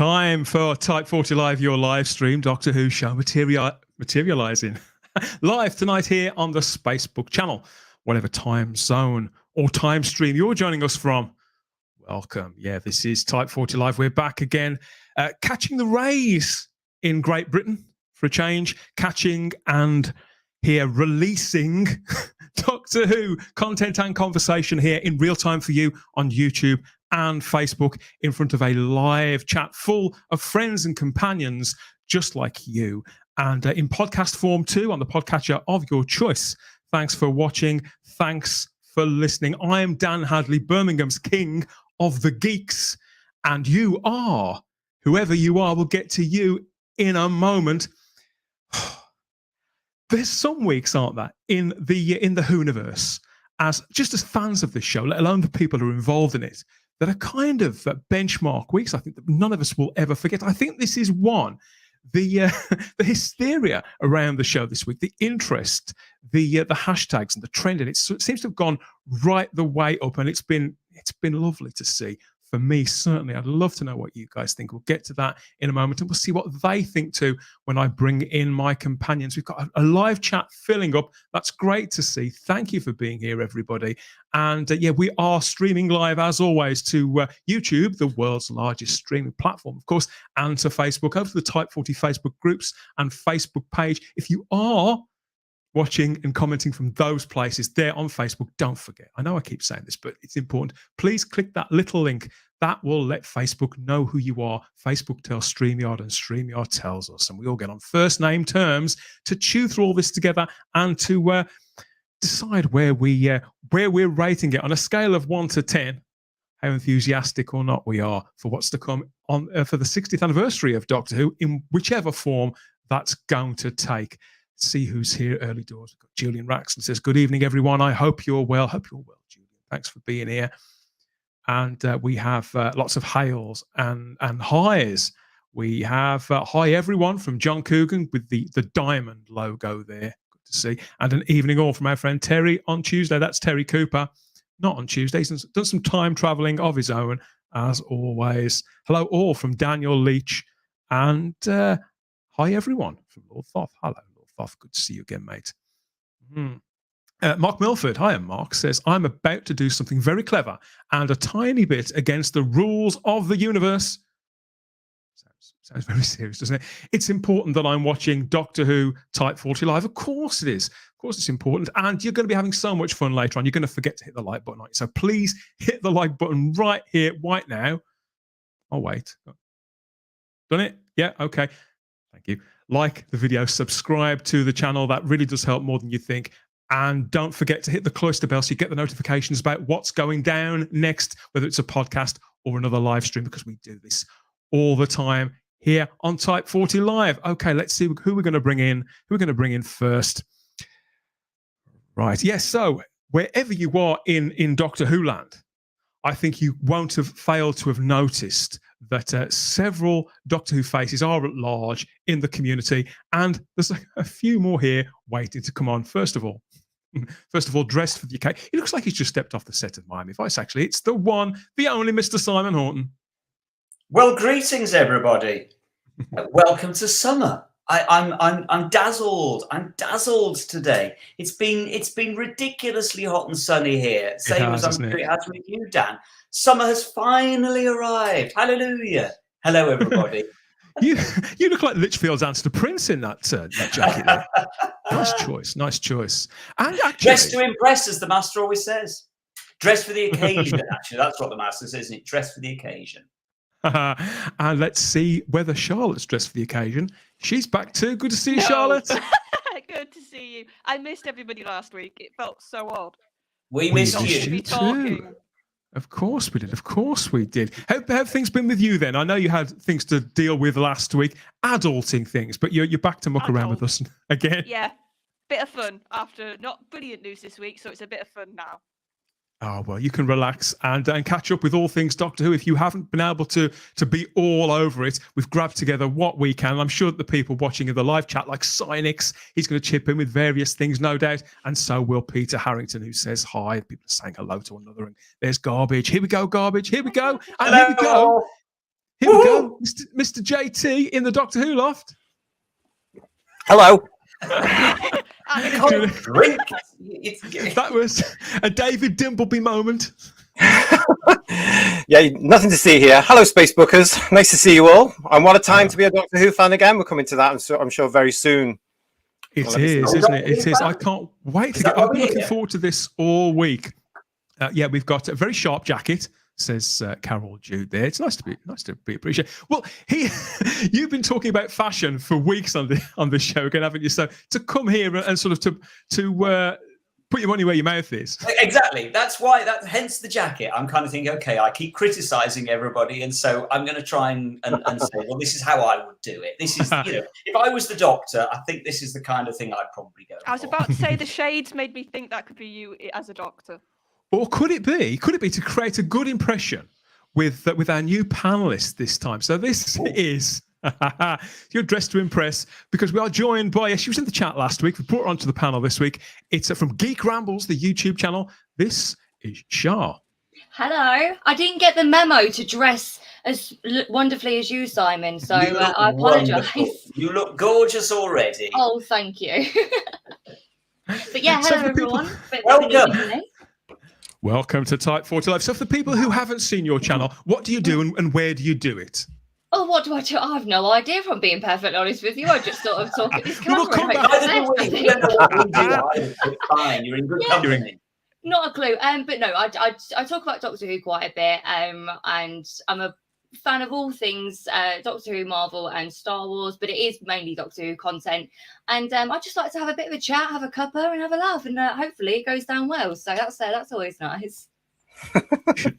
Time for Type 40 Live, your live stream Doctor Who show materializing live tonight here on the Spacebook channel. Whatever time zone or time stream you're joining us from, welcome. Yeah, this is Type 40 Live. We're back again, catching the rays in Great Britain for a change, catching and here releasing Doctor Who content and conversation here in real time for you on YouTube and Facebook in front of a live chat full of friends and companions just like you, and in podcast form too on the podcatcher of your choice. Thanks for watching. Thanks for listening. I am Dan Hadley, Birmingham's king of the geeks, and you are, whoever you are, we'll get to you in a moment. There's some weeks, aren't there, in the Whoniverse, as fans of this show, let alone the people who are involved in it, that are kind of benchmark weeks. I think that none of us will ever forget. I think this is one. The hysteria around the show this week, the interest, the hashtags and the trend, and it seems to have gone right the way up, and it's been lovely to see. For me, certainly, I'd love to know what you guys think. We'll get to that in a moment, and we'll see what they think too when I bring in my companions. We've got a live chat filling up. That's great to see. Thank you for being here, everybody. And yeah, we are streaming live, as always, to YouTube, the world's largest streaming platform, of course, and to Facebook, over to the Type 40 Facebook groups and Facebook page. If you are watching and commenting from those places there on Facebook, don't forget, I know I keep saying this, but it's important, please click that little link. That will let Facebook know who you are. Facebook tells StreamYard, and StreamYard tells us, and we all get on first name terms to chew through all this together and to decide where we're rating it on a scale of 1 to 10, how enthusiastic or not we are for what's to come on for the 60th anniversary of Doctor Who, in whichever form that's going to take. See who's here early doors. We've got Julian Raxton says, good evening, everyone. I hope you're well. Hope you're well, Julian. Thanks for being here. And we have lots of hails and highs. We have hi, everyone, from John Coogan with the diamond logo there. Good to see. And an evening all from our friend Terry on Tuesday. That's Terry Cooper. Not on Tuesday. He's done some time traveling of his own, as always. Hello, all from Daniel Leach. And hi, everyone, from Lord Thoth. Hello. Good to see you again, mate. Mark Milford, hi, Mark, says, I'm about to do something very clever and a tiny bit against the rules of the universe. Sounds very serious, doesn't it? It's important that I'm watching Doctor Who Type 40 Live. Of course it is. Of course it's important. And you're going to be having so much fun later on. You're going to forget to hit the like button, aren't you? So please hit the like button right here, right now. Oh, wait. Done it? Yeah, okay. Thank you. Like the video, subscribe to the channel. That really does help more than you think. And don't forget to hit the cloister bell so you get the notifications about what's going down next, whether it's a podcast or another live stream, because we do this all the time here on Type 40 Live. Okay, let's see who we're going to bring in. Who we're going to bring in first. Right, yes, so wherever you are in Doctor Who land, I think you won't have failed to have noticed that several Doctor Who faces are at large in the community, and there's a few more here waiting to come on. First of all, dressed for the occasion. He looks like he's just stepped off the set of Miami Vice, actually. It's the one, the only Mr. Simon Horton. Well, greetings, everybody. Welcome to summer. I'm dazzled. I'm dazzled today. It's been ridiculously hot and sunny here. Same as I'm sure it has with you, Dan. Summer has finally arrived. Hallelujah. Hello, everybody. you look like Litchfield's answer to Prince in that jacket there. Nice choice. And actually, dress to impress, as the master always says. Dress for the occasion, actually. That's what the master says, isn't it? Dress for the occasion. And let's see whether Charlotte's dressed for the occasion. She's back too. Good to see you, Charlotte. Good to see you. I missed everybody last week. It felt so odd. We missed you too. Of course we did. Of course we did. How have things been with you then? I know you had things to deal with last week, adulting things, but you're back to muck around with us again. Yeah, bit of fun after not brilliant news this week, so it's a bit of fun now. Oh, well, you can relax and catch up with all things Doctor Who. If you haven't been able to be all over it, we've grabbed together what we can. I'm sure that the people watching in the live chat, like Cynix, he's going to chip in with various things, no doubt. And so will Peter Harrington, who says hi. People are saying hello to one another. And there's Garbage. Here we go, Garbage. Here we go. And here we go. Here we go, Mr. JT in the Doctor Who loft. Hello. Drink. That was a David Dimbleby moment. Yeah, nothing to see here. Hello, Space Bookers. Nice to see you all. And what a time to be a Doctor Who fan again. We're coming to that, I'm sure, very soon. It is, isn't it? It is. I can't wait to get. I've been looking forward to this all week. Yeah, we've got a very sharp jacket, says Carol Jude there. It's nice to be appreciated. Well, you've been talking about fashion for weeks on the show again, haven't you? So to come here and sort of to put your money where your mouth is. Exactly. That's why. Hence the jacket. I'm kind of thinking, okay, I keep criticizing everybody, and so I'm going to try and say, well, this is how I would do it. This is, if I was the Doctor, I think this is the kind of thing I'd probably go. I was about to say the shades made me think that could be you as a Doctor. Or could it be? Could it be to create a good impression with our new panelists this time? So this is. You're dressed to impress because we are joined by, she was in the chat last week. We brought her onto the panel this week. It's from Geek Rambles, the YouTube channel. This is Shah. Hello. I didn't get the memo to dress as wonderfully as you, Simon. So I apologise. You look gorgeous already. Oh, thank you. But yeah, hello everyone. Welcome. Welcome to Type 40 Live. So for the people who haven't seen your channel, what do you do and where do you do it? Oh, what do I do? I have no idea, if I'm being perfectly honest with you. I just sort of talk at this camera. It's fine. You're in good company. Not a clue. But no, I talk about Doctor Who quite a bit. And I'm a fan of all things Doctor Who, Marvel, and Star Wars. But it is mainly Doctor Who content. And I just like to have a bit of a chat, have a cuppa, and have a laugh, and hopefully it goes down well. So that's always nice.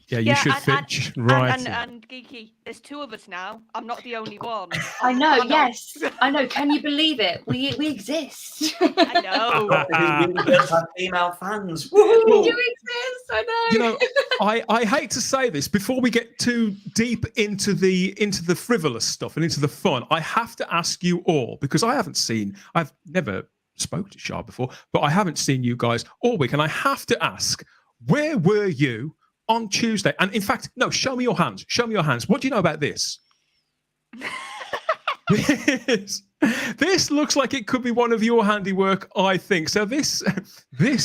You should fit right. And Geeky, there's two of us now. I'm not the only one. I know, yes. I know. Can you believe it? We exist. I know. We really have female fans. We do exist, I know. You know, I hate to say this, before we get too deep into the frivolous stuff and into the fun, I have to ask you all, because I've never spoke to Shah before, but I haven't seen you guys all week, and I have to ask, where were you on Tuesday? And in fact, no, show me your hands. Show me your hands. What do you know about this? This looks like it could be one of your handiwork, I think. So this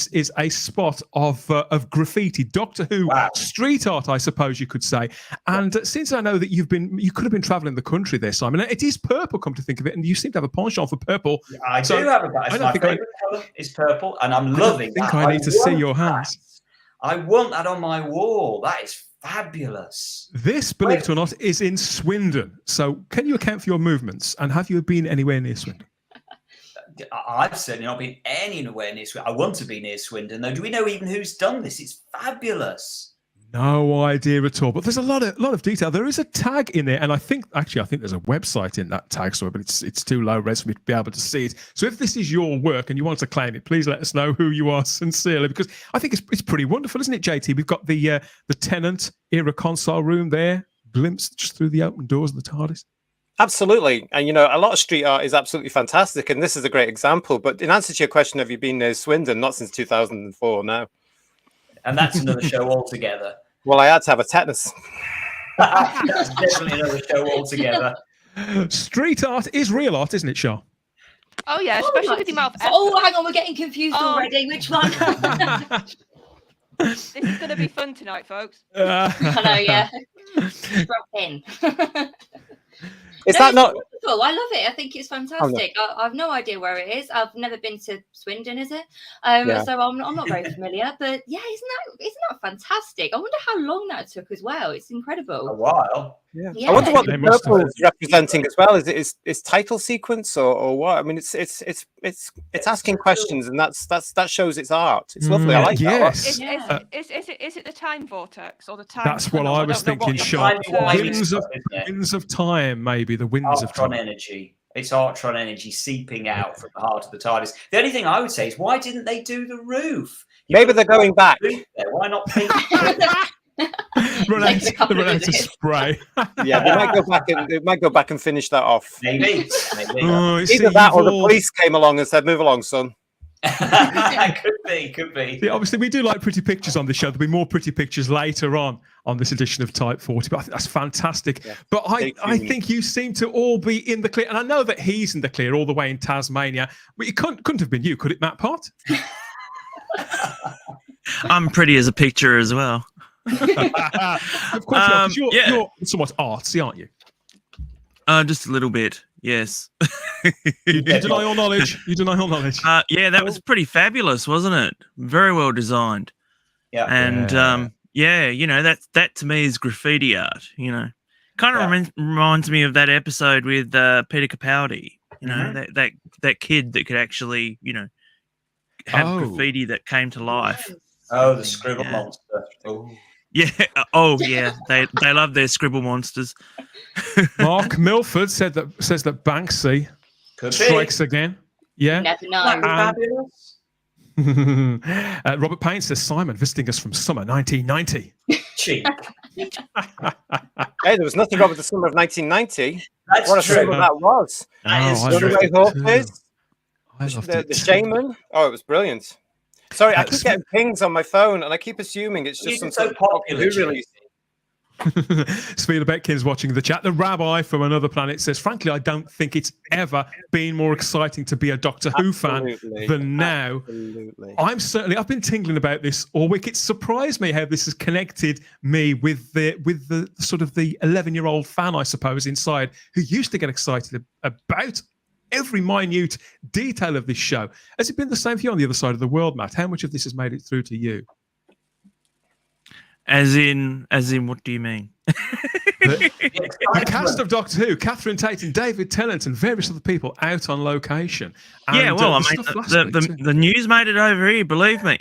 is a spot of graffiti, Doctor Who street art, I suppose you could say. And since I know that you could have been traveling the country there, Simon. It is purple, come to think of it, and you seem to have a penchant for purple. Yeah, I do have a penchant. My favourite colour is purple, and I'm loving that. I need to see your hands. I want that on my wall. That is fabulous. This, believe it or not, is in Swindon. So can you account for your movements? And have you been anywhere near Swindon? I've certainly not been anywhere near Swindon. I want to be near Swindon, though. Do we know even who's done this? It's fabulous. No idea at all. But there's a lot of detail. There is a tag in there, and I think there's a website in that tag store, but it's too low res for me to be able to see it. So if this is your work and you want to claim it, please let us know who you are sincerely, because I think it's pretty wonderful, isn't it, JT? We've got the Tennant era console room there, glimpsed just through the open doors of the TARDIS. Absolutely. And, a lot of street art is absolutely fantastic, and this is a great example. But in answer to your question, have you been near Swindon? Not since 2004, no. And that's another show altogether. Well, I had to have a tetanus. That's definitely another show altogether. Street art is real art, isn't it, Shah? Oh, yeah, especially with your mouth. Oh, hang on, we're getting confused already. Which one? This is going to be fun tonight, folks. I know, yeah. Strap in. Is that not? Wonderful. I love it. I think it's fantastic. I've no idea where it is. I've never been to Swindon, is it? So I'm not very familiar. But yeah, isn't that fantastic? I wonder how long that took as well. It's incredible. A while. Yeah. I wonder what the purple is representing as well. Is it title sequence or what? I mean, it's asking questions, and that shows its art. It's lovely. I like that. Is it the time vortex or the time? That's what I was thinking. Shah. Winds of time, maybe the winds of time. Energy. It's Artron energy seeping out from the heart of the TARDIS. The only thing I would say is, why didn't they do the roof? Maybe they're going back. Why not paint? Run out of spray. Yeah, they might go back and finish that off. Maybe. Either that or the police came along and said, "Move along, son." Could be. Yeah, obviously, we do like pretty pictures on the show. There'll be more pretty pictures later on this edition of Type 40, but I think that's fantastic. Yeah. But I think you seem to all be in the clear, and I know that he's in the clear all the way in Tasmania, but it couldn't have been you, could it, Matt Pott? I'm pretty as a picture as well. Of course, you're somewhat artsy, aren't you? Just a little bit, yes. You deny all knowledge. You deny all knowledge. Yeah, that was pretty fabulous, wasn't it? Very well designed. Yeah. And that to me is graffiti art. Kind of reminds me of that episode with Peter Capaldi. That kid that could actually have graffiti that came to life. Oh, the scribble monster. Oh. Yeah. Oh, yeah. They love their scribble monsters. Mark Milford says that Banksy strikes again. Yeah. Never know. Fabulous. Robert Payne says Simon visiting us from summer 1990. Cheap. Hey, there was nothing wrong with the summer of 1990. That's what a true. summer that was. That is I true. loved it. The Shaman. Oh, it was brilliant. Sorry, I keep getting pings on my phone, and I keep assuming it's just some so popular. release. Svila Betkin's watching the chat. The Rabbi from Another Planet says, frankly, I don't think it's ever been more exciting to be a Doctor Who fan than now. Absolutely. I've been tingling about this all week. It surprised me how this has connected me with the sort of the 11-year-old fan, I suppose, inside, who used to get excited about every minute detail of this show. Has it been the same for you on the other side of the world, Matt? How much of this has made it through to you? As in, what do you mean? The cast of Doctor Who, Catherine Tate and David Tennant and various other people out on location. And, yeah, well, I mean, the news made it over here, believe me.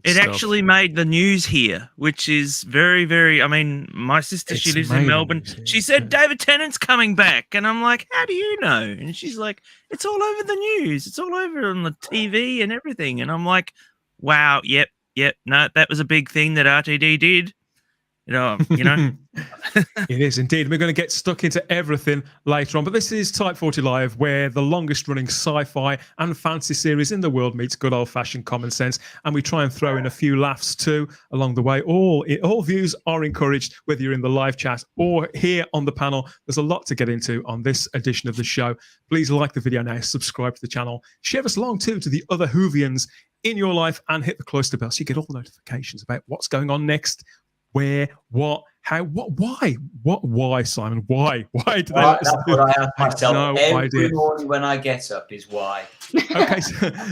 It actually made the news here, which is very, very... I mean, my sister, she lives in Melbourne. She said, David Tennant's coming back. And I'm like, how do you know? And she's like, it's all over the news. It's all over on the TV and everything. And I'm like, wow, yep. No, that was a big thing that RTD did. It is indeed. We're going to get stuck into everything later on, but this is Type 40 Live, where the longest running sci-fi and fantasy series in the world meets good old-fashioned common sense, and we try and throw in a few laughs too along the way. All views are encouraged, whether you're in the live chat or here on the panel. There's a lot to get into on this edition of the show. Please like the video now, subscribe to the channel, share us along too to the other Whovians in your life, and hit the cloister bell so you get all the notifications about what's going on next. Where, what, how, what, why, Simon? Why do they? That's what I ask myself every morning when I get up is why. Okay,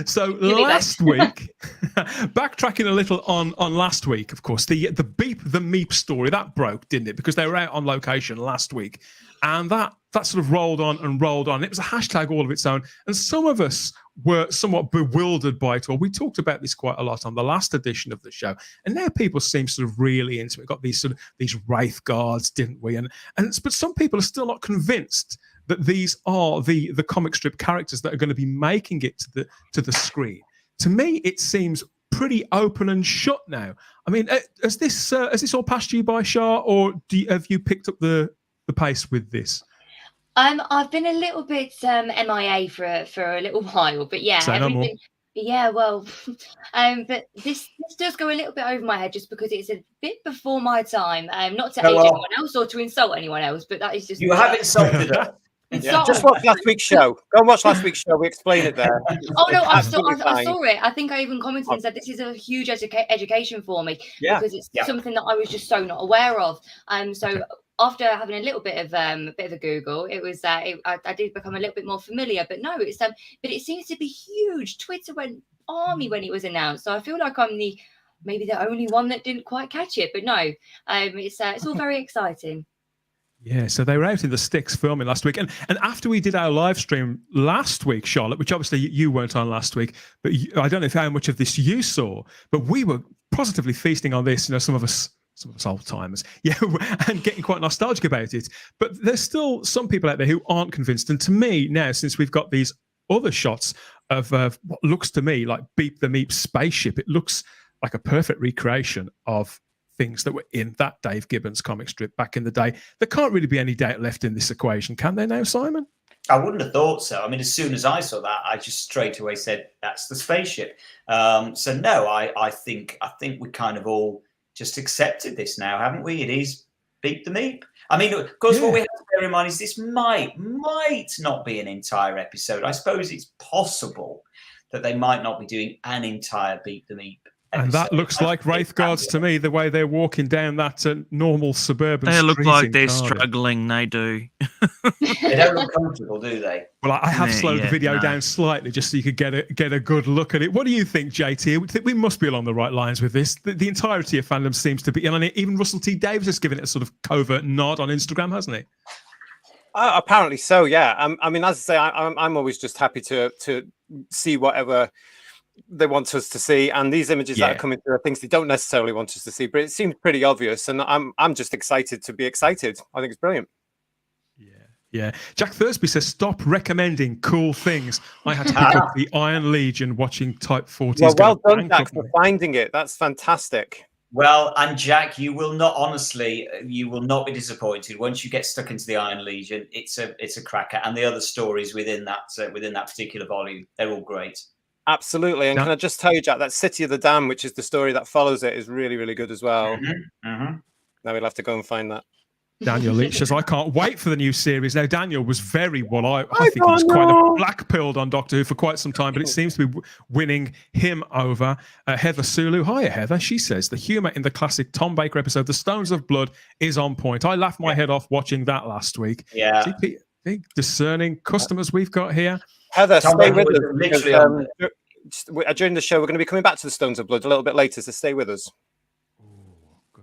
so last week, backtracking a little on last week, of course, the Meep story, that broke, didn't it? Because they were out on location last week, and that sort of rolled on and rolled on. It was a hashtag all of its own, and some of us were somewhat bewildered by it all. We talked about this quite a lot on the last edition of the show, and now people seem sort of really into it. Got these wraith guards, didn't we? But some people are still not convinced that these are the comic strip characters that are going to be making it to the screen. To me, it seems pretty open and shut now. I mean, has this all passed you by, Shah, or have you picked up the pace with this? I've been a little bit MIA for a little while, but yeah, everything. Yeah, well, but this does go a little bit over my head just because it's a bit before my time. Not to age anyone else or to insult anyone else, but that is just you have insulted her. Yeah. Just watch last week's show. Go and watch last week's show. We explain it there. Oh no, I saw it. I think I even commented and said this is a huge education for me because it's something that I was just so not aware of. So after having a little bit of a Google, it was I did become a little bit more familiar. But no, it's but it seems to be huge. Twitter went army when it was announced. So I feel like I'm maybe the only one that didn't quite catch it. But no, it's all very exciting. Yeah, so they were out in the sticks filming last week. And after we did our live stream last week, Charlotte, which obviously you weren't on last week, but I don't know how much of this you saw, but we were positively feasting on this, some of us old timers, and getting quite nostalgic about it. But there's still some people out there who aren't convinced. And to me now, since we've got these other shots of what looks to me like Beep the Meep spaceship, it looks like a perfect recreation of things that were in that Dave Gibbons comic strip back in the day. There can't really be any doubt left in this equation, can there now, Simon? I wouldn't have thought so. I mean, as soon as I saw that, I just straight away said, "That's the spaceship." So no, I think we kind of all just accepted this now, haven't we? It is Beat the Meep. I mean, of course, what we have to bear in mind is this might not be an entire episode. I suppose it's possible that they might not be doing an entire Beat the Meep episode. And that looks like Wraith Guards to me, the way they're walking down that normal suburban They look street like in they're Cardiff. struggling. They do. They don't look comfortable, do they? Well, I have slowed the video down slightly just so you could get a good look at it. What do you think, JT? We think we must be along the right lines with this. The entirety of fandom seems to be, and even Russell T Davies has given it a sort of covert nod on Instagram, hasn't he? Apparently so, yeah. I mean, as I say, I'm always just happy to see whatever they want us to see, and these images that are coming through are things they don't necessarily want us to see, but it seems pretty obvious, and I'm just excited to be excited. I think it's brilliant. Yeah. Jack Thursby says, stop recommending cool things. I had to pick up the Iron Legion watching Type 40s. Well done, Jack, for finding it. That's fantastic. Well, and Jack, you will not be disappointed once you get stuck into the Iron Legion. It's a cracker, and the other stories within that particular volume, they're all great. Absolutely. And can I just tell you, Jack, that City of the Dam, which is the story that follows it, is really, really good as well. Now we'll have to go and find that. Daniel Leach says, I can't wait for the new series. Now, Daniel was I think he was quite a black-pilled on Doctor Who for quite some time, but it seems to be winning him over. Heather Sulu, hiya, Heather. She says, the humour in the classic Tom Baker episode, The Stones of Blood, is on point. I laughed my head off watching that last week. Yeah. See, big discerning customers we've got here. Heather, Tom stay Baker with was us. literally Because, during the show, we're going to be coming back to The Stones of Blood a little bit later, so stay with us.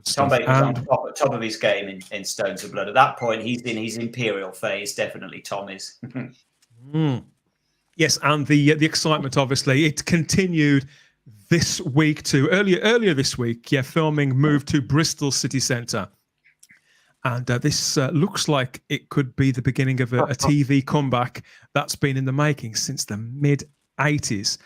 Tom Baker's on top of his game in Stones of Blood. At that point, he's in his imperial phase. Definitely, Tom is. Yes, and the excitement, obviously, it continued this week too. Earlier this week, filming moved to Bristol City Centre, and this looks like it could be the beginning of a TV comeback that's been in the making since the mid-80s.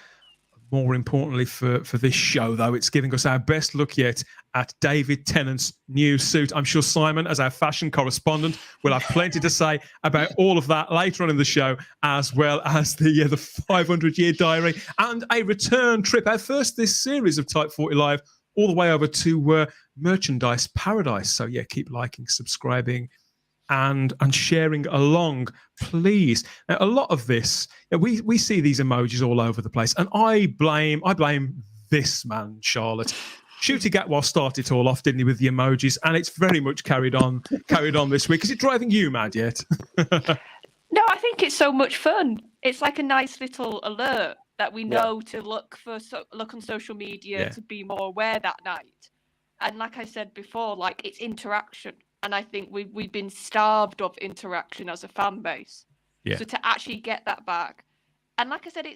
More importantly for this show, though, it's giving us our best look yet at David Tennant's new suit. I'm sure Simon, as our fashion correspondent, will have plenty to say about all of that later on in the show, as well as the 500-year diary and a return trip, our first this series of Type 40 Live, all the way over to Merchandise Paradise. So, keep liking, subscribing, and sharing along, please. Now, a lot of this, we see these emojis all over the place, and I blame this man, Charlotte. Shooty Gatwa started it all off, didn't he, with the emojis, and it's very much carried on this week. Is it driving you mad yet? No, I think it's so much fun. It's like a nice little alert that we know to look on social media to be more aware that night. And like I said before, like, it's interaction. And I think we've been starved of interaction as a fan base. Yeah. So to actually get that back. And like I said,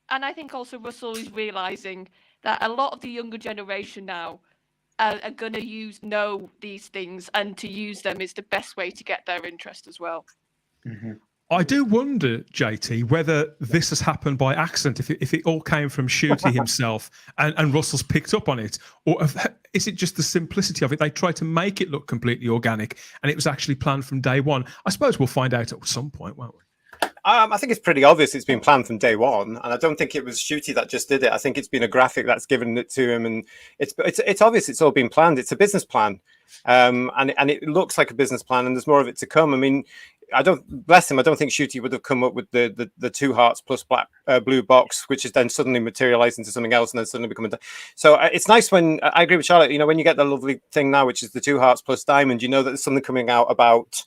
and I think also Russell is realising that a lot of the younger generation now are going to know these things, and to use them is the best way to get their interest as well. Mm-hmm. I do wonder, JT, whether this has happened by accident, if it all came from Shooty himself and Russell's picked up on it, or is it just the simplicity of it? They tried to make it look completely organic and it was actually planned from day one. I suppose we'll find out at some point, won't we? I think it's pretty obvious it's been planned from day one, and I don't think it was Shooty that just did it. I think it's been a graphic that's given it to him, and it's obvious it's all been planned. It's a business plan, and it looks like a business plan, and there's more of it to come. I mean, bless him, I don't think Shooty would have come up with the 2 hearts plus blue box, which is then suddenly materialized into something else and then suddenly becoming. So it's nice when I agree with Charlotte. When you get the lovely thing now, which is the 2 hearts plus diamond, that there's something coming out about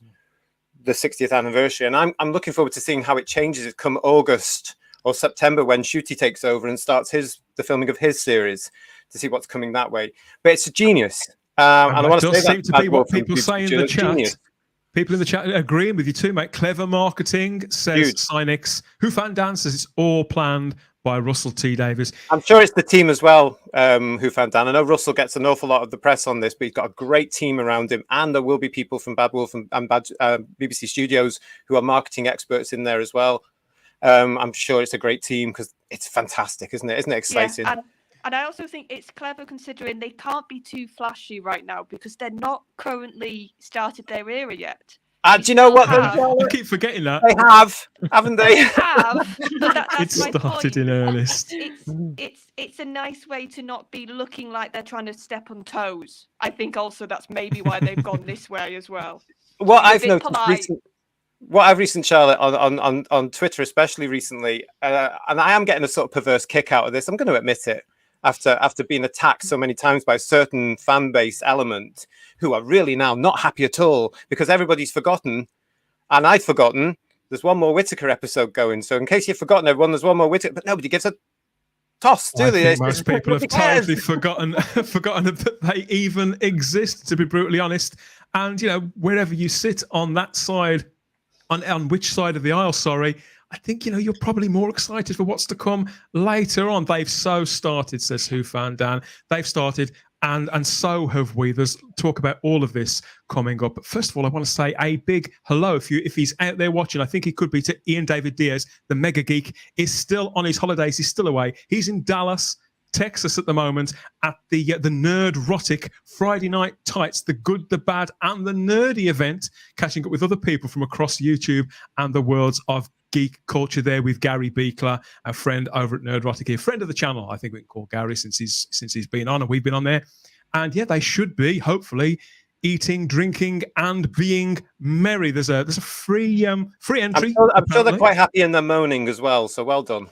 the 60th anniversary, and I'm looking forward to seeing how it changes. It come August or September when Shooty takes over and starts the filming of his series, to see what's coming that way. But it's a genius, and I want to say that to be what people say in the chat. Genius. People in the chat agreeing with you too, mate. Clever marketing, says Cynix. Who Fan Dan says it's all planned by Russell T Davies. I'm sure it's the team as well, Who Fan Dan. I know Russell gets an awful lot of the press on this, but he's got a great team around him, and there will be people from Bad Wolf and BBC Studios who are marketing experts in there as well. I'm sure it's a great team because it's fantastic, isn't it? Isn't it exciting? Yeah, and I also think it's clever considering they can't be too flashy right now because they're not currently started their era yet. Do you know what? I keep forgetting that. They have, haven't they? But that's It my started point. in earnest. It's a nice way to not be looking like they're trying to step on toes. I think also that's maybe why they've gone this way as well. What Be a I've bit noticed polite. what I've recently, Charlotte, on Twitter, especially recently, and I am getting a sort of perverse kick out of this. I'm going to admit it. After being attacked so many times by a certain fan base element who are really now not happy at all because everybody's forgotten, and I'd forgotten, there's one more Whittaker episode going. So in case you've forgotten everyone, there's one more Whittaker, but nobody gives a toss, do they? I think most people have totally forgotten that they even exist, to be brutally honest. And, wherever you sit on that side, on which side of the aisle, sorry, I think, you're probably more excited for what's to come later on. They've so started, says Who Fan Dan. They've started, and so have we. There's talk about all of this coming up. But first of all, I want to say a big hello. If he's out there watching, I think he could be, to Ian David Diaz, the mega geek, is still on his holidays. He's still away. He's in Dallas, Texas at the moment at the Nerdrotic Friday Night Tights, the good, the bad, and the nerdy event, catching up with other people from across YouTube and the worlds of geek culture there with Gary Beekler, a friend over at Nerdrotic here, friend of the channel, I think we can call Gary since he's been on and we've been on there. And yeah, they should be hopefully eating, drinking, and being merry. There's a free entry. I'm sure they're quite happy in their moaning as well. So well done.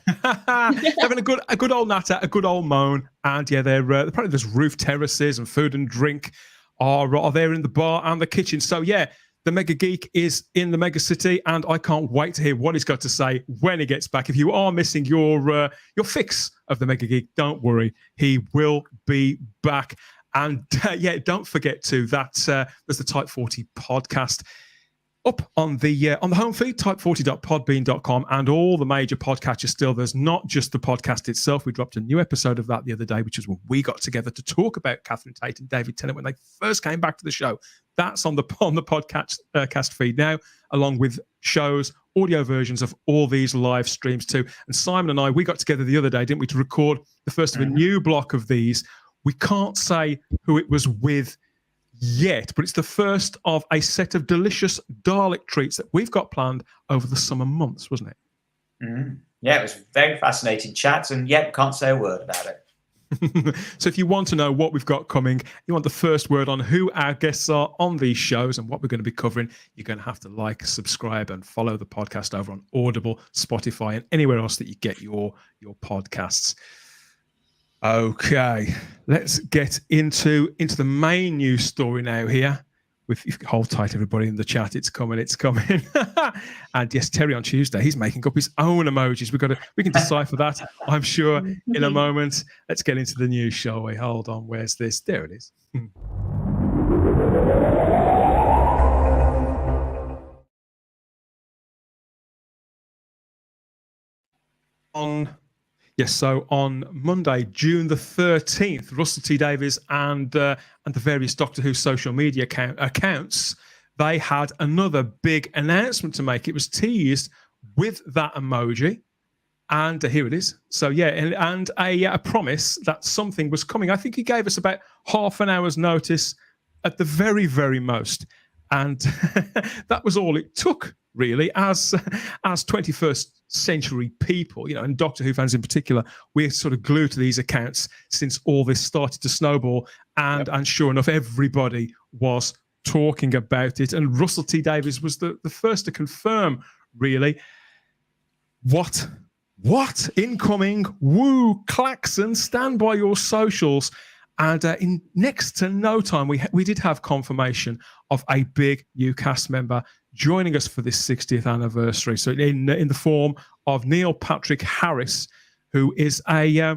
Having a good old natter, a good old moan, and yeah, they're apparently there's roof terraces and food and drink are there in the bar and the kitchen. So yeah, the Mega Geek is in the Mega City, and I can't wait to hear what he's got to say when he gets back. If you are missing your fix of the Mega Geek, don't worry, he will be back. And yeah, don't forget to there's the Type 40 podcast up on the home feed, type40.podbean.com, and all the major podcatchers still. There's not just the podcast itself. We dropped a new episode of that the other day, which is when we got together to talk about Catherine Tate and David Tennant when they first came back to the show. That's on the podcast cast feed now, along with shows, audio versions of all these live streams too. And Simon and I, we got together the other day, didn't we, to record the first of a new block of these. We can't say who it was with yet, but it's the first of a set of delicious Dalek treats that we've got planned over the summer months, wasn't it? Mm. Yeah, it was very fascinating chat, and yet can't say a word about it. So if you want to know what we've got coming, you want the first word on who our guests are on these shows and what we're going to be covering, you're going to have to like, subscribe, and follow the podcast over on Audible, Spotify, and anywhere else that you get your podcasts. Okay, let's get into the main news story now here. Hold tight, everybody in the chat. It's coming. And yes, Terry on Tuesday, he's making up his own emojis. We can decipher that, I'm sure, in a moment. Let's get into the news, shall we? Hold on, where's this? There it is. So on Monday, June the 13th, Russell T Davies and the various Doctor Who social media accounts, they had another big announcement to make. It was teased with that emoji, and here it is. So yeah, and a promise that something was coming. I think he gave us about half an hour's notice at the very, very most, and that was all it took, really, as 21st century people, and Doctor Who fans in particular. We're sort of glued to these accounts since all this started to snowball, and sure enough, everybody was talking about it, and Russell T Davies was the first to confirm, really, what incoming, woo, klaxon, stand by your socials. And in next to no time, we did have confirmation of a big new cast member joining us for this 60th anniversary. So in the form of Neil Patrick Harris, who is I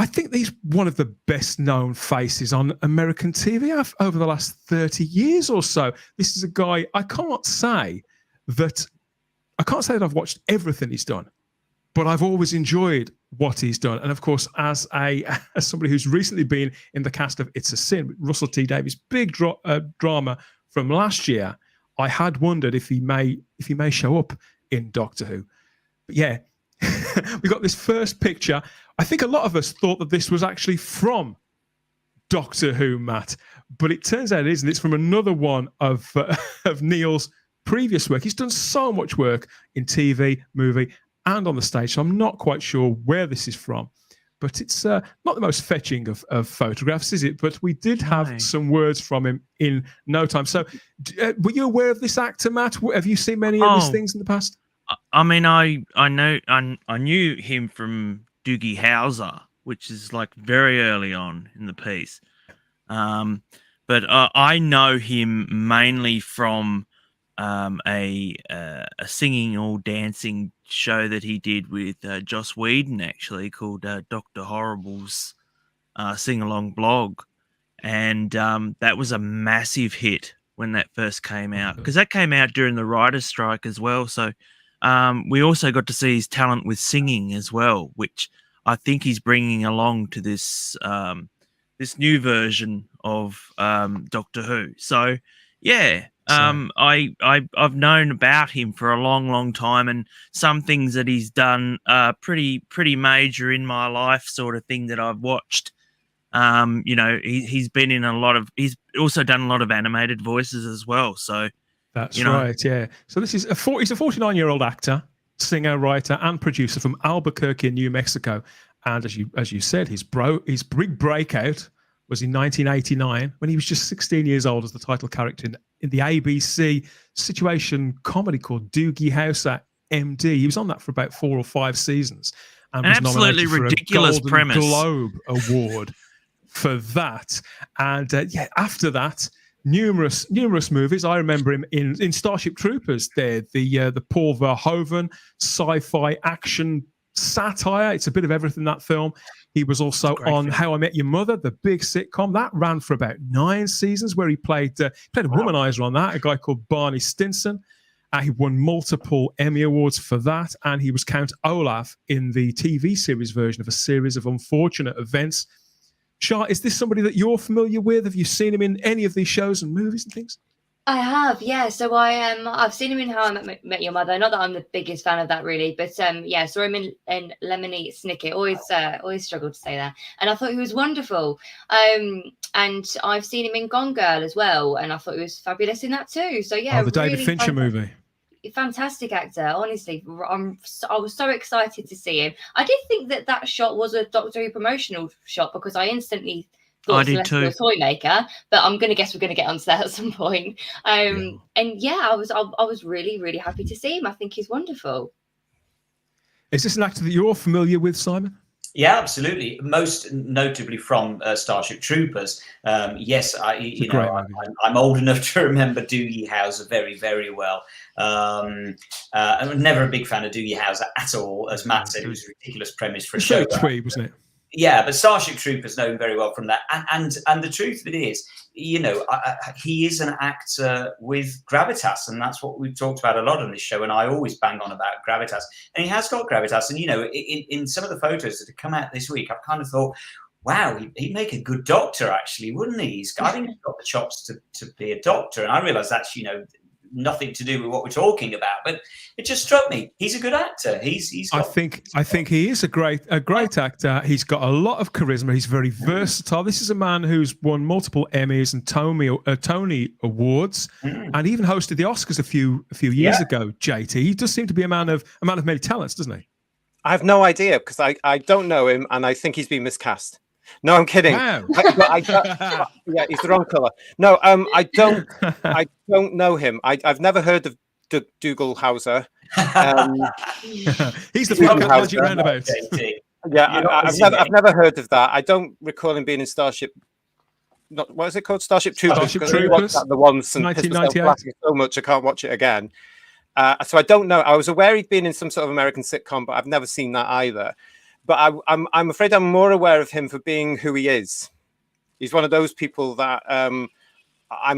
think he's one of the best known faces on American TV over the last 30 years or so. This is a guy, I can't say that I've watched everything he's done, but I've always enjoyed what he's done. And of course, as somebody who's recently been in the cast of It's a Sin, Russell T Davies' big drama from last year, I had wondered if he may show up in Doctor Who. But yeah, we got this first picture. I think a lot of us thought that this was actually from Doctor Who, Matt, but it turns out it isn't. It's from another one of Neil's previous work. He's done so much work in TV, movie, and on the stage. So I'm not quite sure where this is from. But it's not the most fetching of photographs, is it? But we did have some words from him in no time. So were you aware of this actor, Matt? Have you seen many of his things in the past? I mean, I knew him from Doogie Howser, which is like very early on in the piece. But I know him mainly from a singing or dancing show that he did with Joss Whedon, actually, called Dr. Horrible's sing-along blog. And that was a massive hit when that first came out, because that came out during the writer's strike as well. So we also got to see his talent with singing as well, which I think he's bringing along to this this new version of Doctor Who. So, yeah. I've known about him for a long time, and some things that he's done pretty major in my life, sort of thing that I've watched. He's been in he's also done a lot of animated voices as well. So that's right, yeah. So this is he's a 49-year-old actor, singer, writer, and producer from Albuquerque, New Mexico. And as you said, his big breakout was in 1989 when he was just 16 years old as the title character in the ABC situation comedy called Doogie Howser MD. He was on that for about 4 or 5 seasons. And was absolutely ridiculous for a premise. Golden Globe Award for that. And after that, numerous movies. I remember him in Starship Troopers. There, the Paul Verhoeven sci-fi action satire. It's a bit of everything, that film. He was also on How I Met Your Mother, the big sitcom that ran for about 9 seasons, where he played a womanizer on that, a guy called Barney Stinson. He won multiple Emmy Awards for that, and he was Count Olaf in the TV series version of A Series of Unfortunate Events. Shah, is this somebody that you're familiar with? Have you seen him in any of these shows and movies and things? I have, yeah. So I've seen him in How I Met Your Mother. Not that I'm the biggest fan of that, really, but saw him in Lemony Snicket. Always struggled to say that, and I thought he was wonderful. And I've seen him in Gone Girl as well, and I thought he was fabulous in that too. So yeah, the David Fincher movie. Fantastic actor, honestly. I was so excited to see him. I did think that shot was a Doctor Who promotional shot, because I instantly thought Celestial Toy Maker, but I'm gonna guess we're gonna get onto that at some point. And yeah, I was really happy to see him. I think he's wonderful. Is this an actor that you're familiar with, Simon? Yeah, absolutely. Most notably from Starship Troopers. Yes, I'm old enough to remember Doogie Howser very, very well. I'm never a big fan of Doogie Howser at all. As Matt said, it was a ridiculous premise for a show. Twee, wasn't it? Yeah, but Starship Troopers know him very well from that. And the truth of it is, he is an actor with gravitas, and that's what we've talked about a lot on this show. And I always bang on about gravitas, and he has got gravitas. And in some of the photos that have come out this week, I've kind of thought, wow, he'd make a good doctor, actually, wouldn't he? I think he's got the chops to be a doctor, and I realise that's nothing to do with what we're talking about, but it just struck me. He's a good actor. I think he is a great actor. He's got a lot of charisma. He's very versatile. This is a man who's won multiple Emmys and Tony Awards, and even hosted the Oscars a few years ago. JT, he does seem to be a man of many talents, doesn't he? I have no idea, because I don't know him, and I think he's been miscast. No, I'm kidding. Wow. Yeah, he's the wrong colour. No, I don't know him. I've never heard of Dougal Hauser. He's the fucking magic roundabout. Yeah, I've never heard of that. I don't recall him being in Starship. What is it called? Starship Troopers. Starship Troopers. The once and 1998. So much I can't watch it again. So I don't know. I was aware he'd been in some sort of American sitcom, but I've never seen that either. But I'm afraid I'm more aware of him for being who he is. He's one of those people that I'm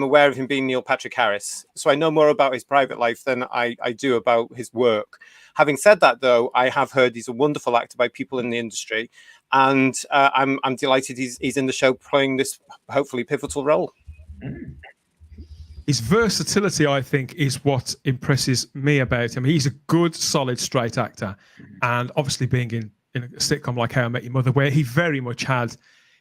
aware of him being Neil Patrick Harris. So I know more about his private life than I do about his work. Having said that, though, I have heard he's a wonderful actor by people in the industry. And I'm delighted he's in the show playing this hopefully pivotal role. His versatility, I think, is what impresses me about him. He's a good, solid, straight actor. And obviously being in a sitcom like How I Met Your Mother, where he very much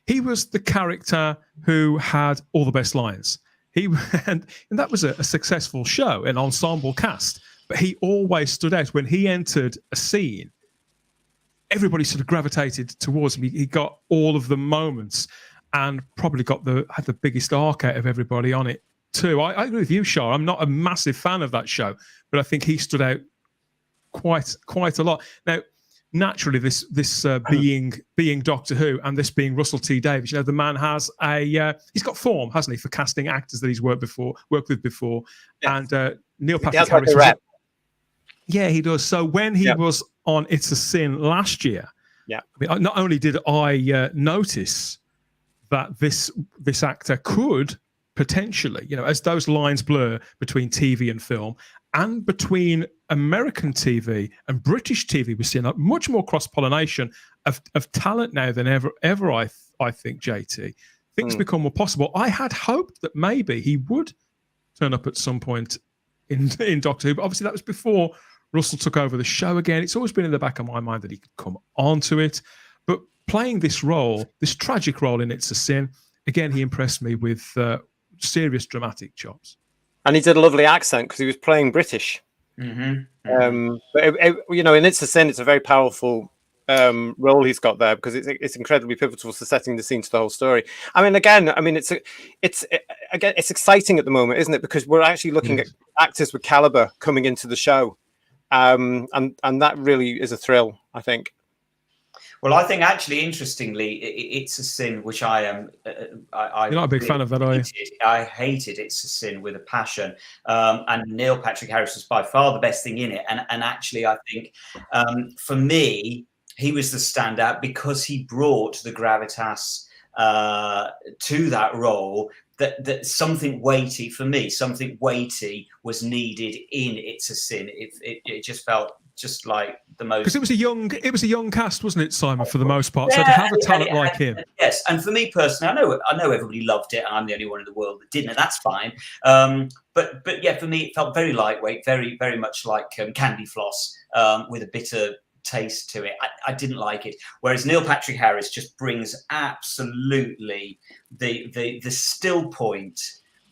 he was the character who had all the best lines. and that was a successful show, an ensemble cast. But he always stood out when he entered a scene. Everybody sort of gravitated towards him. He got all of the moments, and probably had the biggest arc out of everybody on it too. I agree with you, Shah. I'm not a massive fan of that show, but I think he stood out quite a lot. Now, naturally, this being Doctor Who and this being Russell T Davies, the man has he's got form, hasn't he, for casting actors that he's worked with before. Yes. And Neil Patrick Harris. Yeah, he does. So when he was on It's a Sin last year, I mean, not only did I notice that this actor could potentially, as those lines blur between TV and film and between American TV and British TV, we're seeing much more cross-pollination of talent now than ever. I think, JT, things become more possible. I had hoped that maybe he would turn up at some point in Doctor Who, but obviously that was before Russell took over the show again. It's always been in the back of my mind that he could come onto it, but playing this role, this tragic role in It's a Sin, again, he impressed me with serious dramatic chops. And he did a lovely accent because he was playing British. Mm-hmm. But in It's a Sin, it's a very powerful role he's got there because it's incredibly pivotal to setting the scene to the whole story. It's exciting at the moment, isn't it? Because we're actually looking at actors with caliber coming into the show, and that really is a thrill, I think. Well, I think actually, interestingly, It's a Sin, which I am. You're not a big fan of that, are you? I hated It's a Sin with a passion. And Neil Patrick Harris was by far the best thing in it. And actually, I think for me, he was the standout because he brought the gravitas to that role. That something weighty for me, something weighty was needed in It's a Sin. It just felt just like the most, because it was a young cast, wasn't it, Simon, for the most part? So to have a talent like him, yes. And for me personally, I know everybody loved it, and I'm the only one in the world that didn't, and that's fine. But yeah, for me, it felt very lightweight, very very much like candy floss with a bitter taste to it. I didn't like it. Whereas Neil Patrick Harris just brings absolutely the still point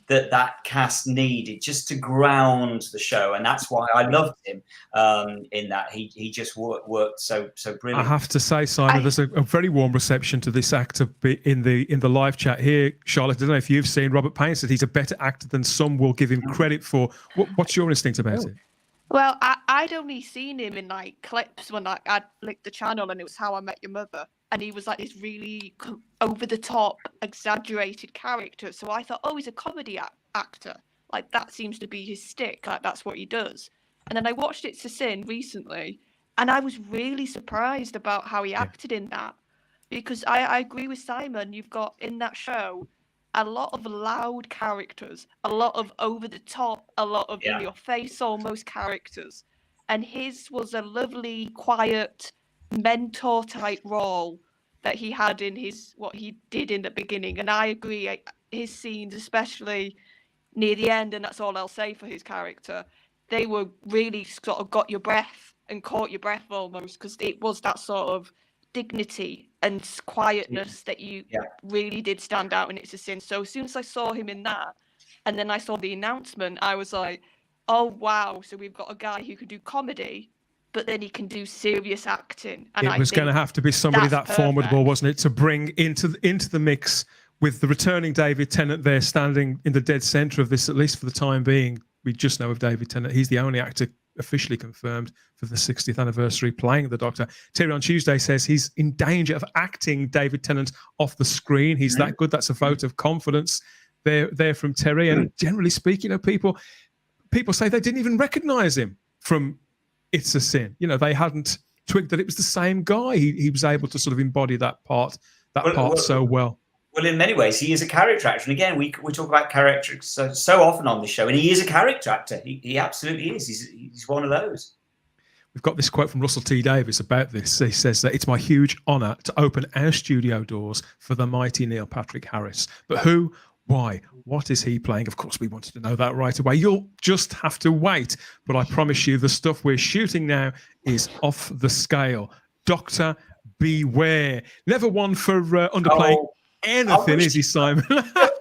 that cast needed just to ground the show, and that's why I loved him in that. He just worked so brilliant. I have to say, Simon, there's a very warm reception to this actor in the live chat here. Charlotte, I don't know if you've seen Robert Payne said he's a better actor than some will give him credit for. What's your instinct about it? Well, I'd only seen him in like clips when I'd flicked the channel, and it was How I Met Your Mother. And he was like this really over-the-top, exaggerated character. So I thought, he's a comedy actor. Like, that seems to be his stick. Like, that's what he does. And then I watched It's a Sin recently, and I was really surprised about how he acted in that. Because I agree with Simon. You've got, in that show, a lot of loud characters, a lot of over-the-top, a lot of in-your-face almost characters. And his was a lovely, quiet mentor type role that he had in what he did in the beginning. And I agree, his scenes, especially near the end, and that's all I'll say for his character, they were really sort of got your breath and caught your breath almost, because it was that sort of dignity and quietness that you really did stand out in It's a Sin. So as soon as I saw him in that, and then I saw the announcement, I was like, oh wow, so we've got a guy who can do comedy, but then he can do serious acting. And it was going to have to be somebody that formidable, wasn't it, to bring into the mix, with the returning David Tennant there standing in the dead centre of this, at least for the time being. We just know of David Tennant. He's the only actor officially confirmed for the 60th anniversary playing the Doctor. Terry on Tuesday says he's in danger of acting David Tennant off the screen. He's that good. That's a vote of confidence there from Terry. And generally speaking, people say they didn't even recognise him from It's a Sin. They hadn't twigged that it was the same guy. He was able to sort of embody that part so well. Well, in many ways, he is a character actor. And again, we talk about characters so often on the show, and he is a character actor. He absolutely is. He's one of those. We've got this quote from Russell T Davies about this. He says that it's my huge honour to open our studio doors for the mighty Neil Patrick Harris. But who? Why? What is he playing? Of course, we wanted to know that right away. You'll just have to wait. But I promise you, the stuff we're shooting now is off the scale. Doctor, beware. Never one for underplaying anything, is he, Simon?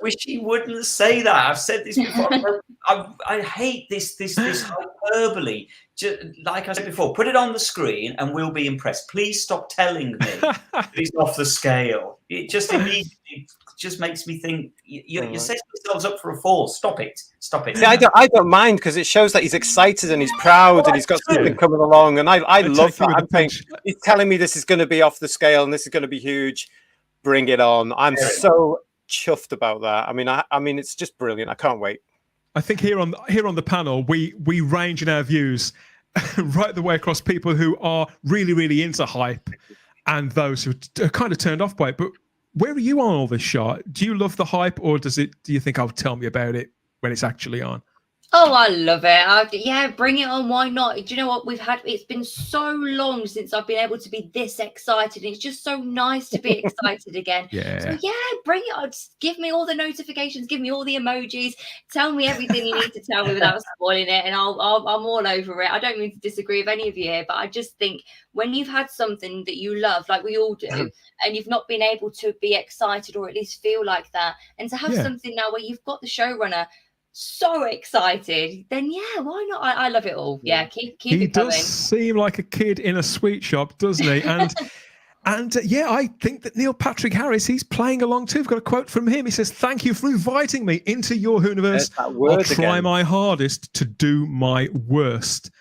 wish he wouldn't say that. I've said this before. I hate this hyperbole. Just, like I said before, put it on the screen and we'll be impressed. Please stop telling me that he's off the scale. It just immediately just makes me think you're setting yourselves up for a fall. Stop it. See, I don't mind because it shows that he's excited and he's proud and he's got something coming along, and I love that. I'm thinking, he's telling me this is going to be off the scale and this is going to be huge. Bring it on! I'm so chuffed about that. I mean, it's just brilliant. I can't wait. I think here on the panel, we range in our views right the way across people who are really, really into hype and those who are kind of turned off by it. But where are you on all this, Shah? Do you love the hype, or do you think, "Oh, tell me about it when it's actually on"? Oh, I love it. Yeah, bring it on. Why not? Do you know what it's been so long since I've been able to be this excited. It's just so nice to be excited again. Yeah. So yeah, bring it on. Just give me all the notifications. Give me all the emojis. Tell me everything you need to tell me without spoiling it. And I'm all over it. I don't mean to disagree with any of you here, but I just think when you've had something that you love, like we all do, and you've not been able to be excited or at least feel like that, and to have something now where you've got the showrunner so excited, then yeah, why not? I love it all. Yeah, keep it going. He does seem like a kid in a sweet shop, doesn't he? And yeah, I think that Neil Patrick Harris, he's playing along too. I've got a quote from him. He says, "Thank you for inviting me into your Whoniverse. I'll try my hardest to do my worst."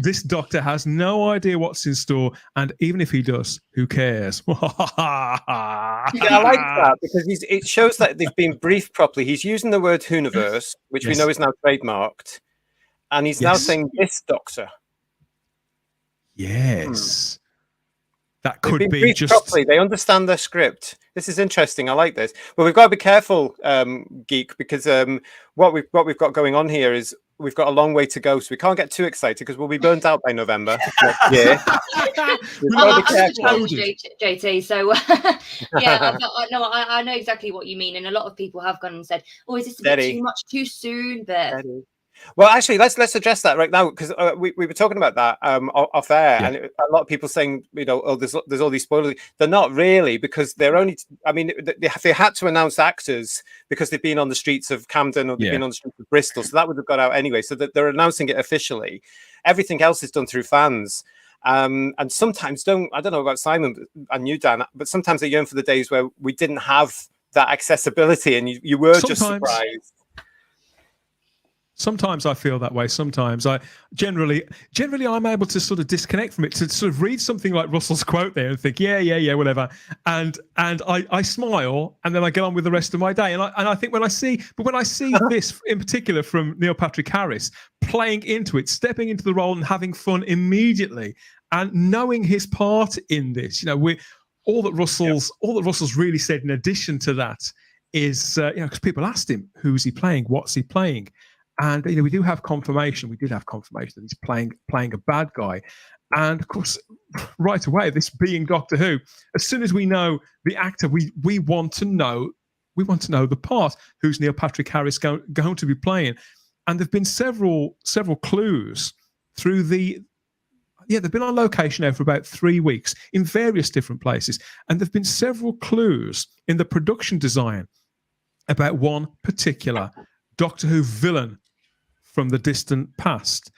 This doctor has no idea what's in store, and even if he does, who cares? Yeah, I like that because it shows that they've been briefed properly. He's using the word Whoniverse, which we know is now trademarked, and he's now saying this doctor. Yes. That could be just properly. They understand their script. This is interesting. I like this. But we've got to be careful, Geek, because what we've got going on here is we've got a long way to go, so we can't get too excited because we'll be burnt out by November next year. JT. So yeah, I know exactly what you mean, and a lot of people have gone and said, "Oh, is this a bit too much too soon?" But well, actually, let's address that right now because we were talking about that off air, and a lot of people saying, oh, there's all these spoilers. They're not really, because they're only. I mean, they had to announce actors because they've been on the streets of Camden or they've been on the streets of Bristol, so that would have got out anyway. So that they're announcing it officially. Everything else is done through fans. And sometimes I don't know about Simon and you, Dan, but sometimes they yearn for the days where we didn't have that accessibility and you were just surprised. Sometimes I feel that way. Sometimes I generally I'm able to sort of disconnect from it, to sort of read something like Russell's quote there and think, yeah, whatever. And I smile and then I get on with the rest of my day. And I think when I see this in particular from Neil Patrick Harris playing into it, stepping into the role and having fun immediately and knowing his part in this, all that Russell's really said in addition to that is, because people asked him, who's he playing? What's he playing? And we do have confirmation. We did have confirmation that he's playing a bad guy, and of course, right away, this being Doctor Who, as soon as we know the actor, we want to know the part. Who's Neil Patrick Harris going to be playing? And there've been several clues through they've been on location now for about 3 weeks in various different places, and there've been several clues in the production design about one particular Doctor Who villain from the distant past,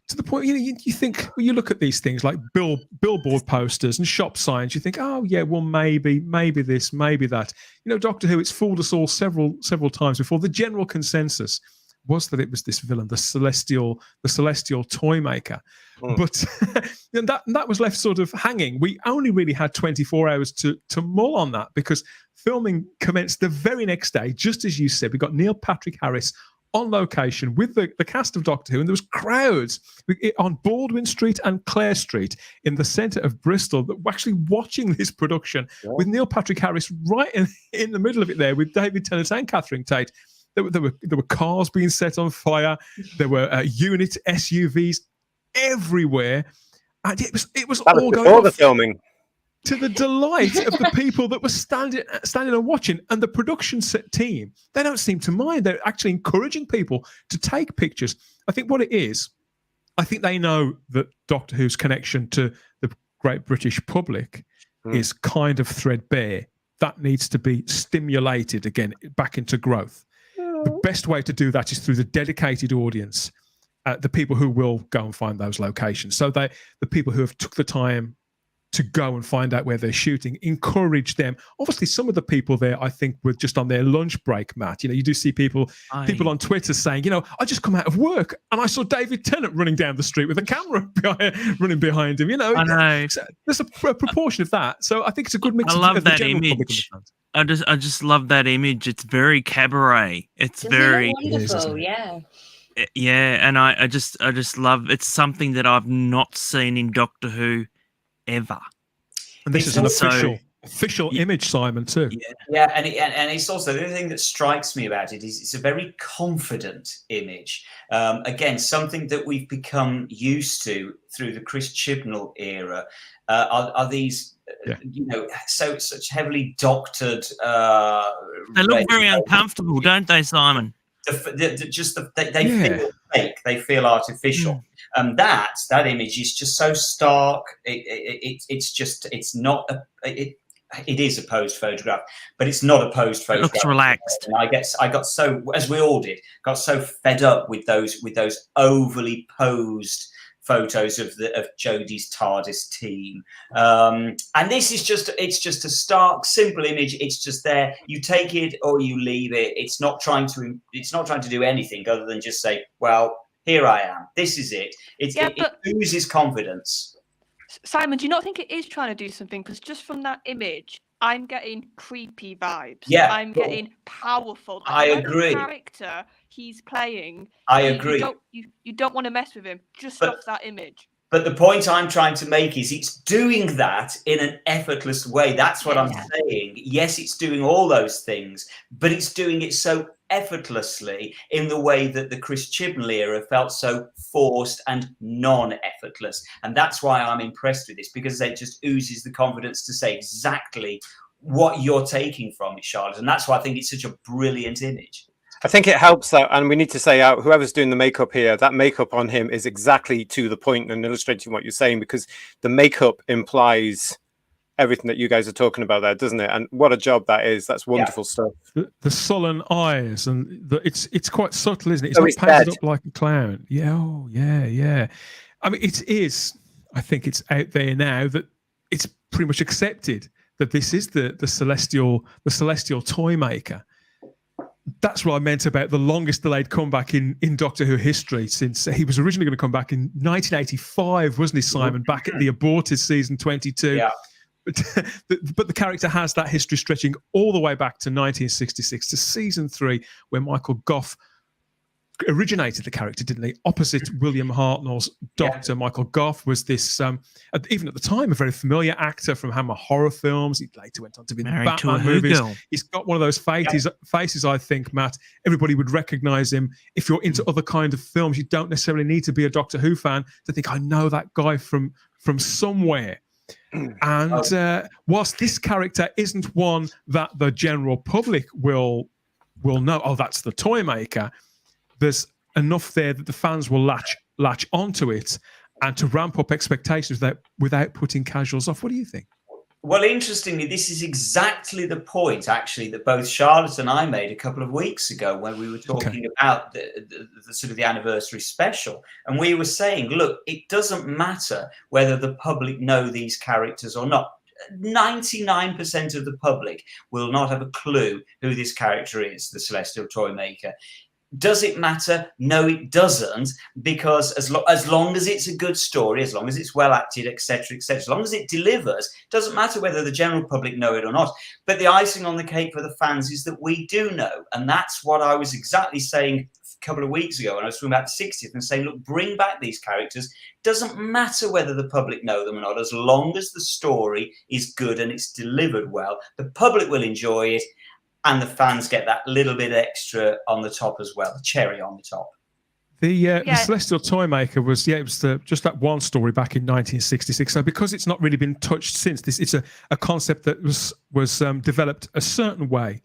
to the point you think, when you look at these things like billboard posters and shop signs, you think, oh yeah, well maybe this, maybe that. Doctor Who, it's fooled us all several times before. The general consensus was that it was this villain, the celestial toy maker. But that was left sort of hanging. We only really had 24 hours to mull on that, because filming commenced the very next day. Just as you said, we got Neil Patrick Harris on location with the cast of Doctor Who, and there was crowds on Baldwin Street and Clare Street in the centre of Bristol that were actually watching this production with Neil Patrick Harris right in the middle of it there with David Tennant and Catherine Tate. There were cars being set on fire. There were unit SUVs everywhere, and it was all going before the filming, to the delight of the people that were standing and watching. And the production set team, they don't seem to mind. They're actually encouraging people to take pictures. I think what it is, I think they know that Doctor Who's connection to the great British public is kind of threadbare that needs to be stimulated again back into growth. The best way to do that is through the dedicated audience, the people who will go and find those locations. So the people who have took the time to go and find out where they're shooting, encourage them. Obviously, some of the people there, I think, were just on their lunch break, Matt. You do see people on Twitter saying, I just come out of work and I saw David Tennant running down the street with a camera running behind him. I know. There's a proportion of that. So I think it's a good mix. I love that image. I just love that image. It's very cabaret. It's very wonderful. Yeah. Yeah, and I just love. It's something that I've not seen in Doctor Who ever. And this is an official image, Simon, too. Yeah, and it's also the other thing that strikes me about it is it's a very confident image. Again, something that we've become used to through the Chris Chibnall era are these, such heavily doctored. They look very uncomfortable, don't they, Simon? They feel fake. They feel artificial. That image is just so stark. It is a posed photograph, but it's not a posed photograph. It looks relaxed. And I got so, as we all did, fed up with those overly posed photos of Jodie's TARDIS team, and this is just a stark, simple image. It's just there. You take it or you leave it. It's not trying to do anything other than just say, well, here I am. This is it. It oozes confidence. Simon, do you not think it is trying to do something? Because just from that image, I'm getting creepy vibes. Yeah, I'm getting powerful. I agree. The character he's playing. I agree. You don't want to mess with him just off that image. But the point I'm trying to make is it's doing that in an effortless way. That's what I'm saying. Yes, it's doing all those things, but it's doing it so effortlessly in the way that the Chris Chibnall era felt so forced and non-effortless. And that's why I'm impressed with this, because it just oozes the confidence to say exactly what you're taking from it, Charlotte. And that's why I think it's such a brilliant image. I think it helps that, and we need to say out, whoever's doing the makeup here, that makeup on him is exactly to the point and illustrating what you're saying, because the makeup implies everything that you guys are talking about there, doesn't it? And what a job that is. That's wonderful stuff. The sullen eyes, and it's quite subtle, isn't it? It's not painted up like a clown. Yeah. I mean, it is. I think it's out there now that it's pretty much accepted that this is the celestial toy maker. That's what I meant about the longest delayed comeback in Doctor Who history, since he was originally going to come back in 1985, wasn't he, Simon? Back at the aborted season 22. Yeah. But the character has that history stretching all the way back to 1966, to season 3, where Michael Gough originated the character, didn't he? Opposite William Hartnell's Doctor. Michael Gough was this, even at the time, a very familiar actor from Hammer horror films. He later went on to be in the Batman movies. He's got one of those faces, I think, Matt. Everybody would recognize him. If you're into other kind of films, you don't necessarily need to be a Doctor Who fan to think, I know that guy from somewhere. And whilst this character isn't one that the general public will know, oh, that's the toy maker, there's enough there that the fans will latch onto it and to ramp up expectations without putting casuals off. What do you think? Well, interestingly, this is exactly the point, actually, that both Charlotte and I made a couple of weeks ago when we were talking about the sort of the anniversary special. And we were saying, look, it doesn't matter whether the public know these characters or not. 99% of the public will not have a clue who this character is, the Celestial Toy Maker. Does it matter? No, it doesn't, because as long as it's a good story, as long as it's well acted, etc., as long as it delivers, doesn't matter whether the general public know it or not. But the icing on the cake for the fans is that we do know, and that's what I was exactly saying a couple of weeks ago when I was talking about the 60th and saying, look, bring back these characters. Doesn't matter whether the public know them or not, as long as the story is good and it's delivered well, the public will enjoy it. And the fans get that little bit extra on the top as well, the cherry on the top. The Celestial Toy Maker was just that one story back in 1966. So because it's not really been touched since, it's a concept that was developed a certain way.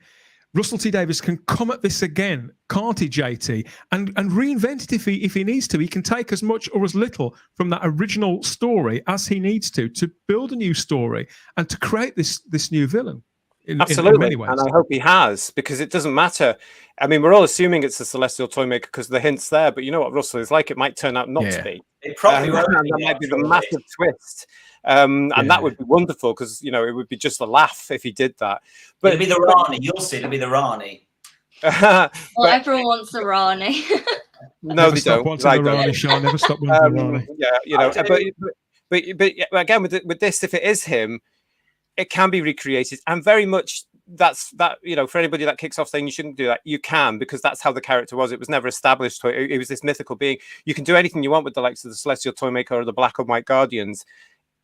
Russell T Davies can come at this again, can't he, JT, and reinvent it if he needs to. He can take as much or as little from that original story as he needs to build a new story and to create this new villain. Absolutely, in many ways. and I hope he has, because it doesn't matter. I mean, we're all assuming it's a Celestial Toymaker because the hint's there, but you know what Russell is like. It might turn out not to be. It probably won't. And that might be the massive twist. And that would be wonderful, because you know it would be just a laugh if he did that. But it'll be the Rani. You'll see. It'll be the Rani. Well, everyone wants the Rani. No, they don't. Wanting the Rani, Sean. Never stop wanting the Rani. Yeah, you know, but again, with this, if it is him, it can be recreated, and very much that's that. You know, for anybody that kicks off saying you shouldn't do that, you can, because that's how the character was. It was never established. It was this mythical being. You can do anything you want with the likes of the Celestial Toymaker or the Black and White Guardians.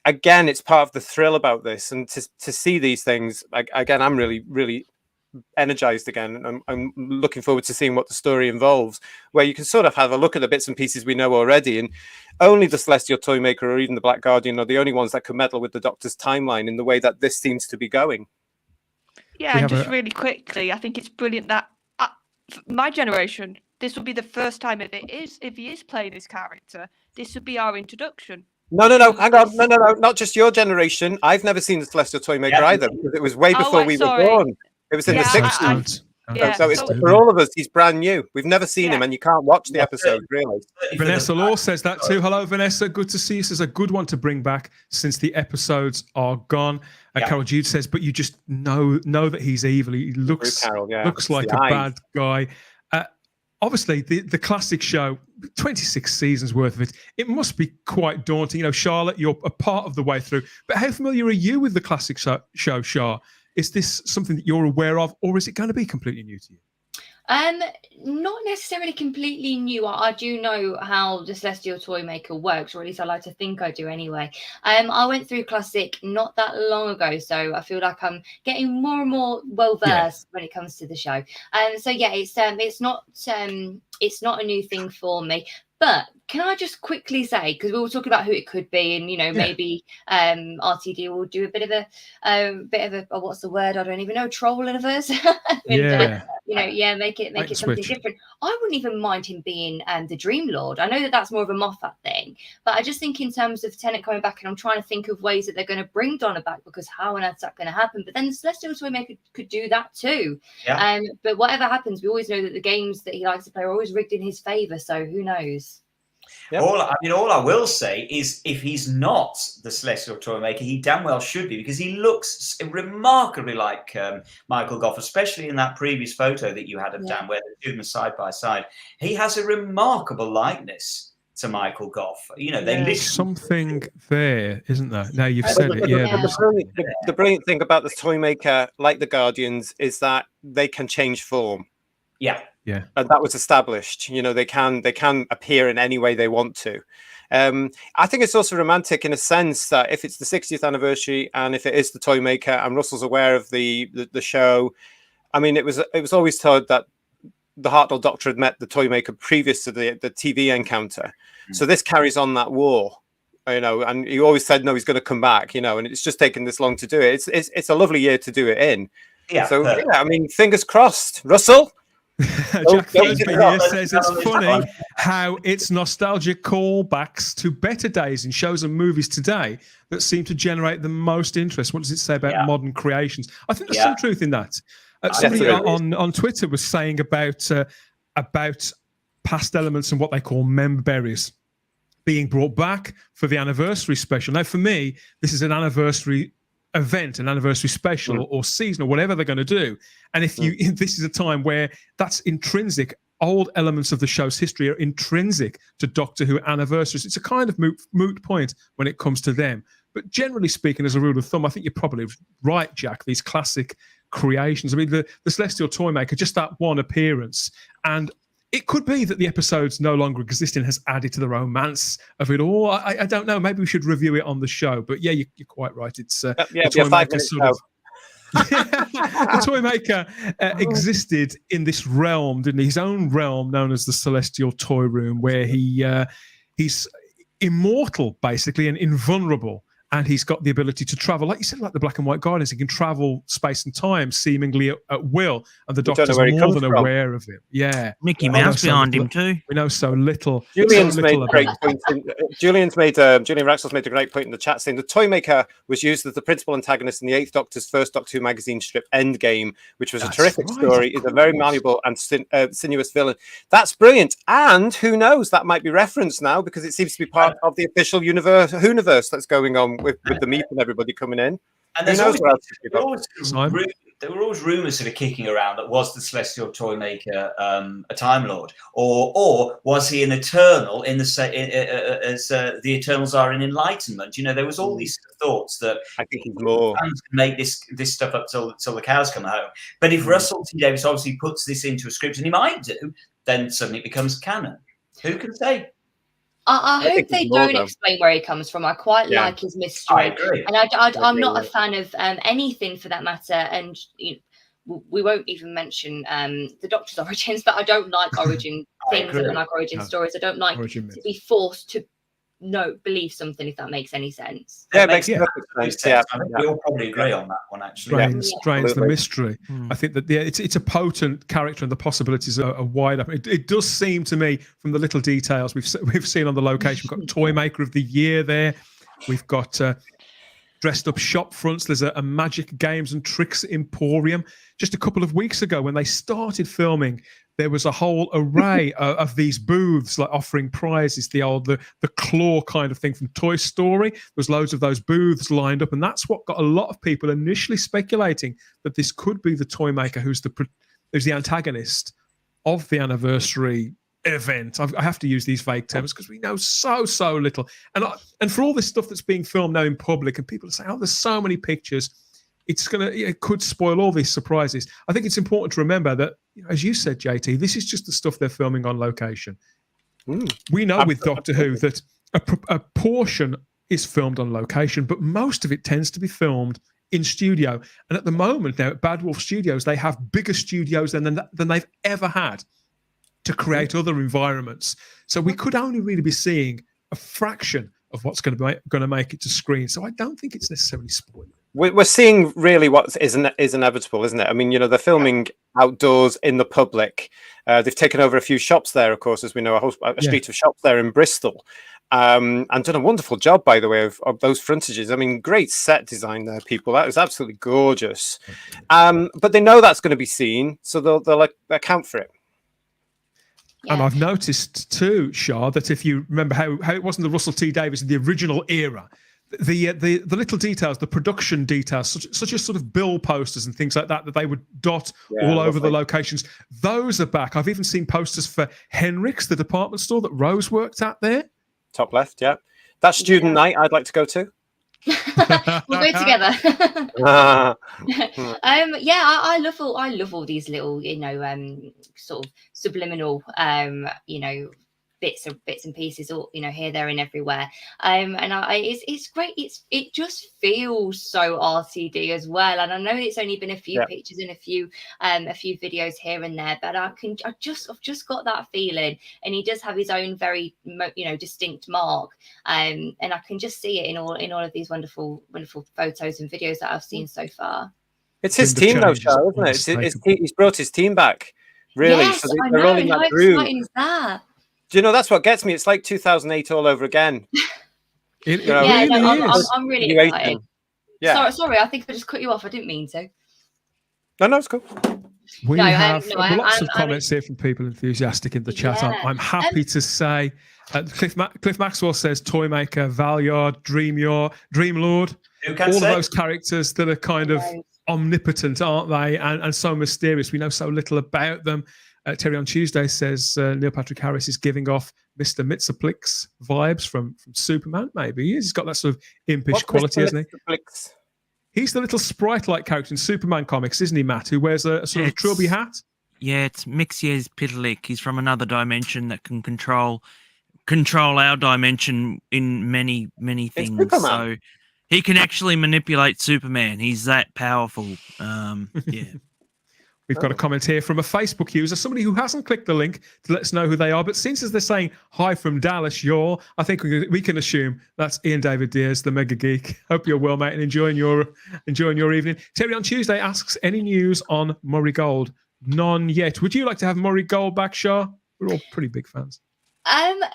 Again, it's part of the thrill about this, and to see these things again, I'm really energized again. I'm looking forward to seeing what the story involves, where you can sort of have a look at the bits and pieces we know already, and only the Celestial Toymaker or even the Black Guardian are the only ones that could meddle with the Doctor's timeline in the way that this seems to be going. Yeah, and just really quickly, I think it's brilliant that my generation, this will be the first time if he is playing this character, this would be our introduction. No, hang on, no, not just your generation. I've never seen the Celestial Toymaker either, because it was way before we were born. It was in the 60s. So it's for all of us, he's brand new. We've never seen him, and you can't watch the episode, really. Vanessa Law says that too. Hello, Vanessa. Good to see you. This is a good one to bring back since the episodes are gone. Carol Jude says, but you just know that he's evil. He looks like a bad guy. Obviously, the classic show, 26 seasons worth of it, it must be quite daunting. You know, Charlotte, you're a part of the way through. But how familiar are you with the classic show, Char? Is this something that you're aware of, or is it going to be completely new to you? Not necessarily completely new. I do know how the Celestial Toymaker works, or at least I like to think I do anyway. I went through Classic not that long ago, so I feel like I'm getting more and more well versed when it comes to the show. So yeah, it's not a new thing for me. But can I just quickly say, because we were talking about who it could be, and maybe RTD will do a bit of a what's the word? I don't even know, Trolliverse. Make it something different. I wouldn't even mind him being the Dream Lord. I know that that's more of a Moffat thing, but I just think in terms of Tennant coming back, and I'm trying to think of ways that they're going to bring Donna back, because how on earth is that going to happen? But then the Celestial Toymaker could do that too. Yeah. But whatever happens, we always know that the games that he likes to play are always rigged in his favour. So who knows? Yep. All I will say is, if he's not the Celestial Toymaker, he damn well should be, because he looks remarkably like Michael Gough, especially in that previous photo that you had of Dan, where the two of them side by side. He has a remarkable likeness to Michael Gough. You know, there's something there, isn't there? Now you've said it. The brilliant thing about the Toymaker, like the Guardians, is that they can change form. Yeah. Yeah, and that was established. You know, they can appear in any way they want to. I think it's also romantic in a sense that if it's the 60th anniversary and if it is the Toymaker and Russell's aware of the show, I mean, it was always told that the Hartnell Doctor had met the Toymaker previous to the TV encounter. So this carries on that war, you know, and he always said, no, he's going to come back, you know, and it's just taken this long to do it. It's a lovely year to do it in. Yeah. So, I mean, fingers crossed. Russell? Jack Thursby here says it's funny how it's nostalgic callbacks to better days in shows and movies today that seem to generate the most interest. What does it say about modern creations? I think there's some truth in that. Somebody on Twitter was saying about past elements and what they call member berries being brought back for the anniversary special. Now, for me, this is an anniversary event, an anniversary special or season or whatever they're going to do, and if this is a time where that's intrinsic, old elements of the show's history are intrinsic to Doctor Who anniversaries. It's a kind of moot point when it comes to them, but generally speaking, as a rule of thumb, I think you're probably right, Jack. These classic creations, I mean, the Celestial Toymaker, just that one appearance, and it could be that the episodes no longer existing has added to the romance of it all. I don't know. Maybe we should review it on the show. But yeah, you're quite right. It's the Toymaker the Toymaker existed in this realm, didn't he? His own realm known as the Celestial Toy Room, where he's immortal, basically, and invulnerable. and he's got the ability to travel, like you said, like the Black and White Guardians. He can travel space and time seemingly at will, and the Doctor's more than aware of him. Yeah, Mickey Mouse behind him too. We know so little. Julian's made a great point. Julian Raxel's made a great point in the chat, saying the Toymaker was used as the principal antagonist in the 8th Doctor's first Doctor Who magazine strip Endgame, which was a terrific story. Is a very malleable and sinuous villain. That's brilliant. And who knows, that might be referenced now because it seems to be part of the official Whoniverse that's going on with the Meep and everybody coming in. And there were always rumours sort of kicking around that was the Celestial Toymaker a Time Lord, or was he an Eternal in the as the Eternals are in Enlightenment? You know, there was all these thoughts that I think he's more fans can make this stuff up till the cows come home. But if Russell T Davies obviously puts this into a script, and he might do, then suddenly it becomes canon. Who can say? I hope they don't explain where he comes from. I quite like his mystery. I agree. And I'm not a fan of anything for that matter. And we won't even mention the Doctor's origins, but I don't like origin things. I don't like origin stories. I don't like to be forced to believe something, if that makes any sense. Yeah, it makes perfect sense. Yeah, I think we all probably agree on that one, actually. Strains the mystery. I think that it's a potent character, and the possibilities are wide up. It does seem to me, from the little details we've seen on the location, we've got Toymaker of the Year there. We've got dressed up shop fronts. There's a magic games and tricks emporium. Just a couple of weeks ago, when they started filming, there was a whole array of these booths, like offering prizes, the claw kind of thing from Toy Story. There was loads of those booths lined up, and that's what got a lot of people initially speculating that this could be the Toymaker who's the antagonist of the anniversary event. I have to use these vague terms because we know so little. And for all this stuff that's being filmed now in public, and people say, "Oh, there's so many pictures," it could spoil all these surprises. I think it's important to remember that, as you said, JT, this is just the stuff they're filming on location. We know with Doctor Who that a portion is filmed on location, but most of it tends to be filmed in studio. And at the moment now at Bad Wolf Studios, they have bigger studios than they've ever had to create other environments. So we could only really be seeing a fraction of what's going to make it to screen. So I don't think it's necessarily spoiled. We're seeing really what is inevitable, isn't it? I mean, they're filming outdoors in the public. They've taken over a few shops there, of course, as we know, a street of shops there in Bristol, and done a wonderful job, by the way, of those frontages. I mean, great set design there, people. That was absolutely gorgeous. But they know that's going to be seen, so they'll account for it. Yeah. And I've noticed too, Shah, that if you remember how it wasn't the Russell T Davies in the original era, the little details, the production details, such as sort of bill posters and things like that they would dot all over the locations, those are back. I've even seen posters for Henrik's, the department store that Rose worked at there. Top left, yeah. That student night I'd like to go to. We'll go together. I love all these little, sort of subliminal, bits and pieces, all here, there, and everywhere. It's great. It just feels so RTD as well. And I know it's only been a few pictures and a few videos here and there, but I've just got that feeling. And he does have his own very distinct mark. And I can just see it in all of these wonderful photos and videos that I've seen so far. It's his team though, Charles, isn't it? He's brought his team back. Really, yes, so they're rolling that through. Is that? Do you know, that's what gets me? It's like 2008 all over again. I'm really excited. Yeah. Sorry, I think I just cut you off. I didn't mean to. No, it's cool. We have lots of comments here from people enthusiastic in the chat. Yeah. I'm happy to say, Cliff Maxwell says Toymaker, Valyard, Dream Lord, all of those characters that are kind of omnipotent, aren't they? And so mysterious. We know so little about them. Terry on Tuesday says Neil Patrick Harris is giving off Mr. Mitsaplex vibes from Superman, maybe. He's got that sort of impish quality, hasn't he? He's the little sprite-like character in Superman comics, isn't he, Matt, who wears a sort of trilby hat? Yeah, it's Mixiez Pitalik. He's from another dimension that can control our dimension in many things. So he can actually manipulate Superman. He's that powerful. Yeah. We've got a comment here from a Facebook user, somebody who hasn't clicked the link to let us know who they are. But since as they're saying hi from Dallas, I think we can assume that's Ian David Diaz, the Mega Geek. Hope you're well, mate, and enjoying your evening. Terry on Tuesday asks, any news on Murray Gold? None yet. Would you like to have Murray Gold back, Shah? We're all pretty big fans.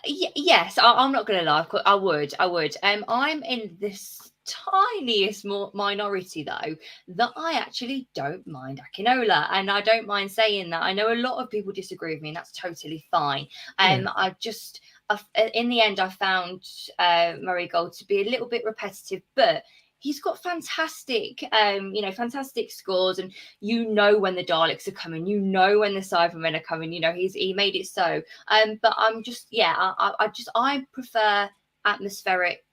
Yes, I'm not going to lie. I would. I'm in this tiniest minority though that I actually don't mind Akinola, and I don't mind saying that. I know a lot of people disagree with me, and that's totally fine. In the end, I found Murray Gold to be a little bit repetitive, but he's got fantastic, fantastic scores, and when the Daleks are coming, when the Cybermen are coming. He made it so. But I'm just, I prefer atmospheric,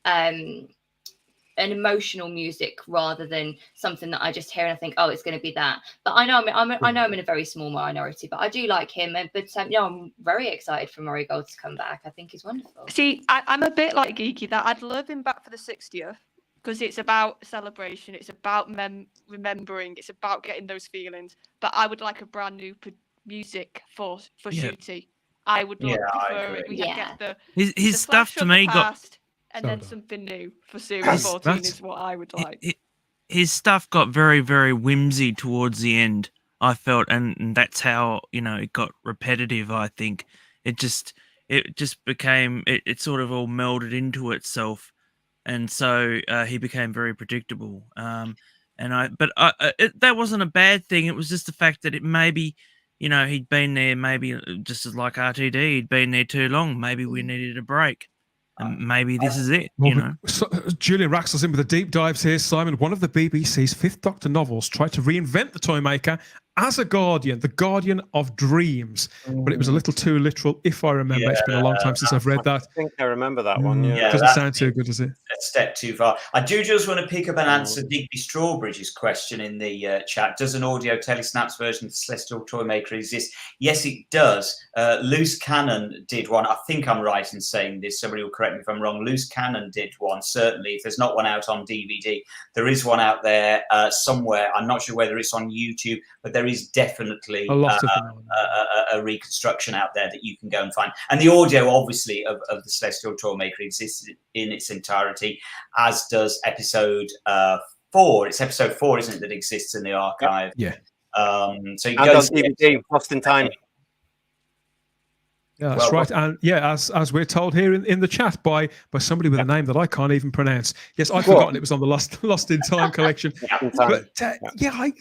an emotional music rather than something that I just hear and I think, oh, it's going to be that. But I know I'm in a very small minority, but I do like him. But I'm very excited for Murray Gold to come back. I think he's wonderful. See, I'm a bit like Geeky that I'd love him back for the 60th because it's about celebration, it's about remembering, it's about getting those feelings. But I would like a brand new music for Shooty. I would prefer it. We get the his stuff to me got. And then something new for Series 14 is what I would like. His stuff got very, very whimsy towards the end, I felt, and that's how, it got repetitive, I think. It just became, it sort of all melded into itself, and so he became very predictable. That wasn't a bad thing. It was just the fact that it maybe, he'd been there, maybe just as like RTD, he'd been there too long. Maybe we needed a break. And maybe this is it, So, Julian Raxel's in with the deep dives here. Simon, one of the BBC's Fifth Doctor novels tried to reinvent the Toymaker as a guardian, the guardian of dreams. But it was a little too literal, if I remember. It's been a long time since I've read that. I think I remember that one, yeah. Doesn't sound too good, does it? A step too far. I do just want to pick up and answer Digby Strawbridge's question in the chat. Does an audio telesnaps version of the Celestial Toymaker exist? Yes, it does. Loose Cannon did one. I think I'm right in saying this. Somebody will correct me if I'm wrong. Loose Cannon did one, certainly. If there's not one out on DVD, there is one out there somewhere. I'm not sure whether it's on YouTube, but there is definitely a reconstruction out there that you can go and find. And the audio, obviously, of the Celestial Toymaker exists in its entirety, as does episode 4. It's episode 4, isn't it, that exists in the archive? Yeah. So you and go on DVD, Lost in Time. Yeah, that's right. And as we're told here in the chat by somebody with a name that I can't even pronounce. Yes, I've forgotten it was on the Lost in Time collection. But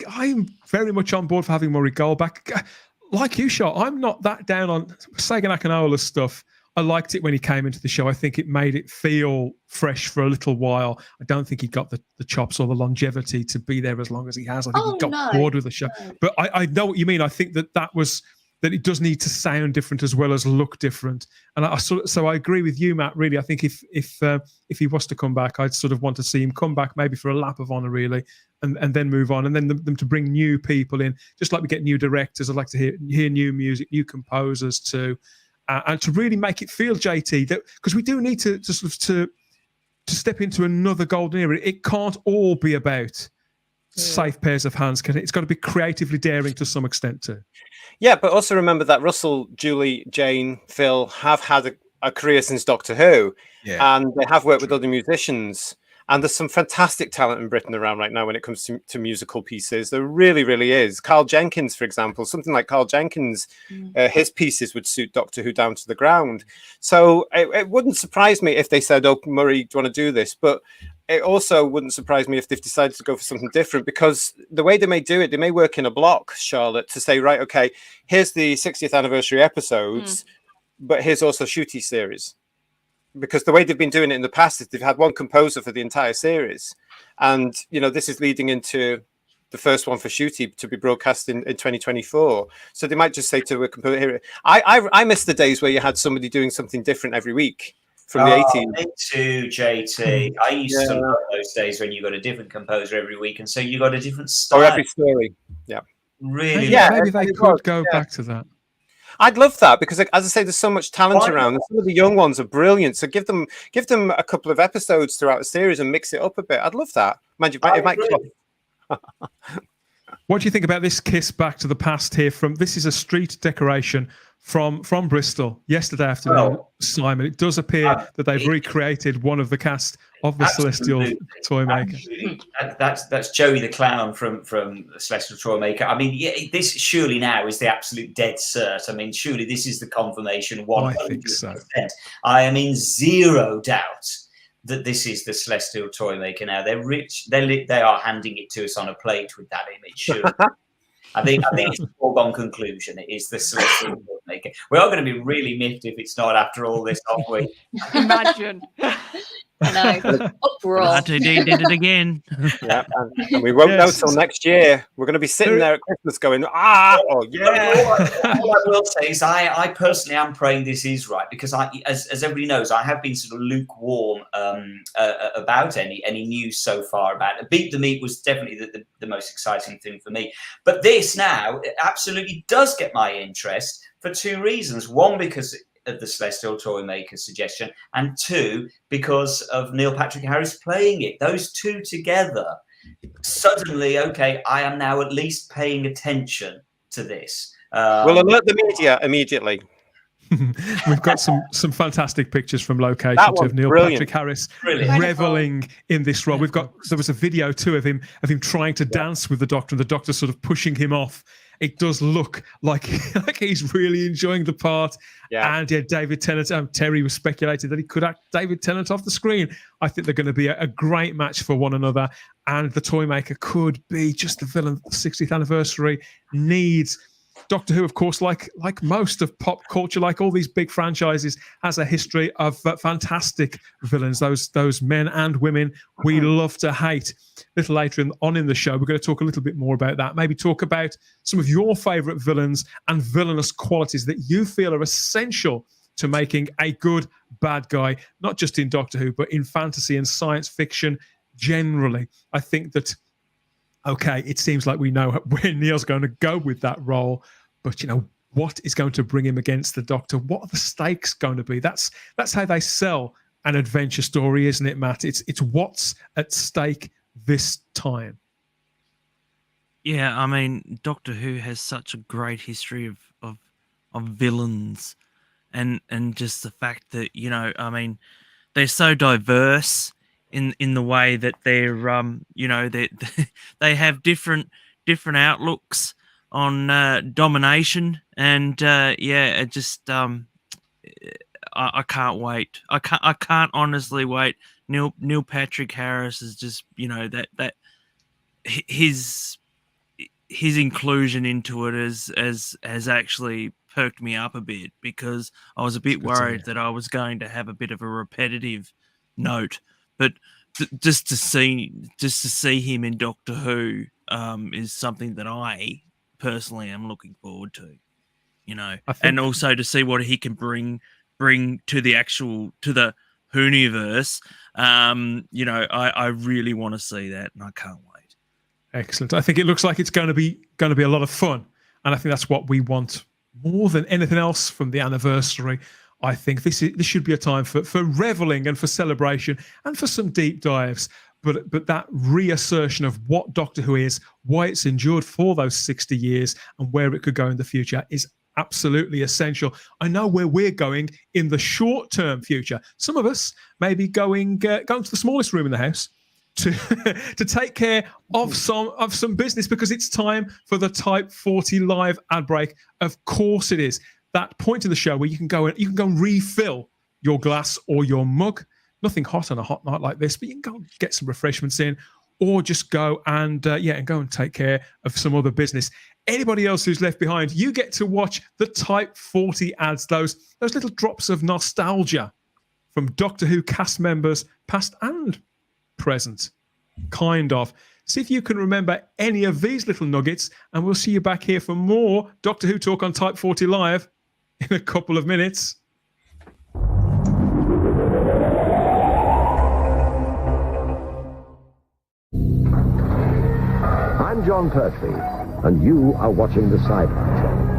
I'm very much on board for having Murray Gold back. Like you, Shah, I'm not that down on Sagan Akinola's stuff. I liked it when he came into the show. I think it made it feel fresh for a little while. I don't think he got the chops or the longevity to be there as long as he has. I think he got bored with the show. But I know what you mean. I think that it does need to sound different as well as look different. And so I agree with you, Matt. Really, I think if he was to come back, I'd sort of want to see him come back maybe for a lap of honour, really, and then move on, and then them to bring new people in, just like we get new directors. I'd like to hear new music, new composers too, and to really make it feel JT, that because we do need to step into another golden era. It can't all be about safe pairs of hands. It's got to be creatively daring to some extent too. Yeah, but also remember that Russell, Julie, Jane, Phil have had a career since Doctor Who, and they have worked with other musicians. And there's some fantastic talent in Britain around right now when it comes to musical pieces. There really, really is. Carl Jenkins, for example, something like Carl Jenkins, his pieces would suit Doctor Who down to the ground. So it wouldn't surprise me if they said, oh, Murray, do you want to do this? But it also wouldn't surprise me if they've decided to go for something different, because the way they may do it, they may work in a block, Charlotte, to say, right, okay, here's the 60th anniversary episodes, but here's also Shooty series. Because the way they've been doing it in the past is they've had one composer for the entire series. And, this is leading into the first one for Shooty to be broadcast in 2024. So they might just say to a composer here, I miss the days where you had somebody doing something different every week. From the 80s. Me too, JT. I used to love those days when you got a different composer every week, and so you got a different style. Or every story. Yeah. Really? Maybe they could go back to that. I'd love that, because, as I say, there's so much talent around, and some of the young ones are brilliant. So give them a couple of episodes throughout the series and mix it up a bit. I'd love that. Mind you, it might What do you think about this kiss back to the past here? This is a street decoration from Bristol yesterday afternoon, Simon. It does appear that they've recreated one of the cast of the Celestial Toymaker. That's Joey the Clown from the Celestial Toymaker. I mean, yeah, this surely now is the absolute dead cert. I mean, surely this is the confirmation. 100%. I think so. I am in zero doubt that this is the Celestial Toymaker now. They're rich. They are handing it to us on a plate with that image. Surely. I think it's a foregone conclusion. It is the Celestial Toymaker. We are going to be really miffed if it's not after all this, aren't we? Imagine. I know. Uproar. RTD did it again. Yeah, and we won't know till next year. We're going to be sitting there at Christmas going, oh yeah. All I will say is I personally am praying this is right, because as everybody knows, I have been sort of lukewarm about any news so far about it. Beat the Meep was definitely the most exciting thing for me. But this now absolutely does get my interest for two reasons. One, because of the Celestial Toymaker suggestion, and two, because of Neil Patrick Harris playing it. Those two together, suddenly, okay, I am now at least paying attention to this. We'll alert the media immediately. We've got some fantastic pictures from locations of Neil Patrick Harris reveling in this role. There was a video too of him trying to dance with the Doctor, and the Doctor sort of pushing him off. It does look like he's really enjoying the part. Yeah. And David Tennant, Terry was speculated that he could act David Tennant off the screen. I think they're going to be a great match for one another. And the Toymaker could be just the villain. The 60th anniversary needs. Doctor Who, of course, like most of pop culture, like all these big franchises, has a history of fantastic villains, those men and women we love to hate. A little later on in the show, we're going to talk a little bit more about that, maybe talk about some of your favourite villains and villainous qualities that you feel are essential to making a good bad guy, not just in Doctor Who, but in fantasy and science fiction generally. I think that, okay, it seems like we know where Neil's going to go with that role, but what is going to bring him against the Doctor? What are the stakes going to be? That's how they sell an adventure story, isn't it, Matt? It's what's at stake this time. Yeah, I mean, Doctor Who has such a great history of villains, and just the fact that I mean, they're so diverse in the way that they're they have different outlooks on domination, and it just I can't wait. I can't honestly wait. Neil Patrick Harris is just that his inclusion into it has actually perked me up a bit, because I was a bit worried that I was going to have a bit of a repetitive note. But just to see him in Doctor Who is something that I personally am looking forward to, and also to see what he can bring to the Whoniverse. I really want to see that, and I can't wait. Excellent. I think it looks like it's going to be a lot of fun, and I think that's what we want more than anything else from the anniversary. I think this should be a time for reveling and for celebration and for some deep dives. But that reassertion of what Doctor Who is, why it's endured for those 60 years, and where it could go in the future is absolutely essential. I know where we're going in the short-term future. Some of us may be going to the smallest room in the house to take care of some business, because it's time for the Type 40 live ad break. Of course it is. That point in the show where you can go and refill your glass or your mug. Nothing hot on a hot night like this, but you can go and get some refreshments in, or just go and go and take care of some other business. Anybody else who's left behind, you get to watch the Type 40 ads, those little drops of nostalgia from Doctor Who cast members, past and present, kind of. See if you can remember any of these little nuggets, and we'll see you back here for more Doctor Who talk on Type 40 Live in a couple of minutes. I'm John Pertwee, and you are watching the Syfy Channel.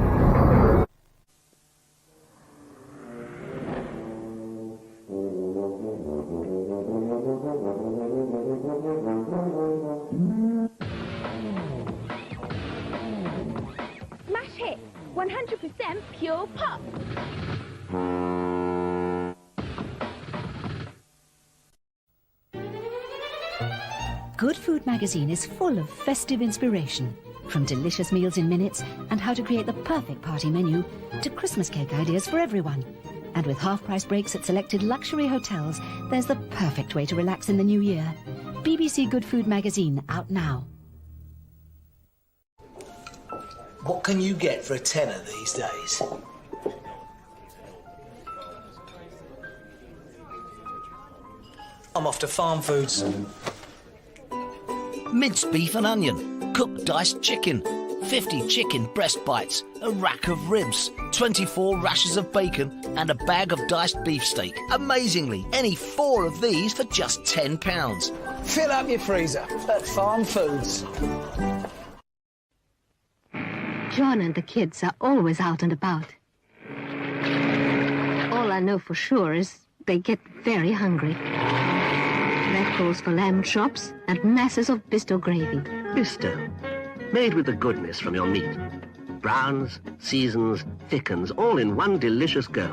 100% pure pop. Good Food magazine is full of festive inspiration, from delicious meals in minutes and how to create the perfect party menu to Christmas cake ideas for everyone. And with half-price breaks at selected luxury hotels, there's the perfect way to relax in the new year. BBC Good Food magazine, out now. What can you get for a tenner these days? I'm off to Farm Foods. Minced beef and onion, cooked diced chicken, 50 chicken breast bites, a rack of ribs, 24 rashers of bacon and a bag of diced beefsteak. Amazingly, any 4 of these for just £10. Fill up your freezer at Farm Foods. John and the kids are always out and about. All I know for sure is they get very hungry. That calls for lamb chops and masses of Bisto gravy. Bisto, made with the goodness from your meat. Browns, seasons, thickens, all in one delicious go.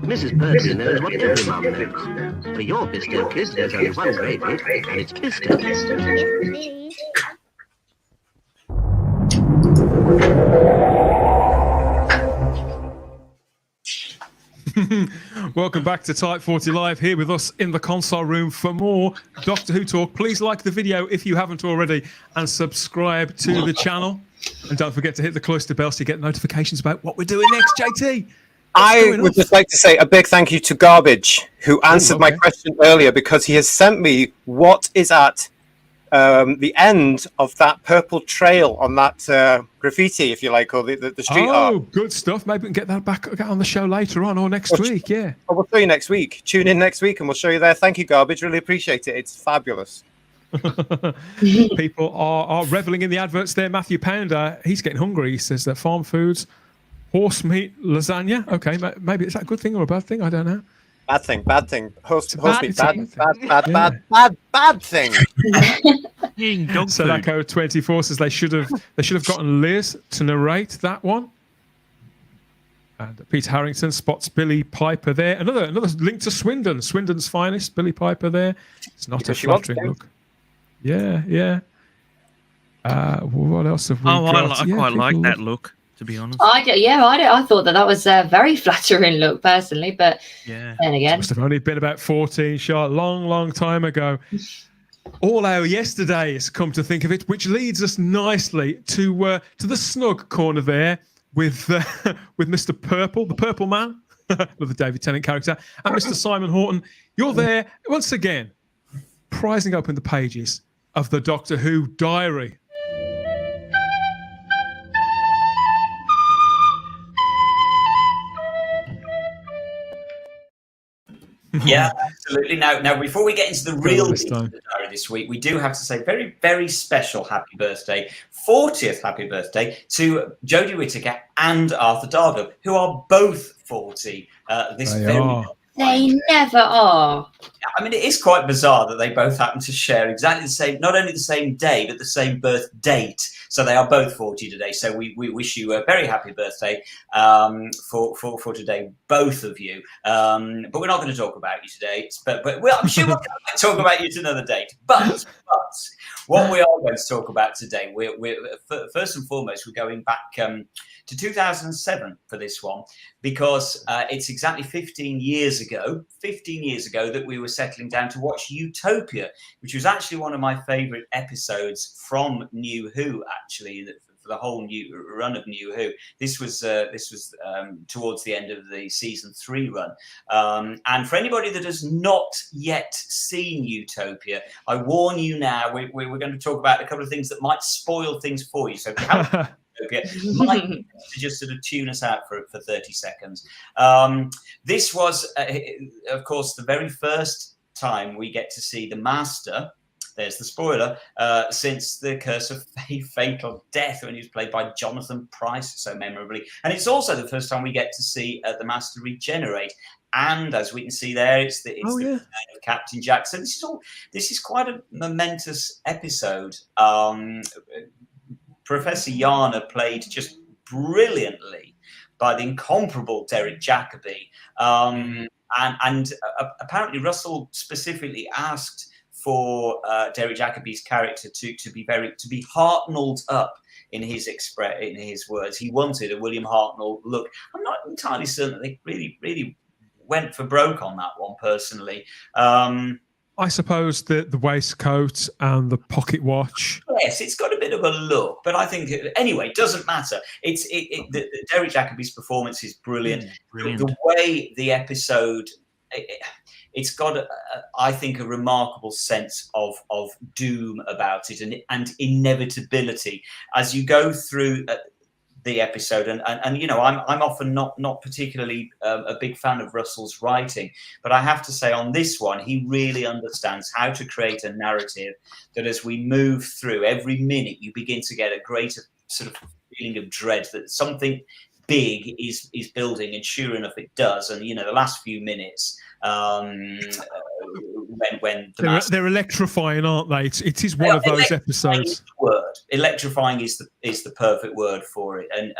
Mrs. Percy knows what every mum knows. For your Bisto kids, there's only one gravy, and it's Bisto. Welcome back to Type 40 Live, here with us in the console room for more Doctor Who talk. Please like the video if you haven't already and subscribe to the channel. And don't forget to hit the cloister bell so you get notifications about what we're doing next, JT. I would just like to say a big thank you to Garbage, who answered my question earlier, because he has sent me what is at the end of that purple trail on that graffiti, if you like, or the street art. Oh, good stuff. Maybe we can get that back on the show later on or next week, yeah. Oh, we'll show you next week. Tune in next week and we'll show you there. Thank you, Garbage. Really appreciate it. It's fabulous. People are reveling in the adverts there. Matthew Pounder, he's getting hungry. He says that Farm Foods, horse meat, lasagna. Okay, maybe is that a good thing or a bad thing? I don't know. Bad thing, bad thing. Horse meat, bad thing. Sadako 24 says they should have gotten Liz to narrate that one. And Peter Harrington spots Billy Piper there. Another link to Swindon. Swindon's finest, Billy Piper there. It's not a flattering look. Yeah. What else have we got? I quite like that look, to be honest. I thought that was a very flattering look personally, but yeah. Then again, it must have only been about 14 shot, long time ago. All our yesterdays, come to think of it, which leads us nicely to the snug corner there with Mr. Purple, the Purple Man, another David Tennant character, and Mr. Simon Horton. You're there once again, prizing open the pages of the Doctor Who diary. Yeah, absolutely. Now, before we get into the real meat of the diary this week, we do have to say very, very special happy birthday, 40th happy birthday to Jodie Whittaker and Arthur Darvill, who are both 40 this very month. They never are. I mean, it is quite bizarre that they both happen to share exactly the same, not only the same day, but the same birth date. So they are both 40 today. So we wish you a very happy birthday for today, both of you. But we're not going to talk about you today. But I'm sure we'll talk about you to another date. But what we are going to talk about today, we're first and foremost, we're going back to 2007 for this one, because it's exactly 15 years ago that we were settling down to watch Utopia, which was actually one of my favorite episodes from New Who, actually, for the whole new run of New Who. This was towards the end of the season 3 run. And for anybody that has not yet seen Utopia, I warn you now, we're going to talk about a couple of things that might spoil things for you. So might just sort of tune us out for 30 seconds. This was, of course, the very first time we get to see the Master. There's the spoiler, since the Curse of Fatal Death, when he was played by Jonathan Pryce so memorably. And it's also the first time we get to see the Master regenerate. And as we can see there, it's the return of Captain Jack. So this is quite a momentous episode. Professor Yana played just brilliantly by the incomparable Derek Jacobi. And apparently Russell specifically asked for Derek Jacobi's character to be Hartnelled up in his words. He wanted a William Hartnell look. I'm not entirely certain that they really went for broke on that one personally. I suppose the waistcoat and the pocket watch. Yes, it's got a bit of a look, but I think anyway, it doesn't matter. Derek Jacobi's performance is brilliant. The way the episode, it's got I think a remarkable sense of doom about it and inevitability as you go through the episode, and you know, I'm often not particularly a big fan of Russell's writing, but I have to say on this one he really understands how to create a narrative that as we move through every minute you begin to get a greater sort of feeling of dread that something big is building, and sure enough it does. And you know, the last few minutes when they're electrifying, aren't they? It is one of those episodes. Electrifying is the perfect word for it, and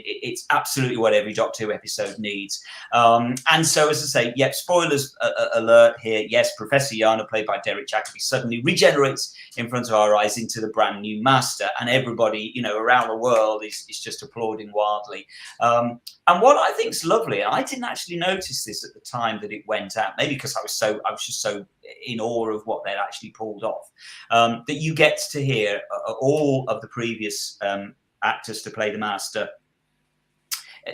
it's absolutely what every Doctor Who episode needs. And so, as I say, spoilers alert here. Yes, Professor Yana, played by Derek Jacobi, suddenly regenerates in front of our eyes into the brand new Master, and everybody, you know, around the world is just applauding wildly. And what I think is lovely, and I didn't actually notice this at the time that it went out, maybe because I was just so in awe of what they'd actually pulled off, that you get to hear all of the previous actors to play the Master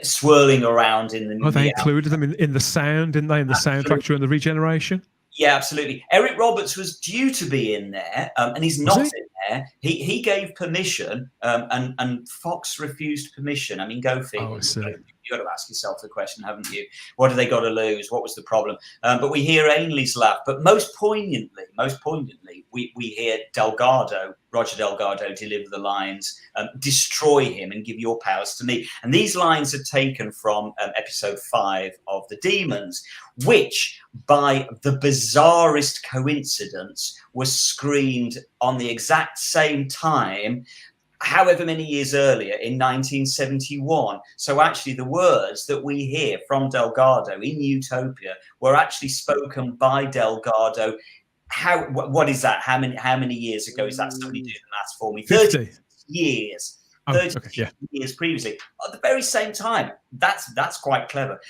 swirling around in the. Oh, they included them in the sound, didn't they? In the sound factor and the regeneration. Yeah, absolutely. Eric Roberts was due to be in there, and he's not in there. He gave permission, and Fox refused permission. I mean, go figure. Oh, I see. You've got to ask yourself the question, haven't you? What have they got to lose? What was the problem? But we hear Ainley's laugh. But most poignantly, we hear Roger Delgado deliver the lines, destroy him and give your powers to me. And these lines are taken from episode 5 of The Demons, which, by the bizarrest coincidence, was screened on the exact same time however many years earlier in 1971. So actually the words that we hear from Delgado in Utopia were actually spoken by Delgado. What is that? How many years ago is that? Somebody do the maths for me. 30 years. 30 years previously, at the very same time. That's quite clever.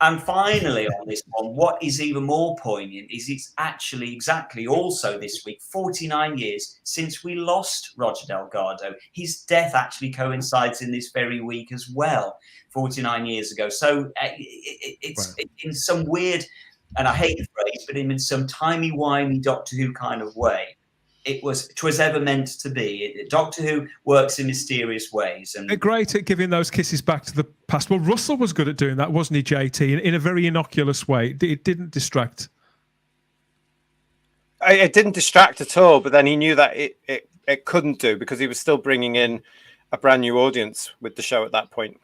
And finally, on this one, what is even more poignant is it's actually exactly also this week, 49 years since we lost Roger Delgado. His death actually coincides in this very week as well, 49 years ago. So it's in some weird, and I hate the phrase, but in some timey-wimey Doctor Who kind of way, it was ever meant to be. Doctor Who works in mysterious ways. And they're great at giving those kisses back to the past. Well, Russell was good at doing that, wasn't he, JT? In a very innocuous way. It didn't distract. It didn't distract at all, but then he knew that it couldn't do, because he was still bringing in a brand new audience with the show at that point.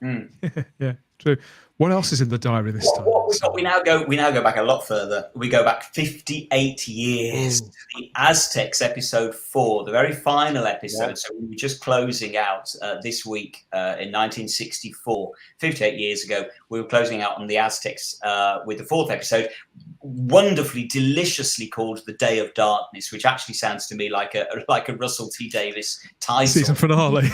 Yeah, true. What else is in the diary this time? We now go back a lot further. We go back 58 years to the Aztecs, episode 4, the very final episode. Yeah. So we were just closing out this week in 1964, 58 years ago. We were closing out on the Aztecs with the 4th episode, wonderfully, deliciously called "The Day of Darkness," which actually sounds to me like a Russell T Davies title. Season finale.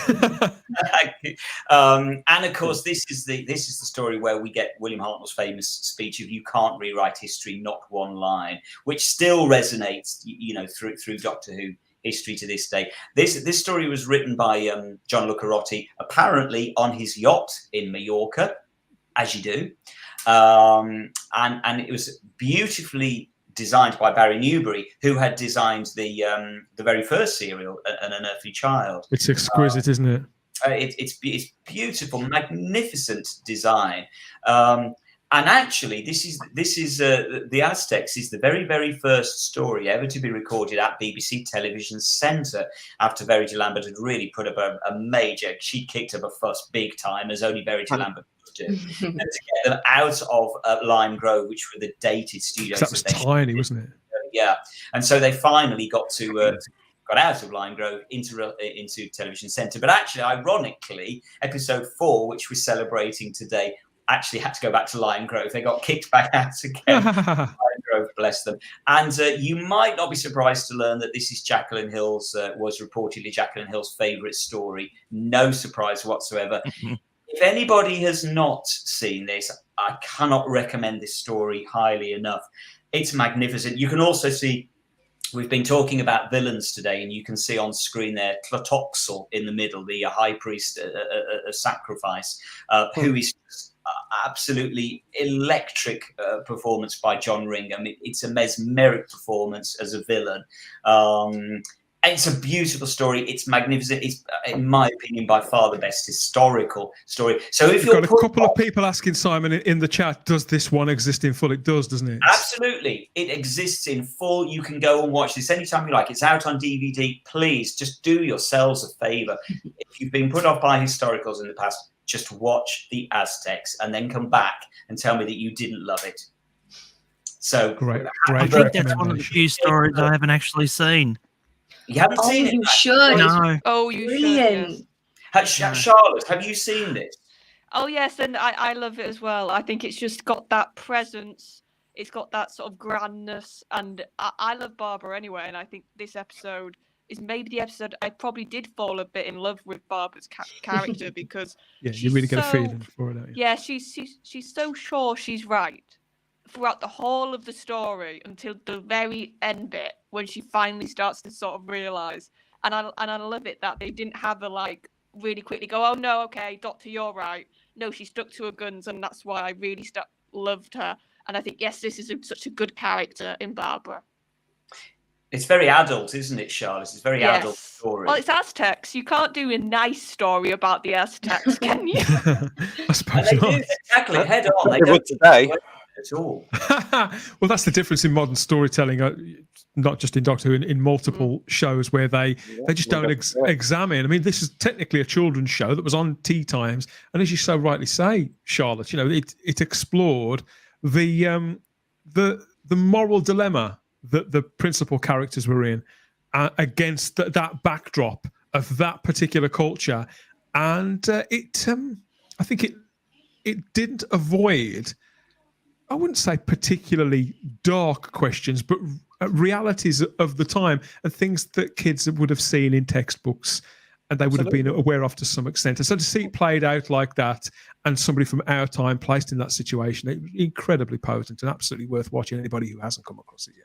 And of course, this is the story where we get William Hartnell's famous speech of "You can't rewrite history, not one line," which still resonates, you know, through Doctor Who history to this day. This story was written by John Lucarotti, apparently on his yacht in Mallorca, as you do, and it was beautifully designed by Barry Newbury, who had designed the very first serial, An Unearthly Child. It's exquisite, isn't it? It's beautiful, magnificent design. And actually, this is the Aztecs is the very first story ever to be recorded at BBC Television Centre, after Verity Lambert had really put up a major. She kicked up a fuss big time, as only Verity Lambert could do, and to get them out of Lime Grove, which were the dated studios. That was tiny, wasn't it? Yeah, and so they finally got to got out of Lion Grove into Television Centre. But actually, ironically, episode 4, which we're celebrating today, actually had to go back to Lion Grove. They got kicked back out again. Lion Grove, bless them. And you might not be surprised to learn that this is Jacqueline Hill's, was reportedly Jacqueline Hill's favourite story. No surprise whatsoever. If anybody has not seen this, I cannot recommend this story highly enough. It's magnificent. You can also see, we've been talking about villains today, and you can see on screen there Tlatoxel in the middle, the high priest of sacrifice, who is absolutely electric performance by John Ring. I mean, it's a mesmeric performance as a villain. It's a beautiful story. It's magnificent. It's, in my opinion, by far the best historical story. So if you've got a couple of people asking Simon in the chat, does this one exist in full? It does, doesn't it? Absolutely. It exists in full. You can go and watch this anytime you like. It's out on DVD. Please, just do yourselves a favor. If you've been put off by historicals in the past, just watch the Aztecs and then come back and tell me that you didn't love it. So great. I think that's one of the few stories I haven't actually seen. You haven't seen it? You should. No. Oh, you Brilliant. should. Charlotte, have you seen this? Oh, yes, and I love it as well. I think it's just got that presence. It's got that sort of grandness, and I love Barbara anyway, and I think this episode is maybe the episode I probably did fall a bit in love with Barbara's character because you really get a feeling for it, don't you? Yeah, she's so sure she's right throughout the whole of the story until the very end bit when she finally starts to sort of realize. And I love it that they didn't have her like really quickly go, oh no, okay, Doctor, you're right. No, she stuck to her guns, and that's why I really loved her. And I think, yes, this is such a good character in Barbara. It's very adult, isn't it, Charlotte? It's a very adult story. Well, it's Aztecs. You can't do a nice story about the Aztecs, can you? I suppose they not. do exactly head on. They would today at all. Well, that's the difference in modern storytelling, not just in Doctor Who, in multiple shows where they just don't examine. I mean, this is technically a children's show that was on tea times, and as you so rightly say, Charlotte, you know, it explored the moral dilemma that the principal characters were in against that backdrop of that particular culture, and I think it didn't avoid, I wouldn't say particularly dark questions, but realities of the time and things that kids would have seen in textbooks and they would have been aware of to some extent. And so to see it played out like that and somebody from our time placed in that situation, it was incredibly potent and absolutely worth watching, anybody who hasn't come across it yet.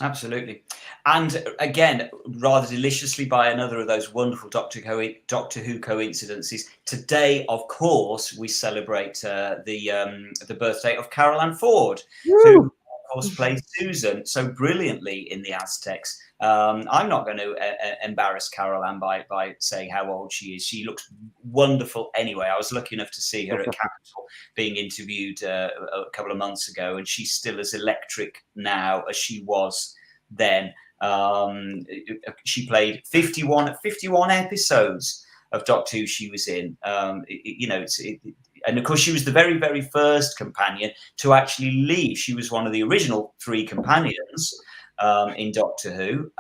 Absolutely. And again, rather deliciously by another of those wonderful Doctor Who coincidences, today, of course, we celebrate the birthday of Carol Ann Ford, who, of course, played Susan so brilliantly in the Aztecs. I'm not going to embarrass Carol Ann by saying how old she is. She looks wonderful anyway. I was lucky enough to see her at Capitol being interviewed a couple of months ago, and she's still as electric now as she was then. She played 51 episodes of Doctor Who she was in. And of course, she was the very, very first companion to actually leave. She was one of the original 3 companions in Doctor Who,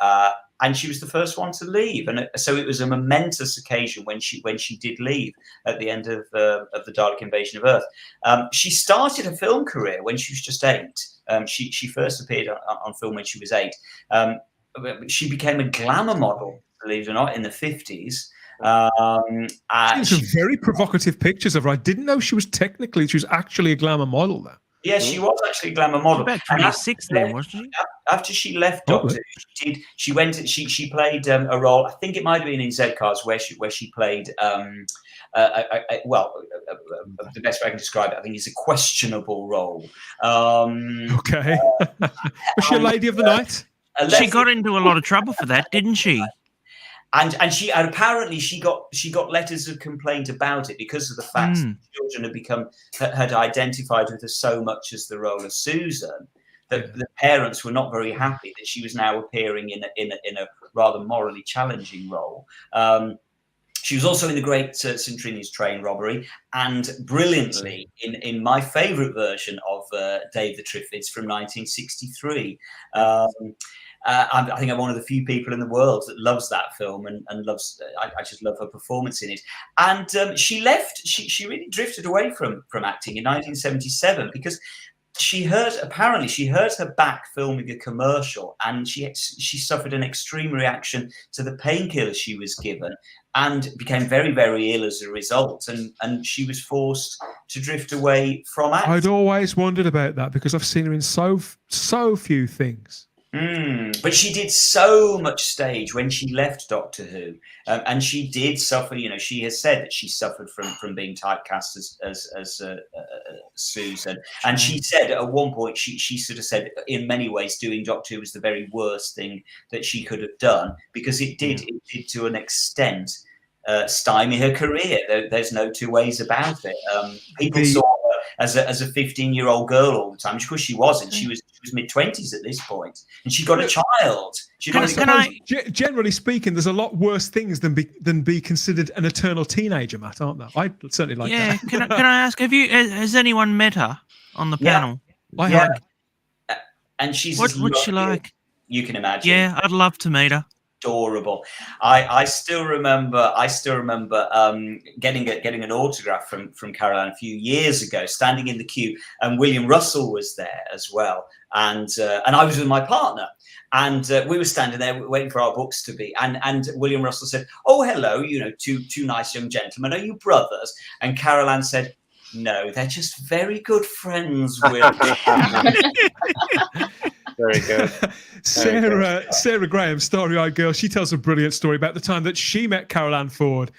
and she was the first one to leave. And so it was a momentous occasion when she did leave at the end of the Dalek invasion of Earth. She started a film career when she was just 8. She first appeared on film when she was 8. She became a glamour model, believe it or not, in the 50s. Some very provocative pictures of her. I didn't know she was actually a glamour model there. Yeah, she was actually a glamour model. About 26 then, wasn't she? After she left Doctor Who, she played a role. I think it might have been in Z-Cars where she played. The best way I can describe it, I think, is a questionable role. Okay. Was she a lady of the night? She got into a lot of trouble for that, didn't she? And apparently she got letters of complaint about it because of the fact that children had identified with her so much as the role of Susan that the parents were not very happy that she was now appearing in a rather morally challenging role. She was also in the Great St. Trinity's Train Robbery, and brilliantly in my favourite version of Dave the Triffids from 1963. I think I'm one of the few people in the world that loves that film and loves. I just love her performance in it. And she left. She really drifted away from acting in 1977 because she hurt her back filming a commercial, and she suffered an extreme reaction to the painkillers she was given, and became very, very ill as a result. And she was forced to drift away from acting. I'd always wondered about that because I've seen her in so few things. But she did so much stage when she left Doctor Who, and she did suffer. She has said that she suffered from being typecast as Susan, and she said at one point she sort of said in many ways doing Doctor Who was the very worst thing that she could have done, because it did to an extent stymie her career. There's no two ways about it. People saw her as a 15-year-old girl all the time. Of course, she wasn't. She was mid-20s at this point, and she got a child. Generally speaking, there's a lot worse things than be considered an eternal teenager, Matt, aren't there? I certainly like that. Can I ask? Has anyone met her on the panel? I have. And she's what's she like? You can imagine. Yeah, I'd love to meet her. Adorable. I still remember getting an autograph from Caroline a few years ago, standing in the queue, and William Russell was there as well, and I was with my partner, and we were standing there waiting for our books to be, and William Russell said, "Oh, hello, two nice young gentlemen, are you brothers?" And Caroline said, "No, they're just very good friends, Will." Very good. Sarah Graham, Starry-Eyed Girl, she tells a brilliant story about the time that she met Caroline Ford,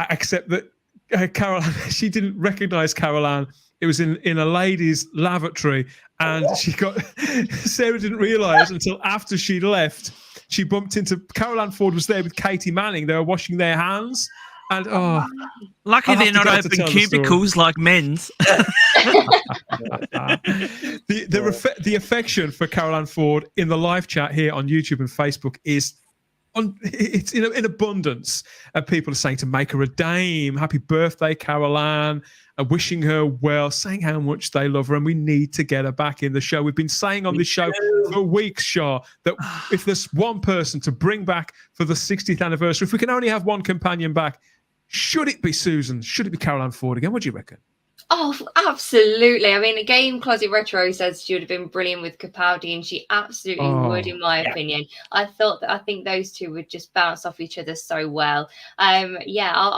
except that Caroline, she didn't recognise Caroline. It was in a ladies' lavatory, and Sarah didn't realise until after she'd left. She bumped into Caroline Ford was there with Katie Manning. They were washing their hands. And lucky they're not open cubicles like men's. The affection for Caroline Ford in the live chat here on YouTube and Facebook is it's in abundance. People are saying to make her a dame, happy birthday, Caroline, wishing her well, saying how much they love her, and we need to get her back in the show. We've been saying on this show for weeks, Shah, that if there's one person to bring back for the 60th anniversary, if we can only have one companion back, should it be Susan? Should it be Caroline Ford again? What do you reckon? Oh, absolutely. I mean, Game Closet Retro says she would have been brilliant with Capaldi, and she absolutely would, in my opinion. I think those two would just bounce off each other so well. I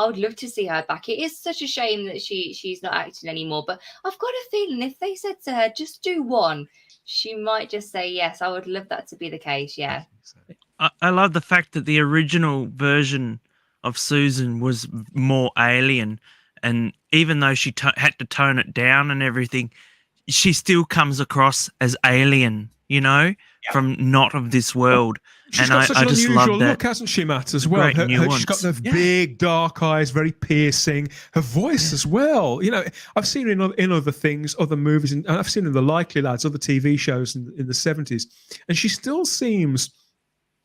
would love to see her back. It is such a shame that she's not acting anymore, but I've got a feeling if they said to her, just do one, she might just say yes. I would love that to be the case, yeah. I love the fact that the original version of Susan was more alien, and even though she had to tone it down and everything, she still comes across as alien, from not of this world. She's and got such an unusual look, hasn't she, Matt, as well? She's got the big dark eyes, very piercing. Her voice as well. I've seen her in other things, other movies, and I've seen her in The Likely Lads, other TV shows in the 70s, and she still seems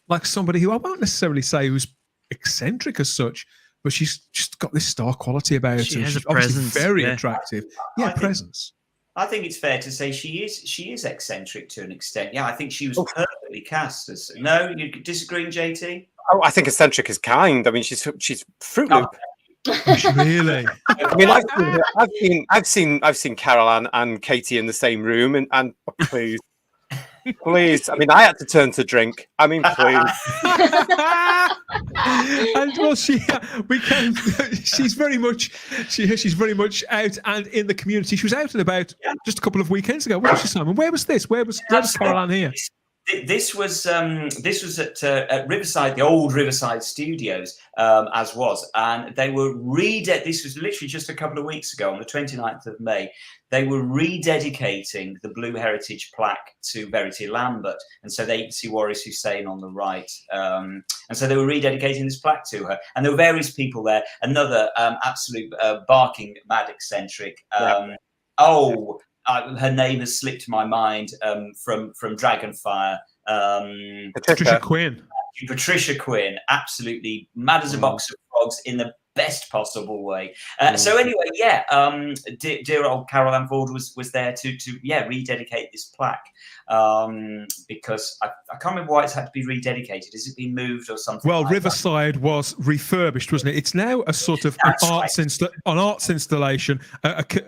like somebody who I won't necessarily say who's eccentric as such, but she's just got this star quality about her. She's obviously very attractive. Presence. I think it's fair to say she is eccentric to an extent. Yeah, I think she was perfectly cast as. No, you disagreeing, JT? Oh, I think eccentric is kind. I mean, she's Fruit Loop. Really? I mean, I've seen Caroline and Katie in the same room, and please. Please, I mean, I had to turn to drink. I mean, please. And well, she's very much out and in the community. She was out and about just a couple of weekends ago. Where was she, Simon? Where was this? Where was Caroline here? This was at Riverside, the old Riverside Studios, as was, and they were this was literally just a couple of weeks ago on the 29th of May. They were rededicating the Blue Heritage plaque to Verity Lambert, and so they see Waris Hussein on the right, and so they were rededicating this plaque to her. And there were various people there. Another absolute barking mad eccentric. Her name has slipped my mind from Dragonfire. Patricia Quinn. Patricia Quinn, absolutely mad as a box of frogs in the best possible way. So anyway, dear old Carol Ann Ford was there to rededicate this plaque, because I can't remember why it's had to be rededicated. Has it been moved or something? Well, like Riverside was refurbished, wasn't it? It's now a sort of an arts installation,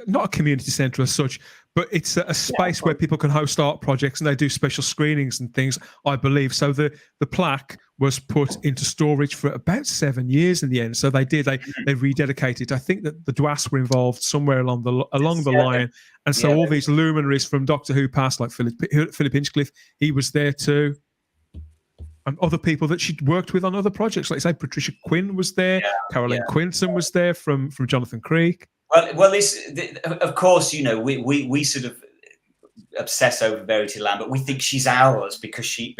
not a community centre as such, but it's a space where people can host art projects, and they do special screenings and things, I believe. So the plaque was put into storage for about 7 years in the end. So they rededicated. I think that the Dwas were involved somewhere along the line, and so all these luminaries from Doctor Who past, like Philip Hinchcliffe, he was there too. And other people that she'd worked with on other projects, like say Patricia Quinn was there, Caroline Quinton was there from Jonathan Creek. Well, of course, we sort of obsess over Verity Lambert. We think she's ours because she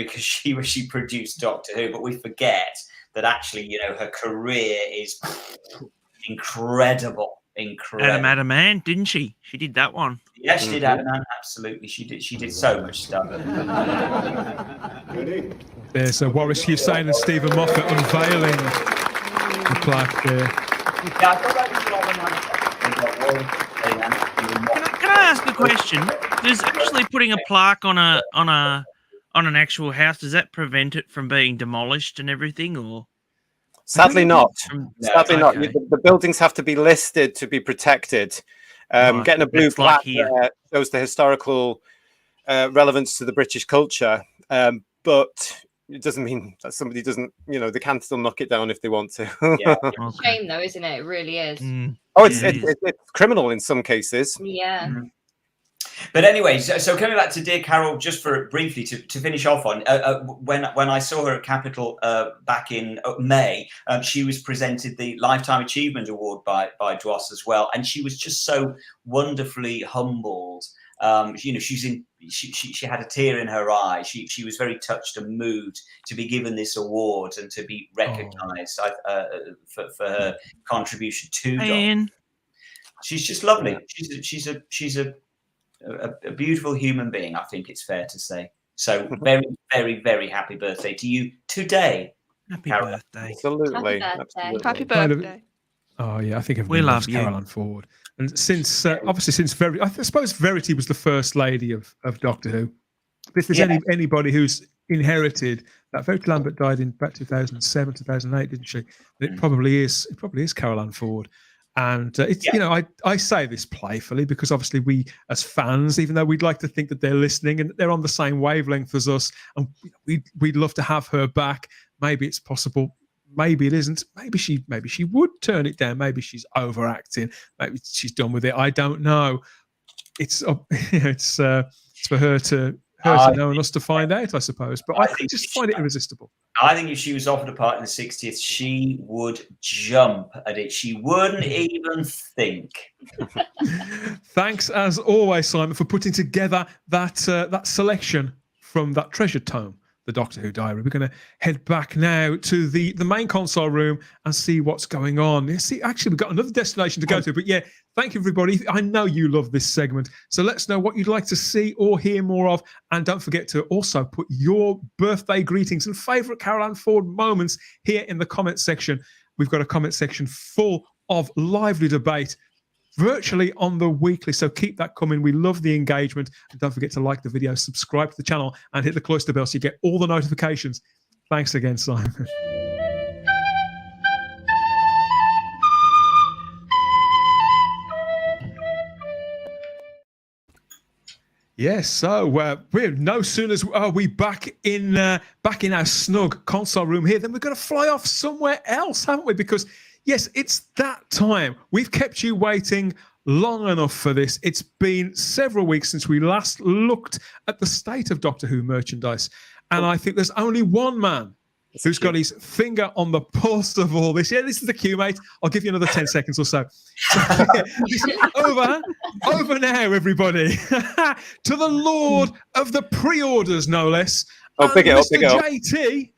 produced Doctor Who, but we forget that actually, her career is incredible. Adam Ann, didn't she? She did that one. Yeah, she did Adam Ann, absolutely. She did so much stuff. There's Warris Hussain and Stephen Moffat unveiling the plaque there. Yeah, I thought that was Can I ask a question? Does actually putting a plaque on an actual house, does that prevent it from being demolished and everything, or? Sadly not. Sadly not. Okay. The buildings have to be listed to be protected. Getting a blue plaque shows the historical relevance to the British culture, but it doesn't mean that somebody doesn't, they can still knock it down if they want to. It's a shame, though, isn't it? It really is. Oh, it's criminal in some cases. Yeah. Mm-hmm. But anyway, so coming back to Dear Carol, just for briefly to finish off on, when I saw her at Capitol back in May, she was presented the Lifetime Achievement Award by Dwas as well, and she was just so wonderfully humbled. She had a tear in her eye. She was very touched and moved to be given this award and to be recognised for her contribution to Dot. She's just lovely. She's a beautiful human being, I think it's fair to say. So very, very, very happy birthday to you today. Happy birthday. Absolutely. Happy birthday. Oh yeah, I think everybody loves Caroline Ford. And since Verity, I suppose Verity was the first lady of Doctor Who. If there's anybody who's inherited that, Verity Lambert died in about 2007, 2008, didn't she? It probably is Caroline Ford. And I say this playfully because obviously we as fans, even though we'd like to think that they're listening and they're on the same wavelength as us, and we'd love to have her back. Maybe it's possible. Maybe it isn't. Maybe she would turn it down. Maybe she's overacting. Maybe she's done with it. I don't know. It's for her to know and us to find out, I suppose. But I just find it irresistible. I think if she was offered a part in the 60th, she would jump at it. She wouldn't even think. Thanks as always, Simon, for putting together that selection from that treasure tome, the Doctor Who Diary. We're going to head back now to the main console room and see what's going on. Actually, we've got another destination to go to, but thank you, everybody. I know you love this segment, so let us know what you'd like to see or hear more of, and don't forget to also put your birthday greetings and favourite Caroline Ford moments here in the comment section. We've got a comment section full of lively debate virtually on the weekly, so keep that coming. We love the engagement, and don't forget to like the video, subscribe to the channel, and hit the cloister bell so you get all the notifications. Thanks again, Simon. Yes, so we're no sooner as are we back in our snug console room here, then we're going to fly off somewhere else, haven't we? Because yes, it's that time. We've kept you waiting long enough for this. It's been several weeks since we last looked at the state of Doctor Who merchandise, and I think there's only one man who's got his finger on the pulse of all this. Yeah, this is the cue, mate. I'll give you another 10 seconds or so. Over now, everybody, to the Lord of the pre-orders, no less. Oh, big it up, big it up. JT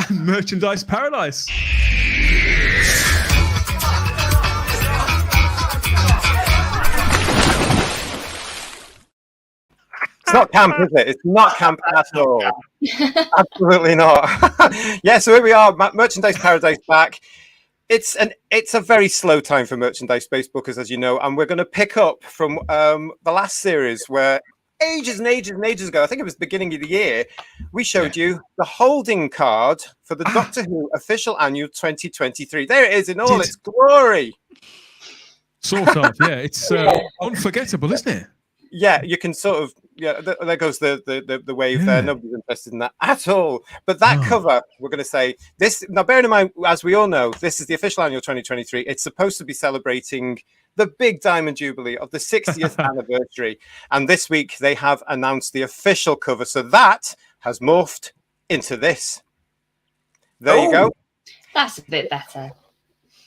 and Merchandise Paradise. It's not camp, is it? It's not camp at all. Absolutely not. Yeah, so here we are, Merchandise Paradise back. It's a very slow time for merchandise based bookers, as you know, and we're going to pick up from the last series where ages and ages and ages ago, I think it was the beginning of the year, we showed you the holding card for the Doctor Who official annual 2023. There it is in all its glory. Sort of, yeah. It's unforgettable, isn't it? Yeah, you can sort of, there goes the wave there. Nobody's interested in that at all. But that cover, we're going to say this. Now, bearing in mind, as we all know, this is the official annual 2023. It's supposed to be celebrating the big diamond jubilee of the 60th anniversary. And this week they have announced the official cover. So that has morphed into this. There you go. That's a bit better.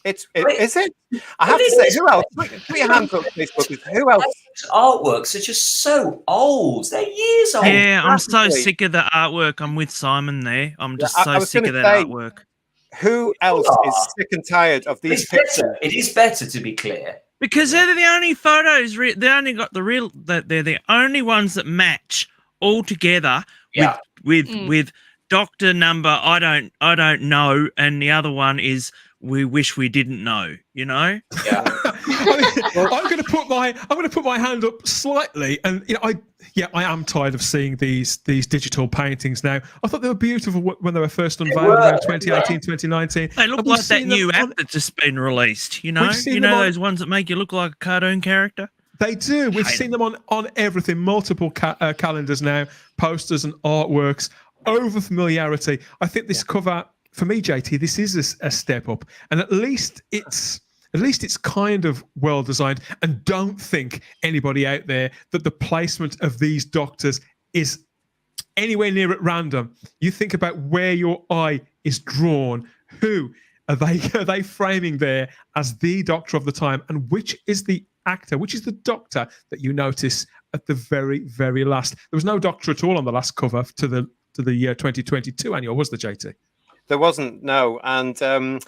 Is it? I have to say, who else? Put your hands up, Facebook. Who else? Artworks are just so old. They're years old. Yeah, I'm so sick of the artwork. I'm with Simon there. I'm just so sick of that artwork. Who else is sick and tired of these pictures? It is better, to be clear. Because they're the only photos. They only got the real. They're the only ones that match all together. With Doctor number. I don't know, and the other one is we wish we didn't know. You know. Yeah. I'm going to put my hand up slightly, and I am tired of seeing these digital paintings now. I thought they were beautiful when they were first unveiled in 2018, 2019. They look like that new app that's just been released. You know, those ones that make you look like a cartoon character. They do. We've seen them on everything, multiple calendars now, posters and artworks. Over familiarity. I think this cover, for me, JT, this is a step up, and at least it's kind of well designed. And don't think anybody out there that the placement of these Doctors is anywhere near at random. You think about where your eye is drawn. Who are they framing there as the Doctor of the time, and which is the actor, which is the Doctor that you notice at the very, very last? There was no Doctor at all on the last cover to the 2022 annual, was there, JT? There wasn't, no. And I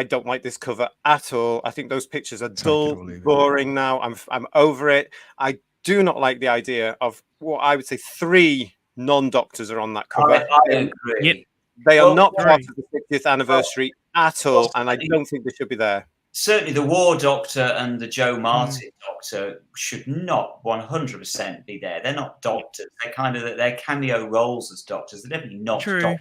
don't like this cover at all. I think those pictures are dull, boring now. I'm over it. I do not like the idea of what I would say 3 non-Doctors are on that cover. I agree. Yep. They are not part of the 60th anniversary at all, and I don't think they should be there. Certainly, the War Doctor and the Joe Martin Doctor should not 100% be there. They're not Doctors. They're they're cameo roles as Doctors. They're definitely not Doctors.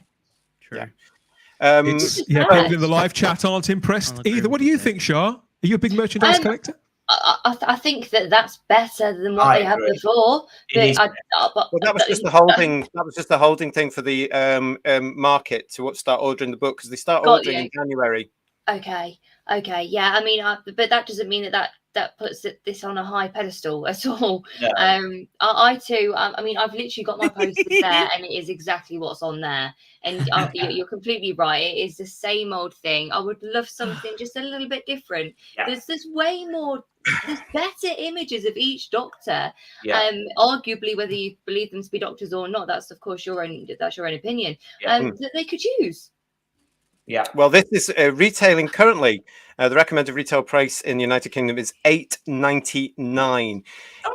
True. Yeah. People in the live chat aren't impressed either. What do you think, Shah? Are you a big merchandise collector? I think that's better than what they had before. That was just the holding. That was just the holding thing for the market to start ordering the book, because they start ordering in January. Okay, yeah. I mean, but that doesn't mean that puts this on a high pedestal at all. No. I too. I mean, I've literally got my posters there, and it is exactly what's on there. And you're completely right. It is the same old thing. I would love something just a little bit different. Yeah. There's way more. There's better images of each Doctor. Yeah. Arguably, whether you believe them to be Doctors or not, that's of course your own opinion. Yeah. That they could use. Yeah. Well, this is retailing currently. The recommended retail price in the United Kingdom is $8.99.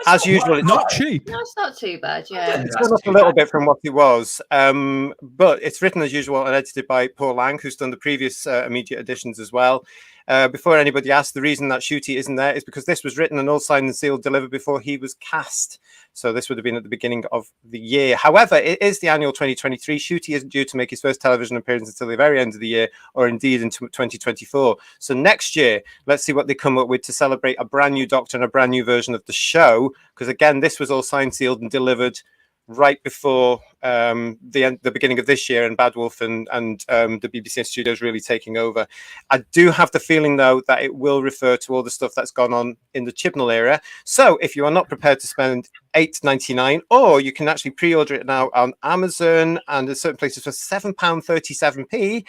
As usual, it's not cheap. No, it's not too bad. Yeah, it's gone up a little bit from what it was, but it's written as usual and edited by Paul Lang, who's done the previous immediate editions as well. Before anybody asks, the reason that Shooty isn't there is because this was written and all signed and sealed, delivered before he was cast. So this would have been at the beginning of the year. However, it is the annual 2023. Shooty isn't due to make his first television appearance until the very end of the year, or indeed into 2024. So next year, let's see what they come up with to celebrate a brand new Doctor and a brand new version of the show. Because again, this was all signed, sealed, and delivered right before the beginning of this year, and Bad Wolf and the BBC studios really taking over. I do have the feeling, though, that it will refer to all the stuff that's gone on in the Chibnall era. So if you are not prepared to spend $8.99, or you can actually pre-order it now on Amazon and in certain places for £7.37p,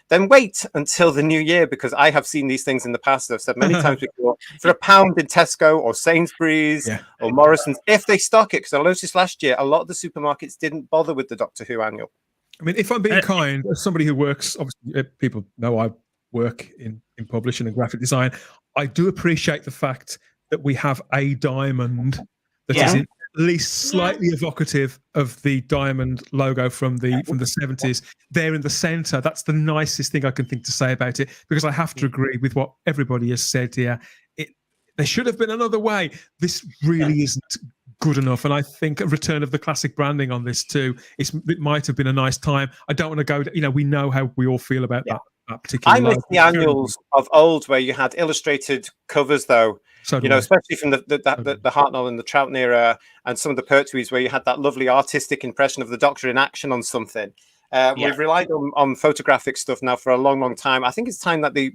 then wait until the new year, because I have seen these things in the past. I've said many times before, for £1 in Tesco or Sainsbury's or Morrison's, if they stock it, because I noticed last year a lot of the supermarkets didn't bother with the Doctor Who annual. I mean, if I'm being kind, as somebody who works, obviously people know I work in publishing and graphic design, I do appreciate the fact that we have a diamond that least slightly evocative of the diamond logo from the 70s. There in the center. That's the nicest thing I can think to say about it, because I have to agree with what everybody has said here. There should have been another way. This really isn't good enough, and I think a return of the classic branding on this too. It might have been a nice time. I don't want to go. We know how we all feel about that particular. I miss the annuals of old where you had illustrated covers, though. So especially from the Hartnell and the Troughton era, and some of the Pertwees, where you had that lovely artistic impression of the Doctor in action on something. We've relied on photographic stuff now for a long, long time. I think it's time that they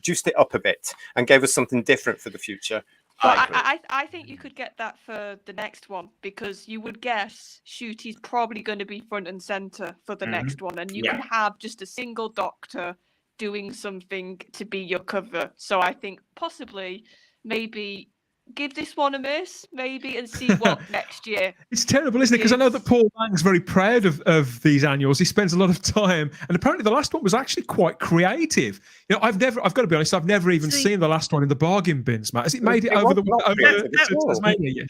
juiced it up a bit and gave us something different for the future. I think you could get that for the next one, because you would guess Shooty's probably going to be front and center for the next one, and you can have just a single Doctor doing something to be your cover. So I think possibly maybe give this one a miss, maybe, and see what next year. It's terrible, isn't it? Because I know that Paul Lang's very proud of these annuals. He spends a lot of time, and apparently the last one was actually quite creative. I've got to be honest, I've never even seen the last one in the bargain bins, Matt. Has it made it over to Tasmania yet?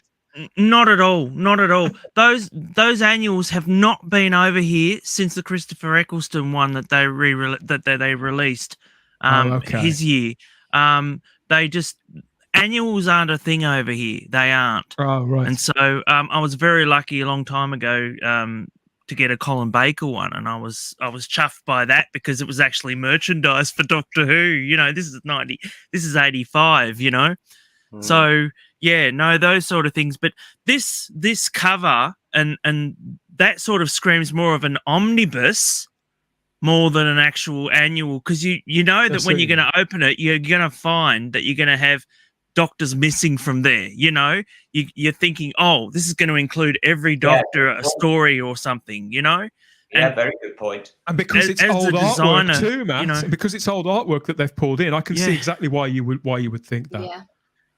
Not at all. Not at all. Those annuals have not been over here since the Christopher Eccleston one that they released his year. They just annuals aren't a thing over here. They aren't. Oh, right. And so I was very lucky a long time ago to get a Colin Baker one, and I was chuffed by that because it was actually merchandise for Doctor Who. This is 85. So yeah, no, those sort of things. But this cover and that sort of screams more of an omnibus more than an actual annual, because you know that when you're going to open it, you're going to find that you're going to have Doctors missing from there. You're thinking, oh, this is going to include every Doctor a story or something. Yeah, very good point. And because it's old artwork too, Matt. Because it's old artwork that they've pulled in, I can see exactly why you would think that.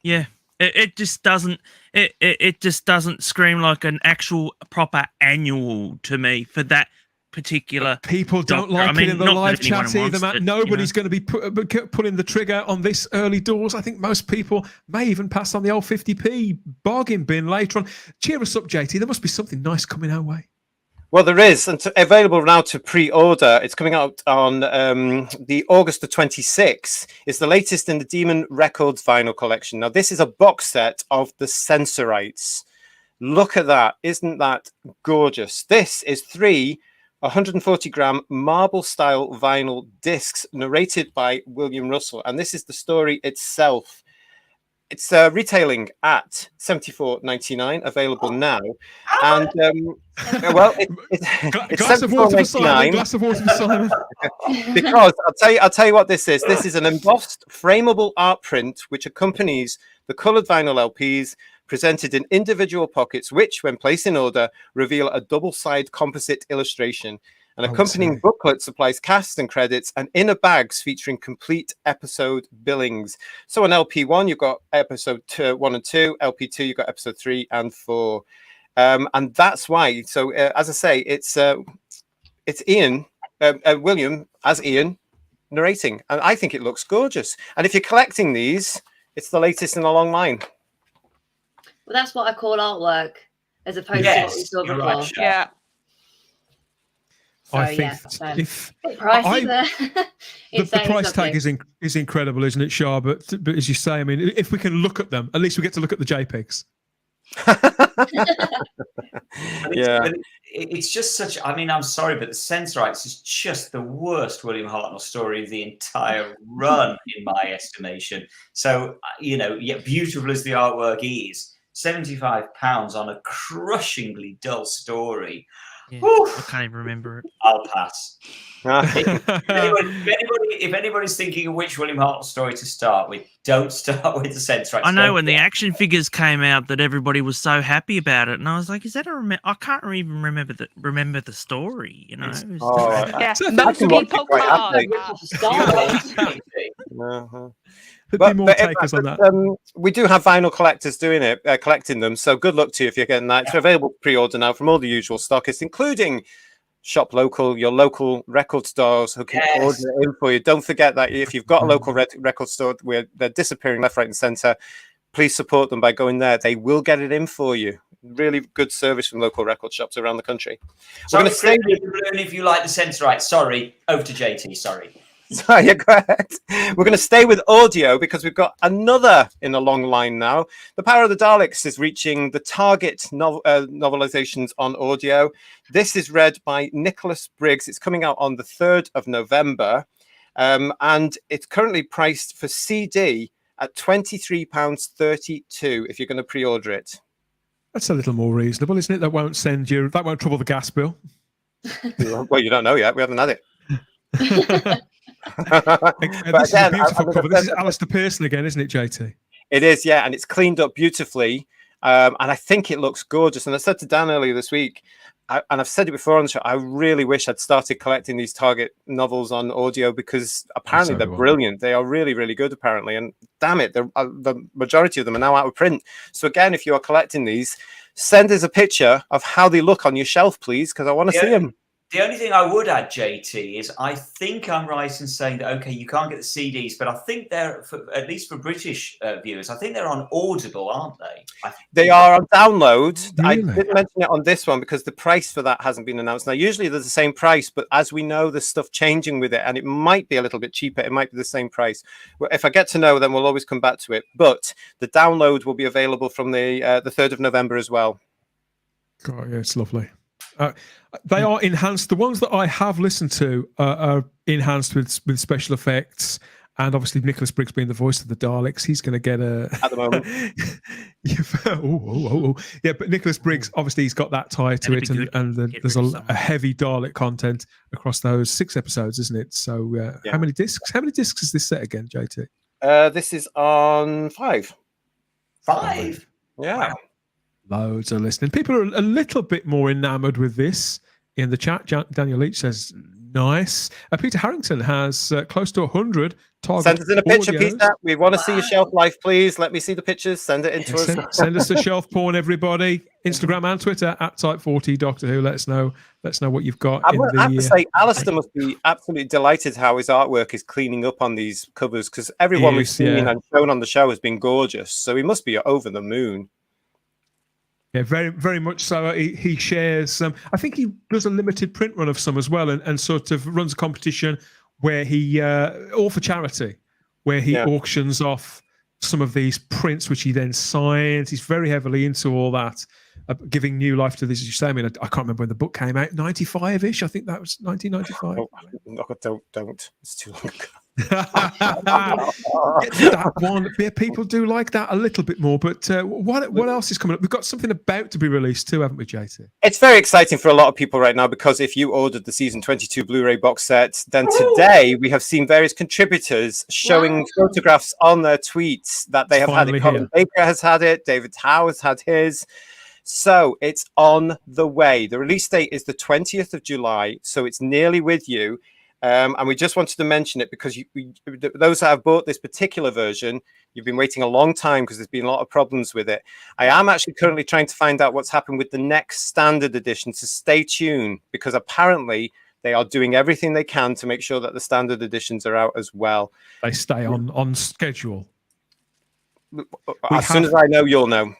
Yeah. It just doesn't. It just doesn't scream like an actual proper annual to me for that particular. People don't like it in the live chat either, Matt. Nobody's going to be pulling the trigger on this early doors. I think most people may even pass on the old 50p bargain bin later on. Cheer us up, JT. There must be something nice coming our way. Well, there is, and available now to pre-order. It's coming out on the August the 26th. It's the latest in the Demon Records vinyl collection. Now, this is a box set of the Sensorites. Look at that. Isn't that gorgeous? This is 3 140-gram marble-style vinyl discs narrated by William Russell, and this is the story itself. It's retailing at $74.99, available now, and it's glass of water for Simon. Because I'll tell you what this is. This is an embossed, frameable art print which accompanies the coloured vinyl LPs, presented in individual pockets, which, when placed in order, reveal a double-side composite illustration. An accompanying booklet supplies cast and credits and inner bags featuring complete episode billings. So on LP1, you've got episode 1 and 2. LP2, you've got episode 3 and 4. And that's why. So as I say, it's Ian, William as Ian narrating. And I think it looks gorgeous. And if you're collecting these, it's the latest in a long line. Well, that's what I call artwork, as opposed to what we saw before. Right, yeah. So, I think if pricey there. the price tag is incredible, isn't it, Shah? But as you say, I mean, if we can look at them, at least we get to look at the JPEGs. It's just such. I mean, I'm sorry, but the Sensorites is just the worst William Hartnell story of the entire run, in my estimation. So, beautiful as the artwork is, £75 on a crushingly dull story. Yeah, I can't even remember it. I'll pass. If anybody's thinking of which William Hartnell story to start with, don't start with the Sensorites. I know when the action figures came out that everybody was so happy about it, and I was like, "Is that I can't even remember the story." Yeah, most people can't. But more takers on that. We do have vinyl collectors doing it, collecting them. So good luck to you if you're getting that. It's available pre-order now from all the usual stockists, including Shop Local, your local record stores who can order it in for you. Don't forget that if you've got a local record store where they're disappearing left, right, and centre, please support them by going there. They will get it in for you. Really good service from local record shops around the country. So we're going to stay with the balloon if you like the sense right. Sorry, over to JT. Sorry. Sorry, go ahead. We're going to stay with audio because we've got another in a long line now. The Power of the Daleks is reaching the target novelizations on audio. This is read by Nicholas Briggs. It's coming out on the 3rd of November. And it's currently priced for CD at £23.32 if you're going to pre-order it. That's a little more reasonable, isn't it? That won't trouble the gas bill. Well, you don't know yet. We haven't had it. This is a beautiful cover. This is Alistair Pearson again, isn't it, JT? It is, yeah, and it's cleaned up beautifully, and I think it looks gorgeous. And I said to Dan earlier this week, and I've said it before on the show, I really wish I'd started collecting these Target novels on audio because apparently they're brilliant. They are really, really good, apparently. And damn it, the majority of them are now out of print. So again, if you are collecting these, send us a picture of how they look on your shelf, please, because I want to see them. The only thing I would add, JT, is I think I'm right in saying that, okay, you can't get the CDs, but I think they're, at least for British viewers, I think they're on Audible, aren't they? They are on download. Really? I didn't mention it on this one because the price for that hasn't been announced. Now, usually there's the same price, but as we know, there's stuff changing with it, and it might be a little bit cheaper. It might be the same price. If I get to know, then we'll always come back to it. But the download will be available from the 3rd of November as well. God, yeah, it's lovely. They are enhanced. The ones that I have listened to are enhanced with special effects, and obviously Nicholas Briggs being the voice of the Daleks, he's going to get a at the moment. Yeah, but Nicholas Briggs obviously he's got that tie to it, and there's a heavy Dalek content across those 6 episodes, isn't it? So how many discs? How many discs is this set again, JT? This is on 5. 5. Yeah. Wow. Loads are listening. People are a little bit more enamored with this in the chat. Daniel Leach says, nice. Peter Harrington has close to 100 target. Send us in a picture, audios. Peter. We want to see your shelf life, please. Let me see the pictures. Send it in to us. Send us the shelf porn, everybody. Instagram and Twitter at Type40 Doctor Who. Let us know what you've got. I have to say, Alistair must be absolutely delighted how his artwork is cleaning up on these covers because everyone we've seen and shown on the show has been gorgeous. So he must be over the moon. Yeah, very, very much so. He shares. I think he does a limited print run of some as well, and sort of runs a competition where he, all for charity, where he auctions off some of these prints, which he then signs. He's very heavily into all that, giving new life to this. As you say, I mean, I can't remember when the book came out. 95-ish, I think that was 1995. Oh, don't. It's too long ago. That one, yeah, people do like that a little bit more. But what else is coming up? We've got something about to be released too, haven't we, JT? It's very exciting for a lot of people right now because if you ordered the season 22 Blu-ray box set, then today we have seen various contributors showing photographs on their tweets that they have had it. Colin Baker has had it. David Howe has had his. So it's on the way. The release date is the 20th of July, so it's nearly with you. And we just wanted to mention it because those that have bought this particular version, you've been waiting a long time because there's been a lot of problems with it. I am actually currently trying to find out what's happened with the next standard edition, so stay tuned because apparently they are doing everything they can to make sure that the standard editions are out as well. They stay on schedule. As soon as I know, you'll know.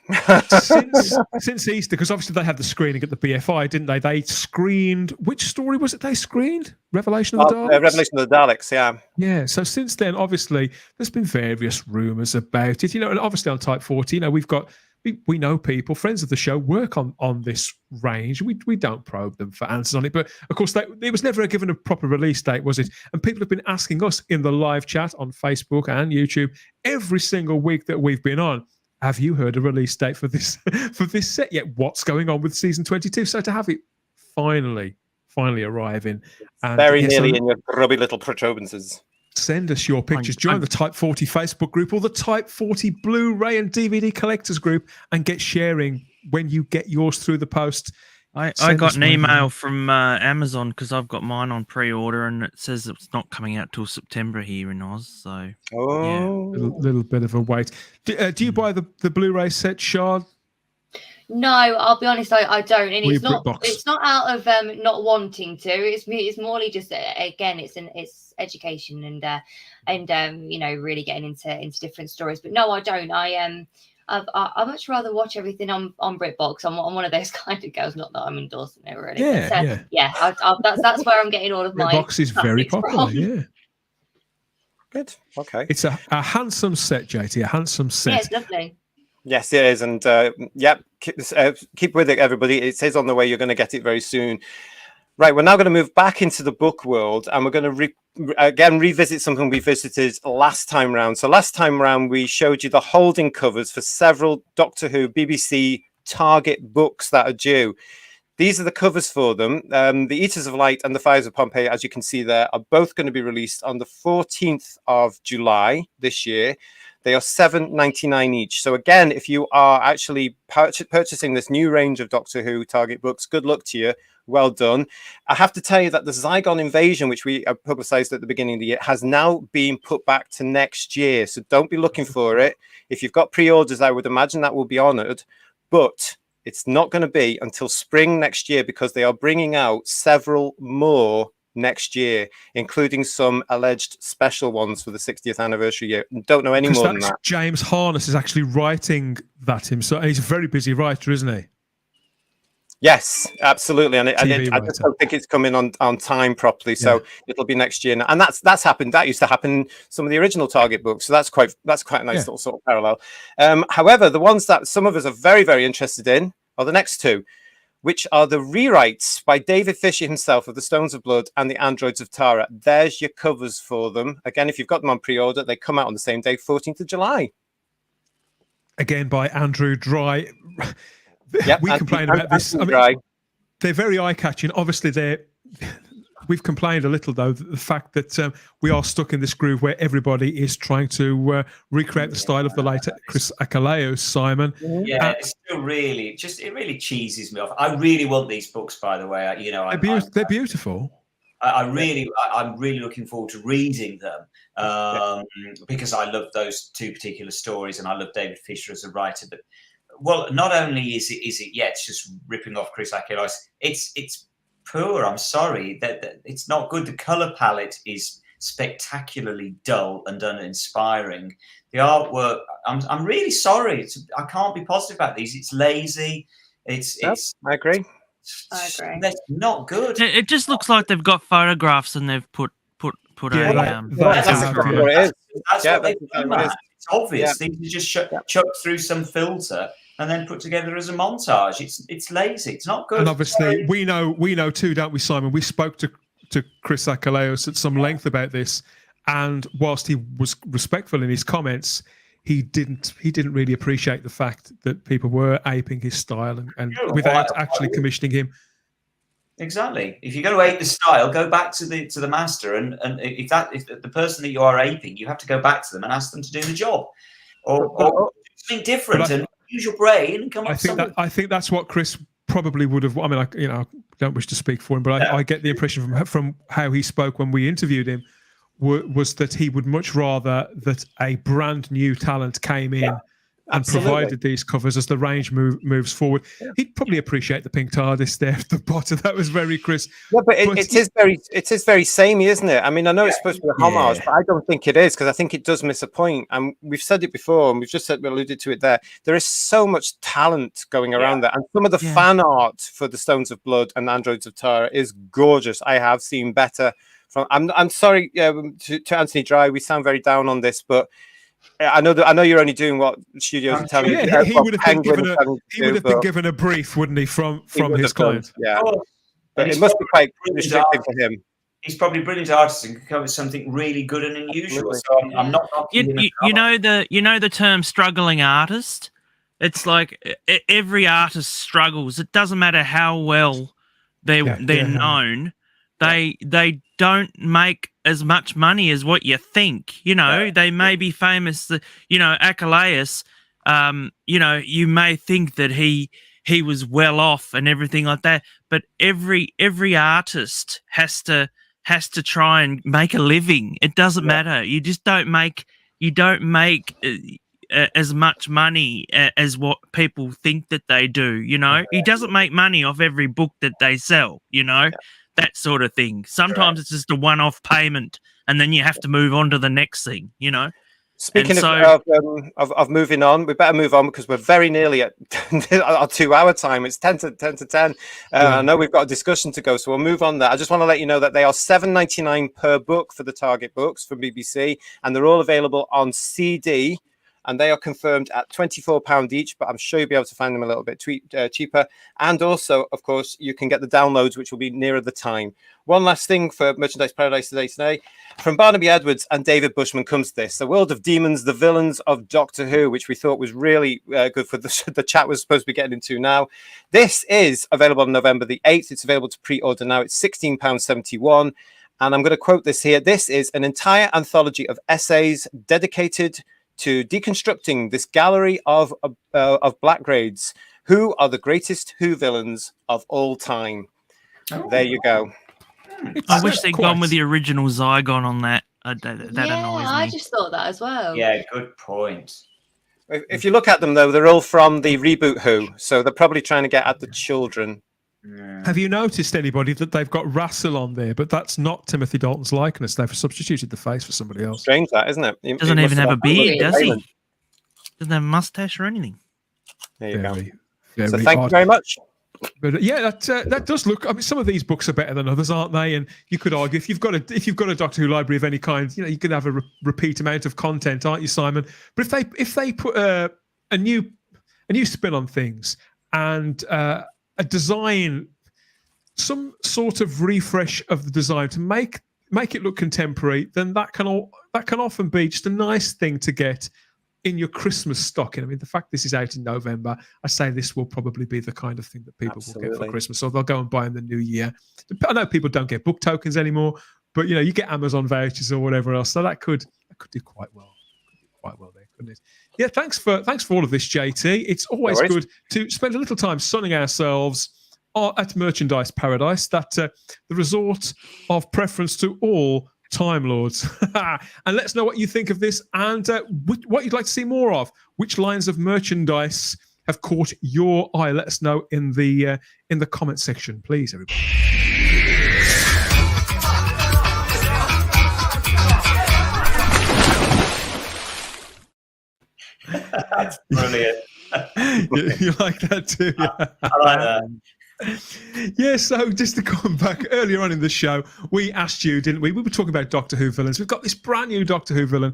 since Easter, because obviously they had the screening at the BFI, didn't they? They screened, which story was it they screened? Revelation of the Daleks? Revelation of the Daleks, yeah. Yeah, so since then, obviously, there's been various rumours about it. And obviously on Type 40, we know people, friends of the show, work on this range. We don't probe them for answers on it. But, of course, it was never given a proper release date, was it? And people have been asking us in the live chat on Facebook and YouTube every single week that we've been on, have you heard a release date for this set yet? What's going on with season 22? So to have it finally arriving. And very nearly in your grubby little protuberances. Send us your pictures. Join the Type 40 Facebook group or the Type 40 Blu-ray and DVD collectors group and get sharing when you get yours through the post. I got an email from Amazon because I've got mine on pre-order and it says it's not coming out till September here in Oz. So, little bit of a wait. Do you buy the Blu-ray set, Shard? No, I'll be honest, I don't, and Or it's your not. BritBox? It's not out of not wanting to. It's morely just again, it's education and you know, really getting into different stories. But no, I don't. I much rather watch everything on BritBox. I'm one of those kind of girls. Not that I'm endorsing it really. Yeah, but, yeah. That's where I'm getting all of my. BritBox is very popular. from. Yeah. Good. Okay. It's a handsome set, JT. A handsome set. Yeah, it's lovely. Yes, it is, and keep with it, everybody. It says on the way you're going to get it very soon. Right, we're now going to move back into the book world, and we're going to revisit something we visited last time round. So last time round, we showed you the holding covers for several Doctor Who BBC Target books that are due. These are the covers for them. The Eaters of Light and the Fires of Pompeii, as you can see there, are both going to be released on the 14th of July this year. They are $7.99 each. So again, if you are actually purchasing this new range of Doctor Who Target books, good luck to you. Well done. I have to tell you that the Zygon Invasion, which we publicized at the beginning of the year, has now been put back to next year. So don't be looking for it. If you've got pre-orders, I would imagine that will be honored. But it's not going to be until spring next year, because they are bringing out several more next year, including some alleged special ones for the 60th anniversary year. Don't know any more than that. James Harness is actually writing that himself. He's a very busy writer, isn't he? Yes, absolutely, and I just don't think it's coming on time properly. So it'll be next year, and that's happened. That used to happen in some of the original Target books. So that's quite a nice little sort of parallel. However, the ones that some of us are very, very interested in are the next two, which are the rewrites by David Fisher himself of the Stones of Blood and the Androids of Tara. There's your covers for them. Again, if you've got them on pre-order, they come out on the same day, 14th of July. Again, by Andrew Dry. Yep, we complain about this. I mean, they're very eye-catching. Obviously, we've complained a little, though, the fact that we are stuck in this groove where everybody is trying to recreate the style of the late Chris Achilleos, Simon. Yeah, it's still really it really cheeses me off. I really want these books, by the way. They're beautiful. I'm really looking forward to reading them because I love those two particular stories, and I love David Fisher as a writer. But not only is it it's just ripping off Chris Achilleos. It's poor. I'm sorry that it's not good. The color palette is spectacularly dull and uninspiring. The artwork, I'm really sorry. I can't be positive about these. It's lazy. I agree. That's not good. It just looks like they've got photographs and they've put that's what they've done. It's obvious. These are just chucked through some filter and then put together as a montage. It's lazy. It's not good. And obviously, we know too, don't we, Simon? We spoke to Chris Achilleos at some length about this, and whilst he was respectful in his comments, he didn't really appreciate the fact that people were aping his style and without actually commissioning him. Exactly. If you're going to ape the style, go back to the master, and if the person that you are aping, you have to go back to them and ask them to do the job, or something different, and use your brain and come up with something. I think that's what Chris probably would have. I mean, I don't wish to speak for him, but I get the impression from how he spoke when we interviewed him was that he would much rather that a brand new talent came in and provided these covers as the range moves forward. He'd probably appreciate the pink TARDIS there at the bottom. That was very Chris. Yeah, but it is very samey, isn't it? I mean, I know it's supposed to be a homage, but I don't think it is, because I think it does miss a point. And we've said it before, and we've just alluded to it there. There is so much talent going around there, and some of the fan art for the Stones of Blood and Androids of Tara is gorgeous. I have seen better. I'm sorry to Anthony Dry. We sound very down on this, but I know you're only doing what studios are telling you. He would have been given a brief, wouldn't he, from his client? Yeah, but it must be quite restrictive for him. He's probably a brilliant artist and can come up with something really good and unusual. So I'm not. You know the term struggling artist. It's like every artist struggles. It doesn't matter how well they're known. They don't make as much money as what you think. They may be famous. Achilleos. You may think that he was well off and everything like that, but every artist has to try and make a living. It doesn't matter. You just don't make. as much money as what people think that they do. You know, he doesn't make money off every book that they sell. You know, that sort of thing. Sometimes it's just a one-off payment, and then you have to move on to the next thing. You know. Speaking of moving on, we better move on because we're very nearly at our 2-hour time. It's 10 to 10. I know we've got a discussion to go, so we'll move on there. I just want to let you know that they are $7.99 per book for the Target books from BBC, and they're all available on CD, and they are confirmed at £24 each, but I'm sure you'll be able to find them a little bit cheaper. And also, of course, you can get the downloads, which will be nearer the time. One last thing for Merchandise Paradise today. From Barnaby Edwards and David Bushman comes this: The World of Demons, the Villains of Doctor Who, which we thought was really good for the chat we're supposed to be getting into now. This is available on November the 8th. It's available to pre-order now. It's £16.71. And I'm going to quote this here. This is an entire anthology of essays dedicated to deconstructing this gallery of black grades. Who are the greatest Who villains of all time? There you go. I wish they'd gone with the original Zygon on that. That annoys me. I just thought that as well. Yeah, good point. If you look at them, though, they're all from the reboot Who, so they're probably trying to get at the children. Have you noticed anybody that they've got Russell on there, but that's not Timothy Dalton's likeness? They've substituted the face for somebody else. Strange, that, isn't it? He doesn't even have a beard, does he? Doesn't have a mustache or anything. There you go. So thank you very much. But yeah, that does look. I mean, some of these books are better than others, aren't they? And you could argue if you've got a Doctor Who library of any kind, you know, you could have a repeat amount of content, aren't you, Simon? But if they put a new spin on things and a design, some sort of refresh of the design to make it look contemporary, then that can often be just a nice thing to get in your Christmas stocking. I mean, the fact this is out in November, I say this will probably be the kind of thing that people will get for Christmas, or they'll go and buy in the new year. I know people don't get book tokens anymore, but you know, you get Amazon vouchers or whatever else, so that could do quite well. There, couldn't it? Yeah, thanks for all of this, JT. It's always good to spend a little time sunning ourselves at Merchandise Paradise, that the resort of preference to all Time Lords. And let us know what you think of this and what you'd like to see more of. Which lines of merchandise have caught your eye? Let us know in the comment section, please, everybody. That's brilliant. You like that too? Yeah. I like that. Yeah, so just to come back earlier on in the show, we asked you, didn't we? We were talking about Doctor Who villains. We've got this brand new Doctor Who villain,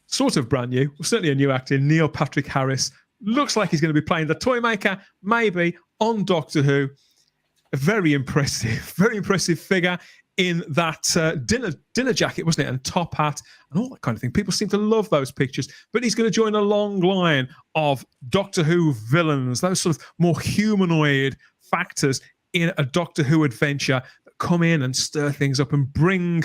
sort of brand new, certainly a new actor, Neil Patrick Harris. Looks like he's going to be playing the Toymaker, maybe, on Doctor Who. A very impressive figure in that dinner jacket, wasn't it? And top hat and all that kind of thing. People seem to love those pictures. But he's going to join a long line of Doctor Who villains, those sort of more humanoid factors in a Doctor Who adventure that come in and stir things up and bring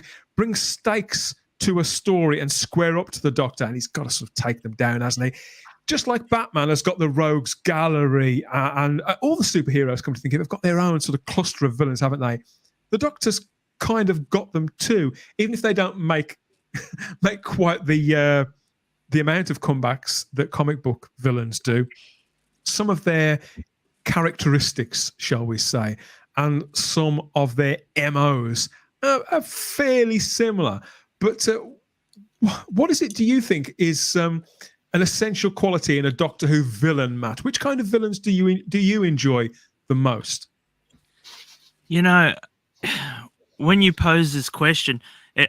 stakes to a story and square up to the Doctor. And he's got to sort of take them down, hasn't he? Just like Batman has got the Rogues Gallery and all the superheroes, come to think of it, have got their own sort of cluster of villains, haven't they? The Doctor's kind of got them too, even if they don't make quite the amount of comebacks that comic book villains do. Some of their characteristics, shall we say, and some of their MOs are fairly similar. But what is it, do you think, is an essential quality in a Doctor Who villain, Matt? Which kind of villains do you enjoy the most? You know, when you pose this question,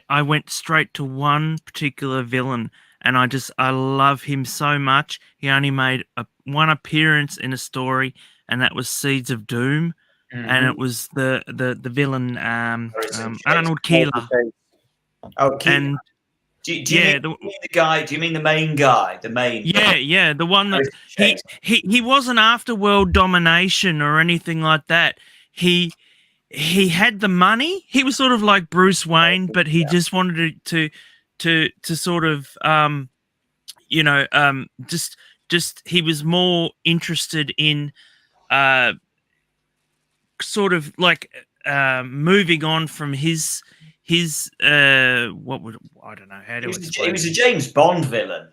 I went straight to one particular villain, and I love him so much. He only made one appearance in a story, and that was Seeds of Doom, and it was the villain Arnold Keeler. Oh, and do you mean the guy? Do you mean the main guy? The main? Yeah, the one that he wasn't after world domination or anything like that. He had the money. He was sort of like Bruce Wayne, but he just wanted to sort of just he was more interested in sort of like moving on from his I don't know how to explain. He was a James Bond villain.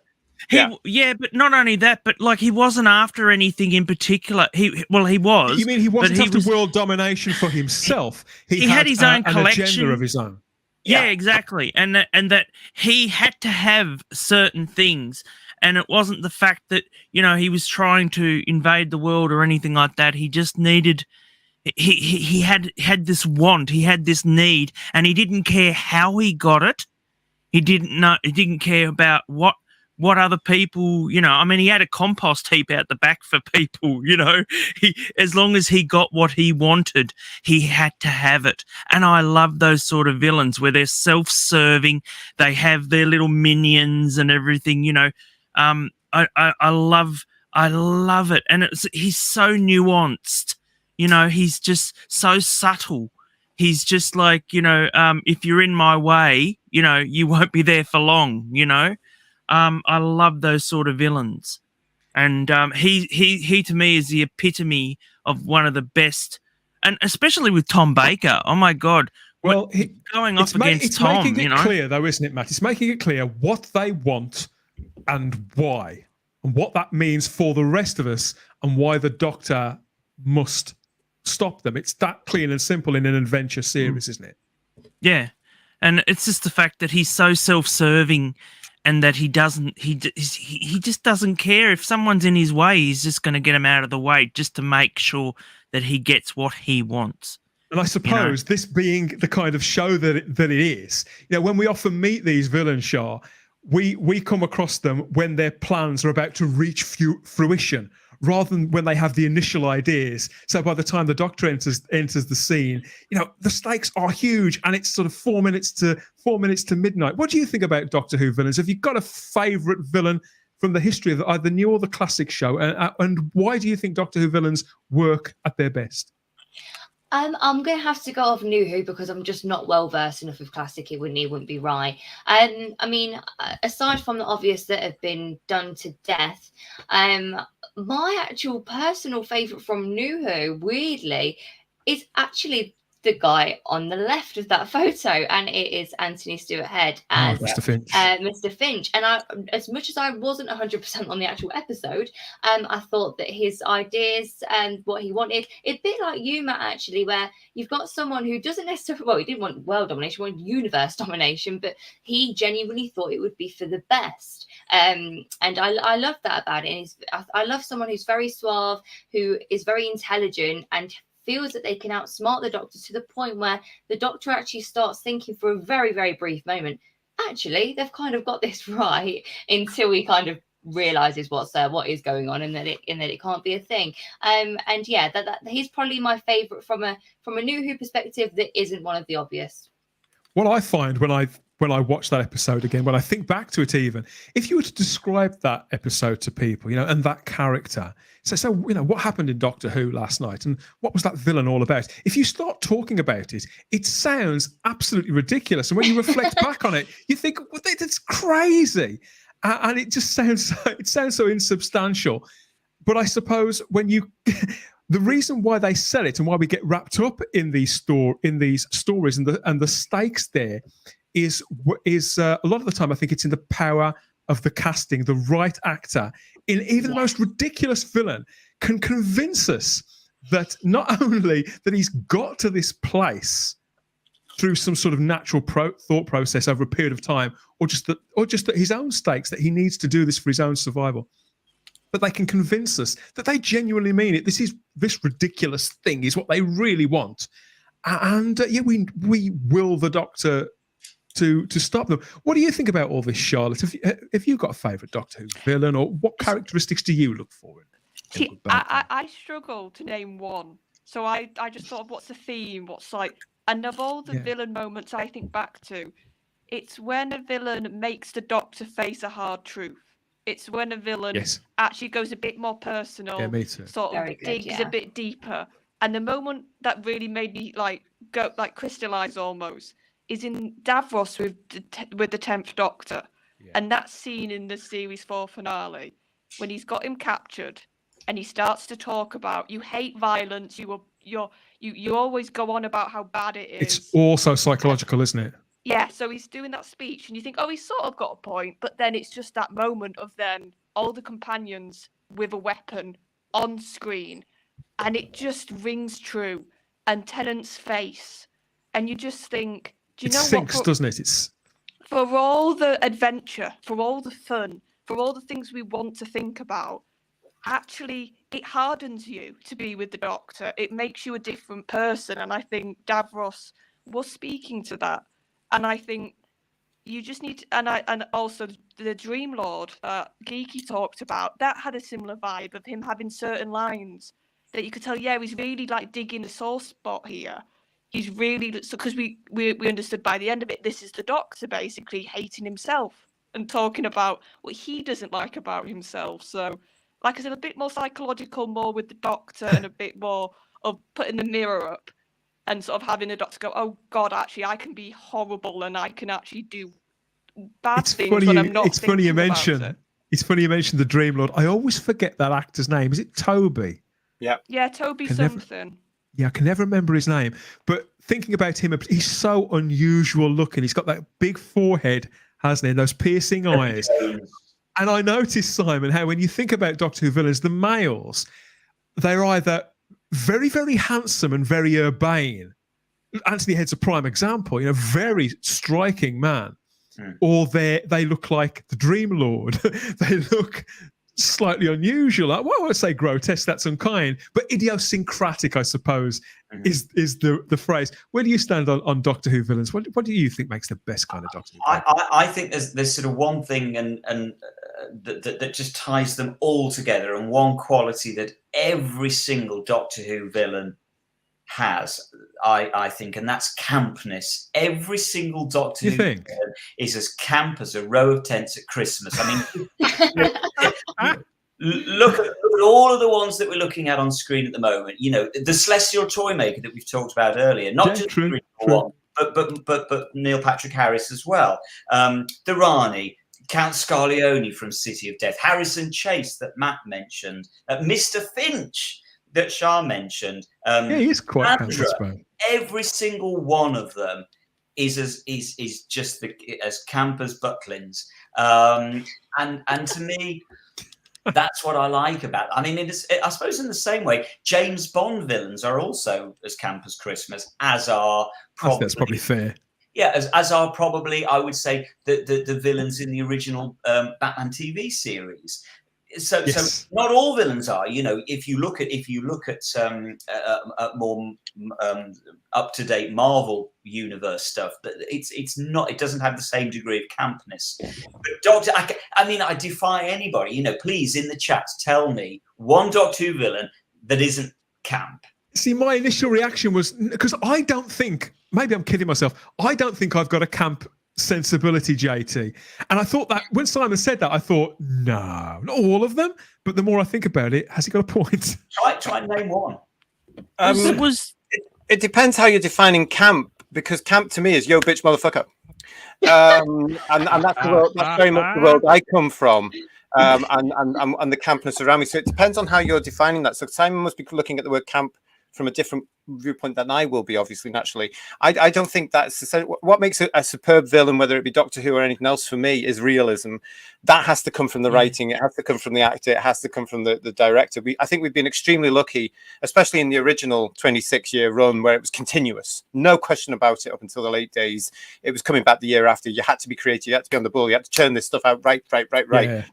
Yeah, but not only that, but like he wasn't after anything in particular. He was. You mean he wasn't after world domination for himself? He had his own collection, an agenda of his own. Yeah, exactly, and that he had to have certain things, and it wasn't the fact that he was trying to invade the world or anything like that. He just needed. He had this want, he had this need, and he didn't care how he got it. He didn't care about what other people, I mean, he had a compost heap out the back for people, as long as he got what he wanted, he had to have it. And I love those sort of villains where they're self-serving, they have their little minions and everything, I love it. And he's so nuanced. He's just so subtle. He's just like, if you're in my way, you won't be there for long, I love those sort of villains. And he to me is the epitome of one of the best, and especially with Tom Baker. Oh my God. Well, going up against Tom, making it clear though, isn't it, Matt? It's making it clear what they want and why, and what that means for the rest of us, and why the Doctor must stop them. It's that clean and simple in an adventure series, isn't it? Yeah, and it's just the fact that he's so self-serving, and that he just doesn't care if someone's in his way. He's just going to get him out of the way just to make sure that he gets what he wants. And I suppose this being the kind of show that it is, when we often meet these villains, Shah, we come across them when their plans are about to reach fruition, rather than when they have the initial ideas. So by the time the Doctor enters the scene, the stakes are huge, and it's sort of 4 minutes to midnight. What do you think about Doctor Who villains? Have you got a favourite villain from the history of either the new or the classic show? And why do you think Doctor Who villains work at their best? I'm going to have to go off New Who because I'm just not well versed enough with classic. It wouldn't be right. I mean, aside from the obvious that have been done to death, my actual personal favourite from New Who, weirdly, is actually the guy on the left of that photo, and it is Anthony Stewart Head as Mr. Finch. Mr. Finch. And as much as I wasn't 100% on the actual episode, I thought that his ideas and what he wanted, it's a bit like you, Matt, actually, where you've got someone who doesn't necessarily, well, he didn't want world domination, he wanted universe domination, but he genuinely thought it would be for the best. And I love that about it. And I love someone who's very suave, who is very intelligent, and feels that they can outsmart the Doctor to the point where the Doctor actually starts thinking for a very, very brief moment, actually, they've kind of got this right, until he kind of realizes what is going on, and that it can't be a thing. And yeah, that he's probably my favorite from a New Who perspective that isn't one of the obvious. What I find when I watch that episode again, when I think back to it, even if you were to describe that episode to people, and that character, so what happened in Doctor Who last night, and what was that villain all about? If you start talking about it, it sounds absolutely ridiculous, and when you reflect back on it, you think, well, that's crazy, and it just sounds so insubstantial. But I suppose when you the reason why they sell it and why we get wrapped up in these stories and the stakes there is a lot of the time, I think it's in the power of the casting. The right actor in even the most ridiculous villain can convince us that not only that he's got to this place through some sort of natural thought process over a period of time, or just that his own stakes, that he needs to do this for his own survival, but they can convince us that they genuinely mean it. This ridiculous thing is what they really want, and we will the Doctor to stop them. What do you think about all this, Charlotte? Have you got a favourite Doctor Who villain, or what characteristics do you look for in See, I struggle to name one. So I just thought of what's the theme, what's like, and of all the villain moments I think back to, it's when a villain makes the Doctor face a hard truth. It's when a villain actually goes a bit more personal, sort of digs a bit deeper. And the moment that really made me crystallize almost is in Davros with the 10th Doctor, and that scene in the series 4 finale when he's got him captured and he starts to talk about, you hate violence, you always go on about how bad it is. It's also psychological, isn't it? Yeah, so he's doing that speech, and you think, oh, he's sort of got a point, but then it's just that moment of then all the companions with a weapon on screen, and it just rings true. And Tennant's face, and you just think, do you know sinks, what? Doesn't it? It's for all the adventure, for all the fun, for all the things we want to think about. Actually, it hardens you to be with the Doctor. It makes you a different person, and I think Davros was speaking to that. And I think you just need to, and also the Dream Lord that Geeky talked about, that had a similar vibe of him having certain lines that you could tell, yeah, he's really like digging the sore spot here. He's really, so because we understood by the end of it, this is the Doctor basically hating himself and talking about what he doesn't like about himself. So, like I said, a bit more psychological, more with the Doctor, and a bit more of putting the mirror up and sort of having the Doctor go, oh God, actually, I can be horrible and I can actually do bad things when I'm not. It's funny you mention. It's funny you mentioned the Dream Lord. I always forget that actor's name. Is it Toby? Yeah. Yeah, Toby something. I can never remember his name. But thinking about him, he's so unusual looking. He's got that big forehead, hasn't he? And those piercing eyes. And I noticed, Simon, how when you think about Doctor Who villains, the males, they're either very, very handsome and very urbane. Anthony Head's a prime example, very striking man. Or they look like the Dream Lord. They look slightly unusual. Well, I won't say grotesque, that's unkind, but idiosyncratic, I suppose, is the phrase. Where do you stand on Doctor Who villains? What do you think makes the best kind of Doctor Who? I think there's sort of one thing and that just ties them all together, and one quality that every single Doctor Who villain has, I think, and that's campness. Every single Doctor Who villain is as camp as a row of tents at Christmas. I mean, look at all of the ones that we're looking at on screen at the moment. The Celestial Toymaker that we've talked about earlier, not just the original one, but Neil Patrick Harris as well. The Rani, Count Scarleone from City of Death, Harrison Chase that Matt mentioned, Mr. Finch that Shah mentioned. He is quite Andra, every single one of them is just as camp as Butlins. And to me, that's what I like about it. I mean, I suppose in the same way, James Bond villains are also as camp as Christmas, as are probably. That's probably fair. Yeah, as are probably, I would say, the villains in the original Batman TV series. So not all villains are. If you look at more up to date Marvel universe stuff, it's not. It doesn't have the same degree of campness. But Doctor, I defy anybody. Please in the chat tell me one Doctor Who villain that isn't camp. See, my initial reaction was because I don't think. Maybe I'm kidding myself. I don't think I've got a camp sensibility, JT. And I thought that when Simon said that, I thought, no, not all of them. But the more I think about it, has he got a point? Try and name one. It depends how you're defining camp, because camp to me is yo bitch motherfucker. And that's very much the world I come from. And the campness around me. So it depends on how you're defining that. So Simon must be looking at the word camp from a different viewpoint than I will be, obviously, naturally. I don't think that's what makes a superb villain, whether it be Doctor Who or anything else, for me, is realism. That has to come from the writing. It has to come from the actor. It has to come from the director. I think we've been extremely lucky, especially in the original 26-year run, where it was continuous. No question about it up until the late days. It was coming back the year after. You had to be creative. You had to be on the ball. You had to churn this stuff out right. Yeah.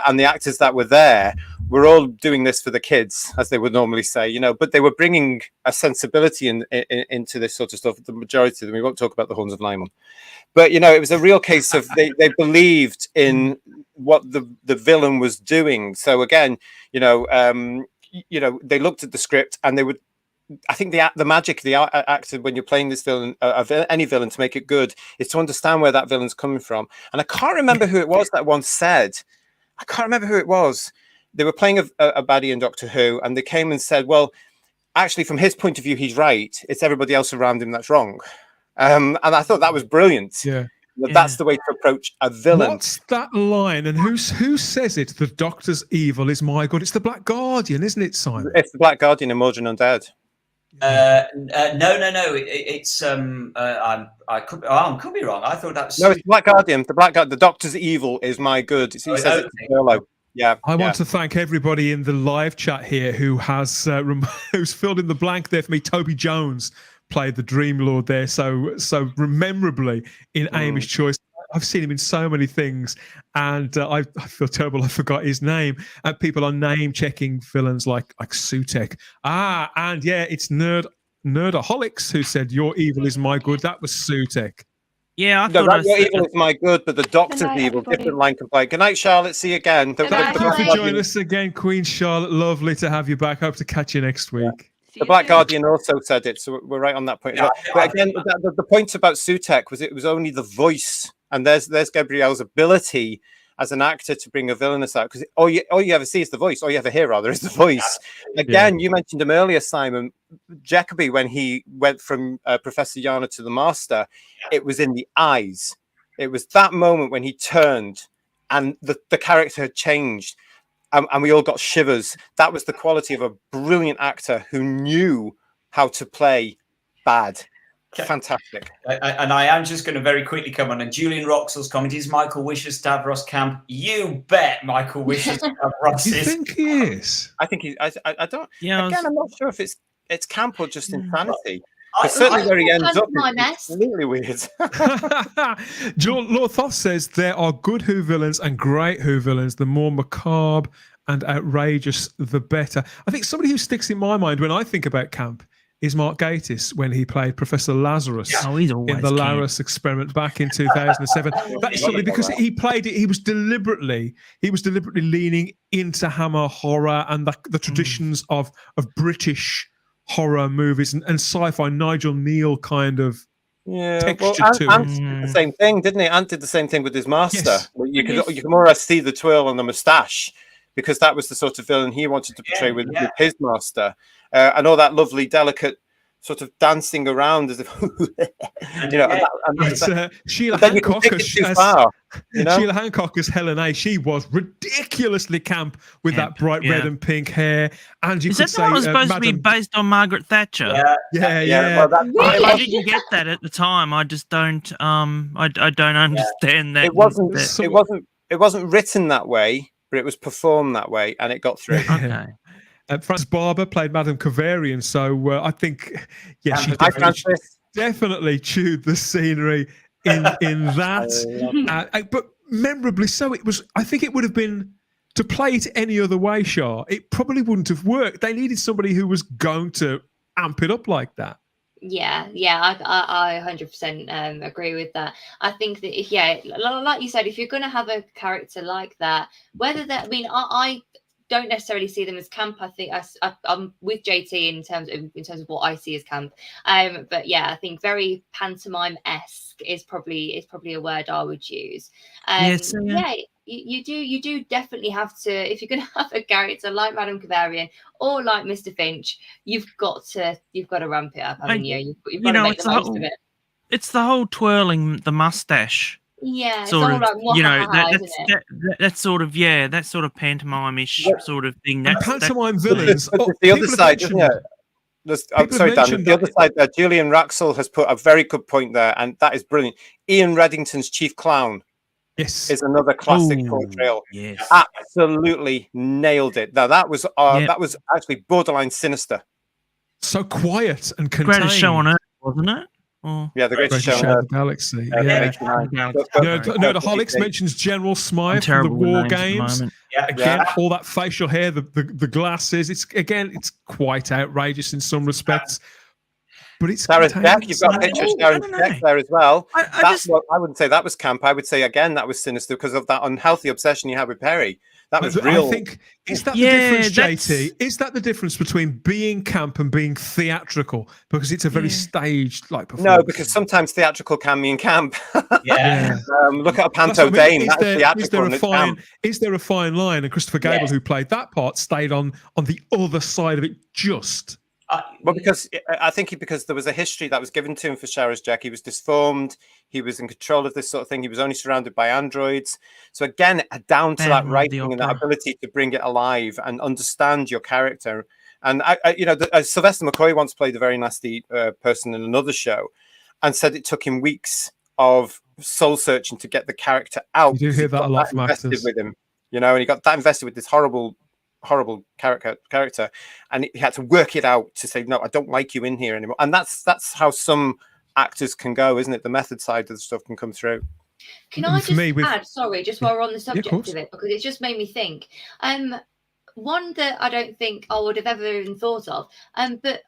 And the actors that were there were all doing this for the kids, as they would normally say, but they were bringing a sensibility into this sort of stuff. The majority of them, we won't talk about the Horns of Nimon, but, it was a real case of they believed in what the villain was doing. So again, they looked at the script and they would, I think the magic of the actor when you're playing this villain, of any villain, to make it good, is to understand where that villain's coming from. And I can't remember who it was that once said, I can't remember who it was. They were playing a baddie in Doctor Who, and they came and said, well, actually, from his point of view, he's right. It's everybody else around him that's wrong. And I thought that was brilliant. Yeah. That's the way to approach a villain. What's that line? And who says it? The Doctor's evil is my good. It's the Black Guardian, isn't it, Simon? It's the Black Guardian in Mordrin Undead. No. It's I could be wrong. I thought that was no. It's Black Guardian. The Black Guardian. The Doctor's evil is my good. He says it's Furlough. Yeah. I want to thank everybody in the live chat here who has who's filled in the blank there for me. Toby Jones played the Dream Lord there, so memorably in Amy's Choice. I've seen him in so many things, and I feel terrible I forgot his name. People are name checking villains like Sutek. And yeah, it's Nerdaholics who said your evil is my good. That was Sutek. Yeah, I No, thought your evil is my good, but the Doctor's evil, different line can play. Good night, Charlotte. See you again. Thank you for joining us again, Queen Charlotte. Lovely to have you back. Hope to catch you next week. Yeah. The Black Guardian also said it, so we're right on that point. Yeah, but again, the point about Sutek was it was only the voice, and there's Gabrielle's ability as an actor to bring a villainous out, because all you ever see is the voice. All you ever hear, rather, is the voice. Again, you mentioned him earlier, Simon. Jacoby, when he went from Professor Yana to the Master, it was in the eyes. It was that moment when he turned, and the character had changed. And we all got shivers. That was the quality of a brilliant actor who knew how to play bad. Okay. Fantastic. And I am just going to very quickly come on. And Julian Roxell's comment is Michael wishes Stavros Camp. You bet Michael wishes Stavros is. You think he is? I think he. I don't. Yeah. Again, I'm not sure if it's camp or just insanity. Certainly where he ends up is completely weird. Lord Thoth says there are good Who villains and great Who villains. The more macabre and outrageous, the better. I think somebody who sticks in my mind when I think about camp is Mark Gatiss when he played Professor Lazarus in the Laris experiment back in 2007. That is something because he played it. He was deliberately leaning into Hammer horror and the traditions of British horror movies and sci-fi. Nigel Neal kind of texture to Ant did the same thing, didn't he? Ant did the same thing with his Master. Yes. You can more or less see the twirl on the moustache because that was the sort of villain he wanted to portray with his Master, and all that lovely, delicate sort of dancing around as if Sheila Hancock Sheila Hancock as Helen A. She was ridiculously camp with that bright red and pink hair. And you could say that was supposed to be based on Margaret Thatcher. Yeah. Well, I didn't get that at the time. I just don't. I don't understand that. It wasn't written that way, but it was performed that way, and it got through. Okay. Frances Barber played Madame Kavarian, so I think, she definitely chewed the scenery in that. But memorably so, it was. I think it would have been to play it any other way, Shah. It probably wouldn't have worked. They needed somebody who was going to amp it up like that. Yeah, I 100% agree with that. I think that like you said, if you're going to have a character like that, I don't necessarily see them as camp. I think I'm with JT in terms of what I see as camp. But yeah, I think very pantomime-esque is probably a word I would use. You do definitely have to, if you're going to have a character like Madame Kavarian or like Mr. Finch, you've got to ramp it up, haven't you? You've got to make the most of it. It's the whole twirling the mustache. Yeah, sort of, that's sort of that sort of pantomime-ish sort of thing. Pantomime villains. The other side, isn't it? Sorry, Dan. The other side there, Julian Raxel has put a very good point there, and that is brilliant. Ian Reddington's Chief Clown is another classic portrayal. Yes. Absolutely nailed it. Now that was actually borderline sinister. So quiet and contained. Greatest show on earth, wasn't it? Yeah, the greatest show in the galaxy. Nerdaholics mentions General Smythe from the War Games. All that facial hair, the glasses. It's quite outrageous in some respects. But it's Sarah Jack. You've got a picture of Sarah Jack there as well. I wouldn't say that was camp. I would say again that was sinister because of that unhealthy obsession you had with Perry. That was real. I think is that the difference, JT? Is that the difference between being camp and being theatrical? Because it's a very staged performance. No, because sometimes theatrical can mean camp. Look at a Panto Dane. That's theatrical. Is there a fine line? And Christopher Gable, who played that part, stayed on the other side of it just. Because there was a history that was given to him for Sarah's Jack. He was disformed. He was in control of this sort of thing. He was only surrounded by androids. So again, down to that writing and that ability to bring it alive and understand your character And Sylvester McCoy once played a very nasty person in another show, and said it took him weeks of soul searching to get the character out. You do hear that a lot from actors. With him, and he got that invested with this horrible character, and he had to work it out to say, no, I don't like you in here anymore. And that's how some actors can go, isn't it? The method side of the stuff can come through. Can I just add, sorry, just while we're on the subject of it, because it just made me think. One that I don't think I would have ever even thought of. But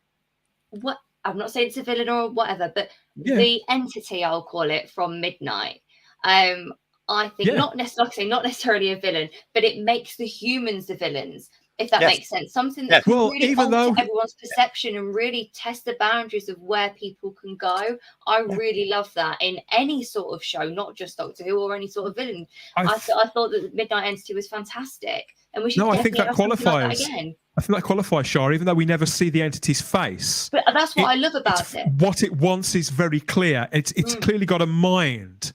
what, I'm not saying it's a villain or whatever, but the entity, I'll call it, from Midnight. I think not necessarily a villain, but it makes the humans the villains, if that makes sense. Something that can really alter everyone's perception and really test the boundaries of where people can go. I really love that in any sort of show, not just Doctor Who or any sort of villain. I thought that the Midnight Entity was fantastic, and we should. No, I think that qualifies. Like that again. I think that qualifies, Shah, even though we never see the entity's face. But that's what I love about it. What it wants is very clear. It's clearly got a mind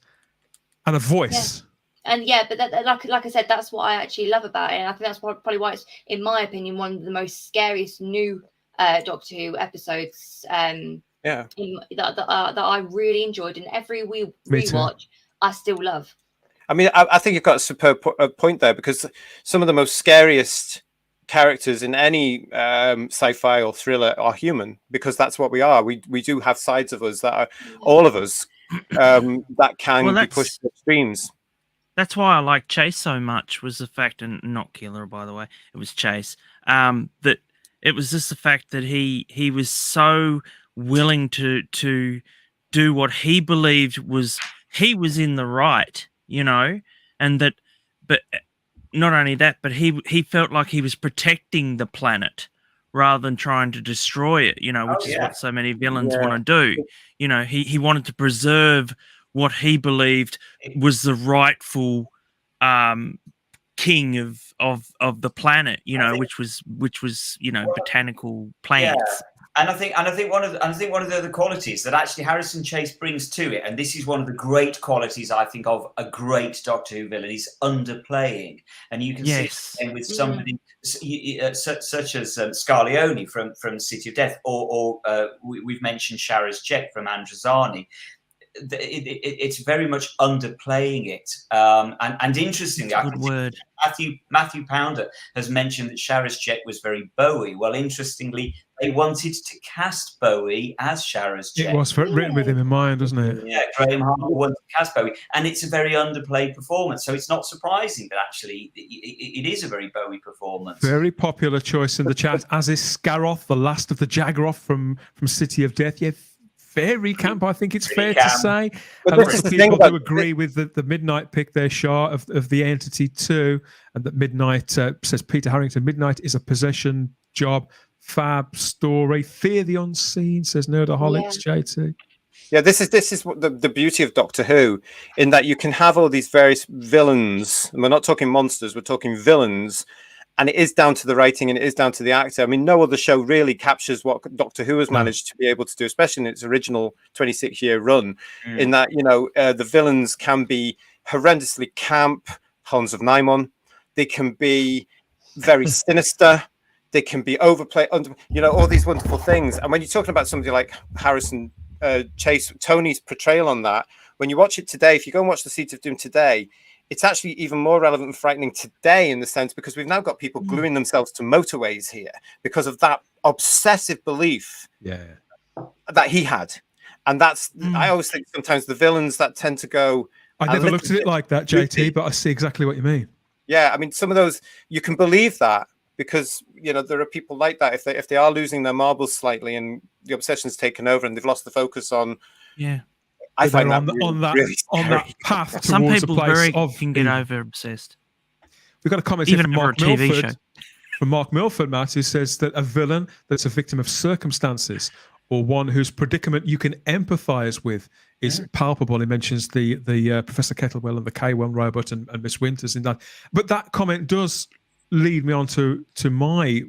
and a voice. Yeah. And but like I said, that's what I actually love about it. And I think that's probably why it's, in my opinion, one of the most scariest new Doctor Who episodes that I really enjoyed. And every rewatch, I still love. I mean, I think you've got a superb point there, because some of the most scariest characters in any sci-fi or thriller are human, because that's what we are. We do have sides of us that are, all of us, that can be pushed to extremes. That's why I like Chase so much, was the fact, and not Killer, by the way, it was Chase, that it was just the fact that he was so willing to do what he believed he was in the right, and that, but not only that, but he felt like he was protecting the planet rather than trying to destroy it, which is what so many villains want to do. He wanted to preserve what he believed was the rightful king of the planet, which was botanical plants. Yeah. And I think one of the other qualities that actually Harrison Chase brings to it, and this is one of the great qualities I think of a great Doctor Who villain, is underplaying. And you can see it with somebody such as Scarleone from City of Death, or we've mentioned Sharaz Chek from Androzani. It's very much underplaying it, and interestingly, I think Matthew Pounder has mentioned that Sharaz Chek was very Bowie. Well, interestingly, they wanted to cast Bowie as Sharaz Chek. It was written with him in mind, wasn't it? Yeah, Graham Harper wanted to cast Bowie, and it's a very underplayed performance. So it's not surprising that actually it is a very Bowie performance. Very popular choice in the chat, as is Scaroth, the last of the Jaggeroth from City of Death. Yeah. Very camp, I think it's fair to say. But lots of people do agree with the Midnight pick there, Shah, of the entity too, and that Midnight, says Peter Harrington, Midnight is a possession job, fab story, fear the unseen, says Nerdaholics, JT. Yeah, this is what the beauty of Doctor Who, in that you can have all these various villains, and we're not talking monsters, we're talking villains, and it is down to the writing and it is down to the actor. I mean, no other show really captures what Doctor Who has managed to be able to do, especially in its original 26-year run, in that, the villains can be horrendously camp, Hans of Neimon. They can be very sinister. They can be overplayed, all these wonderful things. And when you're talking about somebody like Harrison Chase, Tony's portrayal on that, when you watch it today, if you go and watch The Seat of Doom today, it's actually even more relevant and frightening today, in the sense, because we've now got people gluing themselves to motorways here because of that obsessive belief that he had. And that's, I always think sometimes the villains that tend to go... I never looked at it like that, JT, but I see exactly what you mean. Yeah, I mean, some of those, you can believe that because, there are people like that. If they are losing their marbles slightly and the obsession's taken over and they've lost the focus on... Yeah. I find that on that path Some towards people a place can get over obsessed. We've got a comment here from Mark Milford. From Mark Milford, Matt, who says that a villain that's a victim of circumstances, or one whose predicament you can empathise with, is palpable. He mentions the Professor Kettlewell and the K1 robot and Miss Winters in that. But that comment does lead me on to my...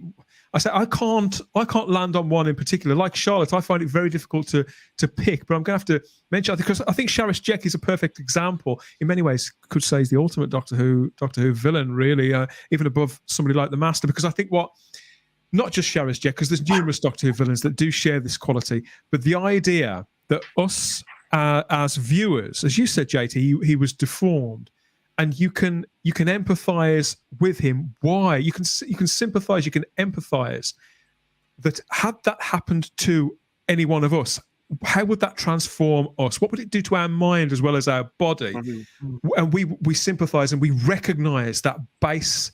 I say I can't land on one in particular. Like Charlotte, I find it very difficult to pick, but I'm going to have to mention, because I think Sharaz Chek is a perfect example. In many ways, could say he's the ultimate Doctor Who villain, really, even above somebody like the Master. Because I think not just Sharaz Jek, because there's numerous Doctor Who villains that do share this quality, but the idea that us as viewers, as you said, JT, he was deformed, and you can empathise with him. Why? You can sympathise, you can empathise. That had that happened to any one of us, how would that transform us? What would it do to our mind as well as our body? Mm-hmm. And we sympathise and we recognise that base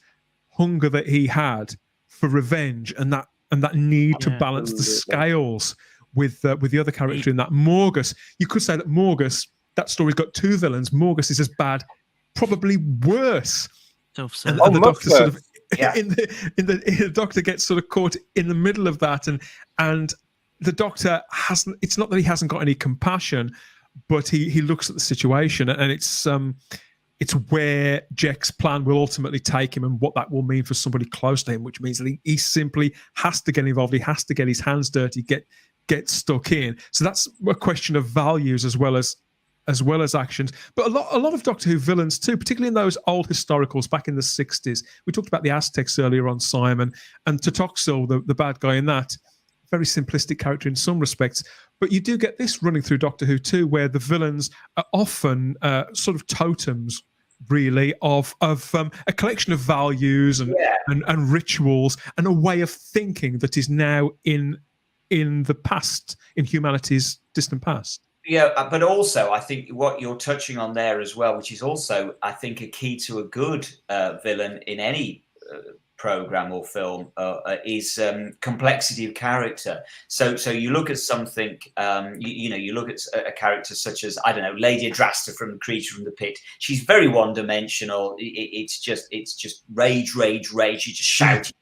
hunger that he had for revenge, and that need to balance the scales with the other character in that. Morgus, you could say that Morgus, that story's got two villains. Morgus is as bad, probably worse. And the Doctor sort of the Doctor gets sort of caught in the middle of that, and the Doctor hasn't. It's not that he hasn't got any compassion, but he looks at the situation, and it's where Jek's plan will ultimately take him, and what that will mean for somebody close to him, which means that he simply has to get involved. He has to get his hands dirty, get stuck in. So that's a question of values as well as actions. But a lot of Doctor Who villains too, particularly in those old historicals back in the 60s. We talked about the Aztecs earlier on, Simon, and Totoxil, the bad guy in that. Very simplistic character in some respects. But you do get this running through Doctor Who too, where the villains are often sort of totems, really, of a collection of values and rituals and a way of thinking that is now in the past, in humanity's distant past. Yeah, but also I think what you're touching on there as well, which is also, I think, a key to a good villain in any program or film is complexity of character. So you look at something, you look at a character such as, I don't know, Lady Adrasta from Creature from the Pit. She's very one-dimensional. It's just rage. She's just shouting.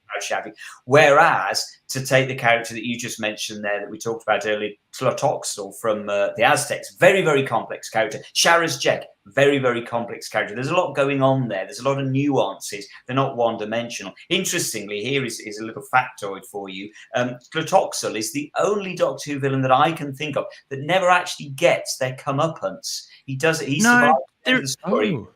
Whereas, to take the character that you just mentioned there that we talked about earlier, Tlotoxl from the Aztecs, very, very complex character. Sharaz Jek, very, very complex character. There's a lot going on there. There's a lot of nuances. They're not one-dimensional. Interestingly, here is a little factoid for you. Tlotoxl is the only Doctor Who villain that I can think of that never actually gets their comeuppance. He does it. He survives.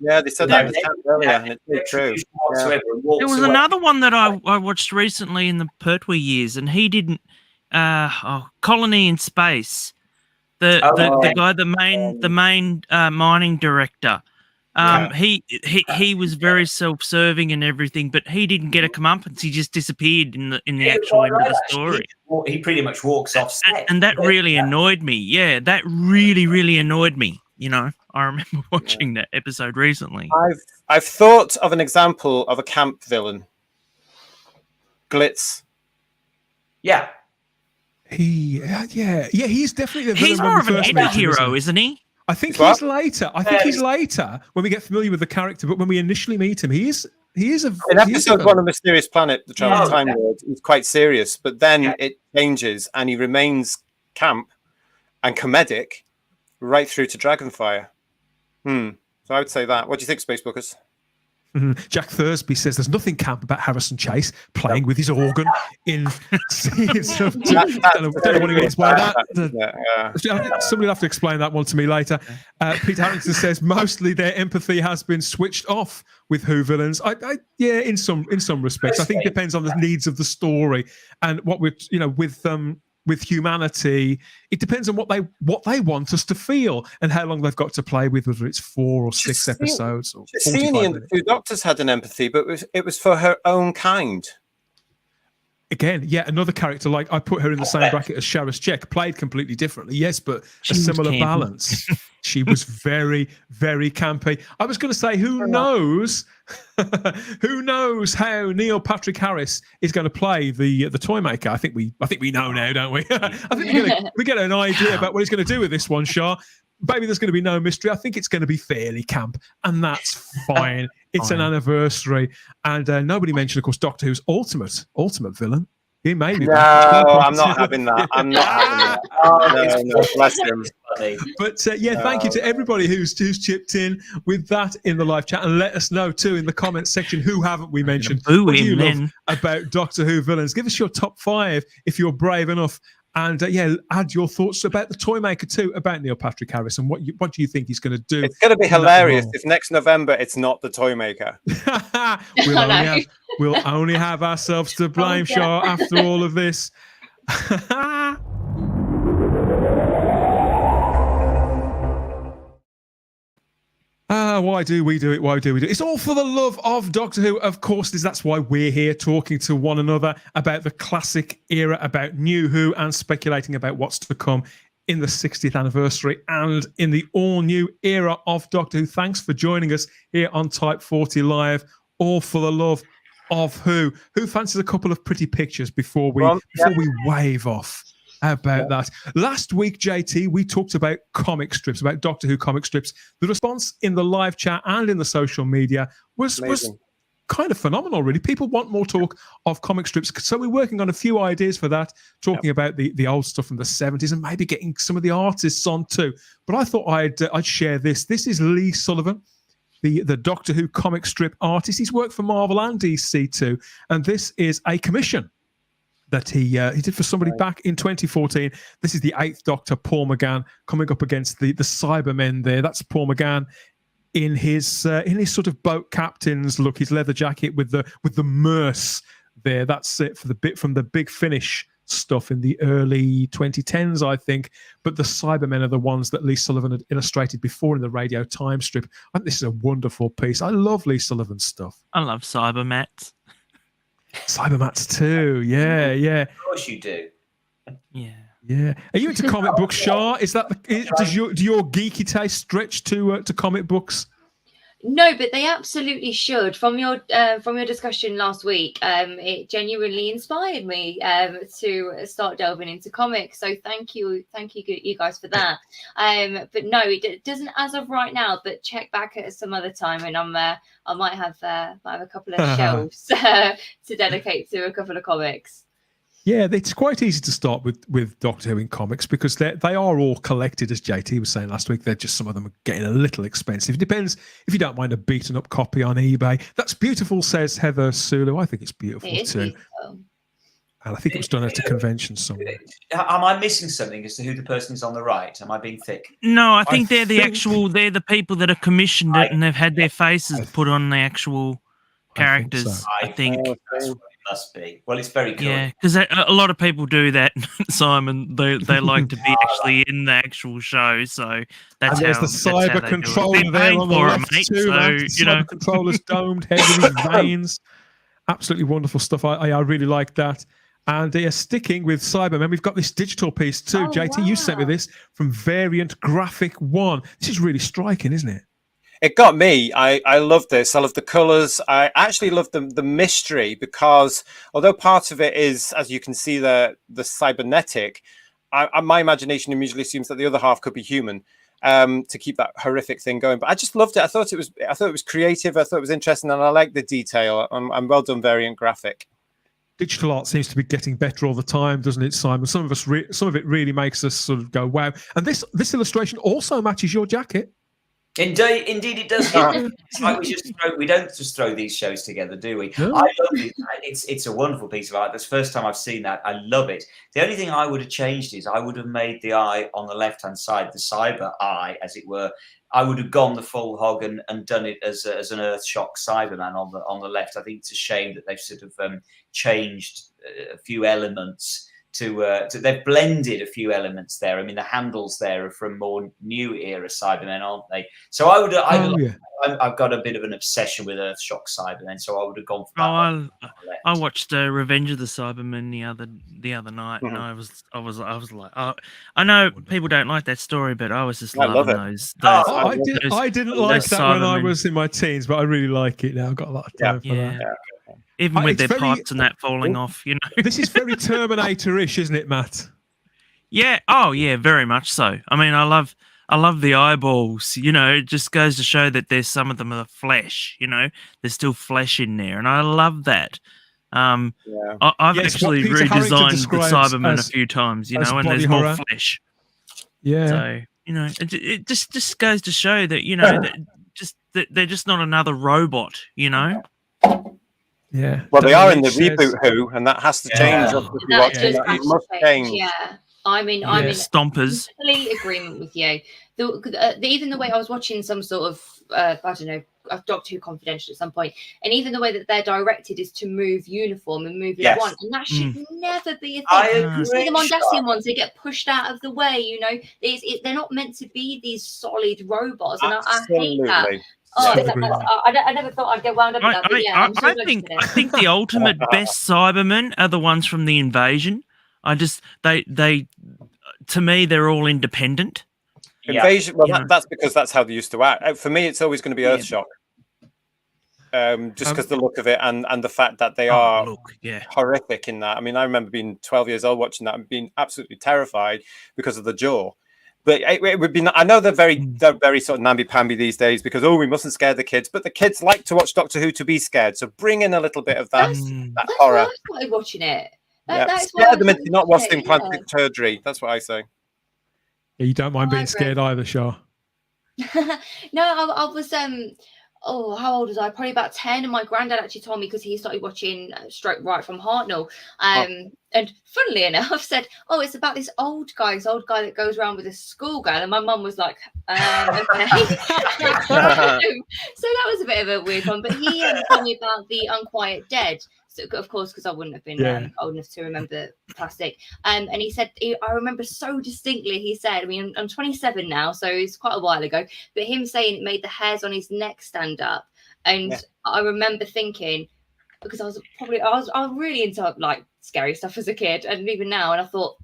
Yeah, they said that earlier, and it's very true. There was another one that I watched recently in the Pertwee years, and he didn't. Colony in Space, the guy, the main mining director. He was very self-serving and everything, but he didn't get a comeuppance. He just disappeared in the actual end of the story. He pretty much walks off set, and that really annoyed me. Yeah, that really, really annoyed me. You know, I remember watching that episode recently. I've thought of an example of a camp villain. Glitz. Yeah. He's definitely the villain. He's more of an anti-hero, isn't he? I think he's later. He's later when we get familiar with the character, but when we initially meet him, he is in episode 1 of Mysterious Planet, the Travel Time Lord, he's quite serious, but then it changes and he remains camp and comedic right through to Dragonfire. So I would say that. What do you think, Spacebookers? Jack Thursby says there's nothing camp about Harrison Chase playing with his organ in scenes of... don't know what he means by that. Somebody will have to explain that one to me later. Pete Harrington says mostly their empathy has been switched off with Who villains. In some respects. I think it depends on the needs of the story and what we're, with humanity, it depends on what they want us to feel and how long they've got to play with, whether it's 4 or 6 episodes or 45 minutes. The Two Doctors had an empathy, but it was for her own kind. Again, another character, like I put her in the same bracket as Sharaz Jek, played completely differently, yes, but a similar balance. She was very, very campy. I was going to say, who knows how Neil Patrick Harris is going to play the Toymaker? I think we know now, don't we? I think we get an idea about what he's going to do with this one, Shah. Maybe there's going to be no mystery. I think it's going to be fairly camp, and that's fine. It's an anniversary, and nobody mentioned, of course, Doctor Who's ultimate villain. He may be. No, I'm not having that. I'm not having that. No, bless him. But thank you to everybody who's chipped in with that in the live chat, and let us know too in the comments section who haven't we mentioned. What do you love about Doctor Who villains? Give us your top 5 if you're brave enough. And add your thoughts about the Toymaker too, about Neil Patrick Harris, and what do you think he's going to do? It's going to be hilarious if next November it's not the Toymaker. We'll only have ourselves to blame, Shah, after all of this. Why do we do it? Why do we do it? It's all for the love of Doctor Who. Of course, that's why we're here talking to one another about the classic era, about New Who, and speculating about what's to come in the 60th anniversary and in the all-new era of Doctor Who. Thanks for joining us here on Type 40 Live, all for the love of Who. Who fancies a couple of pretty pictures before we wave off about that? Last week, JT, we talked about comic strips, about Doctor Who comic strips. The response in the live chat and in the social media was kind of phenomenal, really. People want more talk of comic strips, so we're working on a few ideas for that, talking about the old stuff from the 70s and maybe getting some of the artists on too. But I thought I'd share this. This is Lee Sullivan, the Doctor Who comic strip artist. He's worked for Marvel and DC too, and this is a commission that he did for somebody back in 2014. This is the 8th Doctor, Paul McGann, coming up against the Cybermen there. That's Paul McGann in his sort of boat captain's look, his leather jacket with the merce there. That's it for the bit from the Big Finish stuff in the early 2010s, I think. But the Cybermen are the ones that Lee Sullivan had illustrated before in the Radio Time strip. I think this is a wonderful piece. I love Lee Sullivan's stuff. I love Cybermats. Cybermats too, yeah. Of course you do. Yeah. Are you into comic books, Shah? Is that do your geeky taste stretch to comic books? No, but they absolutely should. From your discussion last week, it genuinely inspired me to start delving into comics. So thank you guys for that. But no, it doesn't as of right now. But check back at some other time, and I might have a couple of shelves to dedicate to a couple of comics. Yeah, it's quite easy to start with Doctor Who in comics because they are all collected, as JT was saying last week. They're just, some of them are getting a little expensive. It depends if you don't mind a beaten up copy on eBay. That's beautiful, says Heather Sulu. I think it's beautiful too. Beautiful. And I think it was done at a convention somewhere. Am I missing something as to who the person is on the right? Am I being thick? No, I think they're the people that are commissioned it and they've had their faces put on the actual characters. I think that's what it must be. Well, it's very good. Yeah, because a lot of people do that, Simon. They like to be actually in the actual show, so that's and how. There's the cyber controller there on the left too. So, cyber controller's domed head with his veins. Absolutely wonderful stuff. I really like that. And sticking with Cybermen, we've got this digital piece too. JT, you sent me this from Variant Graphic 1. This is really striking, isn't it? It got me. I love this. I love the colours. I actually love the mystery because although part of it is, as you can see, the cybernetic, my imagination immediately assumes that the other half could be human to keep that horrific thing going. But I just loved it. I thought it was creative. I thought it was interesting, and I like the detail. I'm well done, Variant Graphic. Digital art seems to be getting better all the time, doesn't it, Simon? Some of it really makes us sort of go, wow. And this illustration also matches your jacket. Indeed it does. It's like we don't just throw these shows together, do we? No. I love it. It's a wonderful piece of art. That's the first time I've seen that. I love it. The only thing I would have changed is I would have made the eye on the left-hand side, the cyber eye, as it were. I would have gone the full hog and done it as an Earthshock Cyberman on the left. I think it's a shame that they've sort of changed a few elements. They've blended a few elements there. I mean, the handles there are from more new era Cybermen, aren't they? So I've got a bit of an obsession with Earthshock Cybermen, so I would have gone for that. I watched Revenge of the Cybermen the other night, and I was like, I know people don't like that story, but I was just loving those. I didn't like that when I was in my teens, but I really like it now. I've got a lot of time for that. Yeah. Even with their parts and that falling off, you know. This is very Terminator-ish, isn't it, Matt? Yeah. Oh, yeah. Very much so. I mean, I love the eyeballs. You know, it just goes to show that there's some of them are flesh. You know, there's still flesh in there, and I love that. I've actually redesigned the Cybermen a few times. You know, and there's more flesh. Yeah. So you know, it just goes to show that that they're just not another robot. You know. Yeah. Well, they are in the reboot Who, and that has to change. It must change. Yeah. I'm in Stompers. Complete agreement with you. Even the way I was watching some sort of I don't know, Doctor Who Confidential at some point, and even the way that they're directed is to move uniform and move Yes. as one, and that should never be a thing. I You agree, see them on Sean. Dacian ones, they get pushed out of the way, you know. They're not meant to be these solid robots, and I hate that. Oh, I never thought I'd get wound up with that, but yeah, I'm so I think the ultimate best Cybermen are the ones from the Invasion. They to me, they're all independent. Invasion. Well, that's because that's how they used to act. For me, it's always going to be Earthshock. Just because the look of it and the fact that they are horrific in that. I mean, I remember being 12 years old watching that and being absolutely terrified because of the jaw. But it would be. I know they're very sort of namby-pamby these days because we mustn't scare the kids. But the kids like to watch Doctor Who to be scared. So bring in a little bit of that horror. I started watching it. That's scare them into not watching plastic surgery. That's what I say. Yeah, you don't mind being scared either, Shah. No, I was how old was I? Probably about 10, and my granddad actually told me because he started watching Right from Hartnell. And funnily enough, said, "Oh, it's about this old guy that goes around with a schoolgirl." And my mum was like, "Okay." So that was a bit of a weird one. But he told me about the Unquiet Dead. So, of course, because I wouldn't have been old enough to remember plastic. And he said, I remember so distinctly, he said, I mean, I'm 27 now, so it's quite a while ago, but him saying it made the hairs on his neck stand up. And I remember thinking, because I was really into like scary stuff as a kid, and even now, and I thought,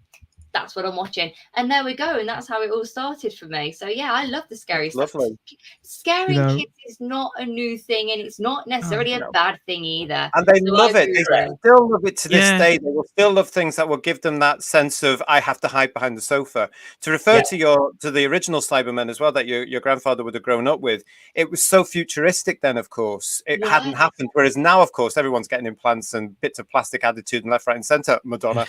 that's what I'm watching. And there we go. And that's how it all started for me. So yeah, I love the scary stuff. Lovely. Scaring kids is not a new thing, and it's not necessarily a bad thing either. And they love it. They still love it to this day. They will still love things that will give them that sense of I have to hide behind the sofa. To refer to the original Cybermen as well that your grandfather would have grown up with, it was so futuristic then, of course. It hadn't happened. Whereas now, of course, everyone's getting implants and bits of plastic attitude and left, right, and centre, Madonna.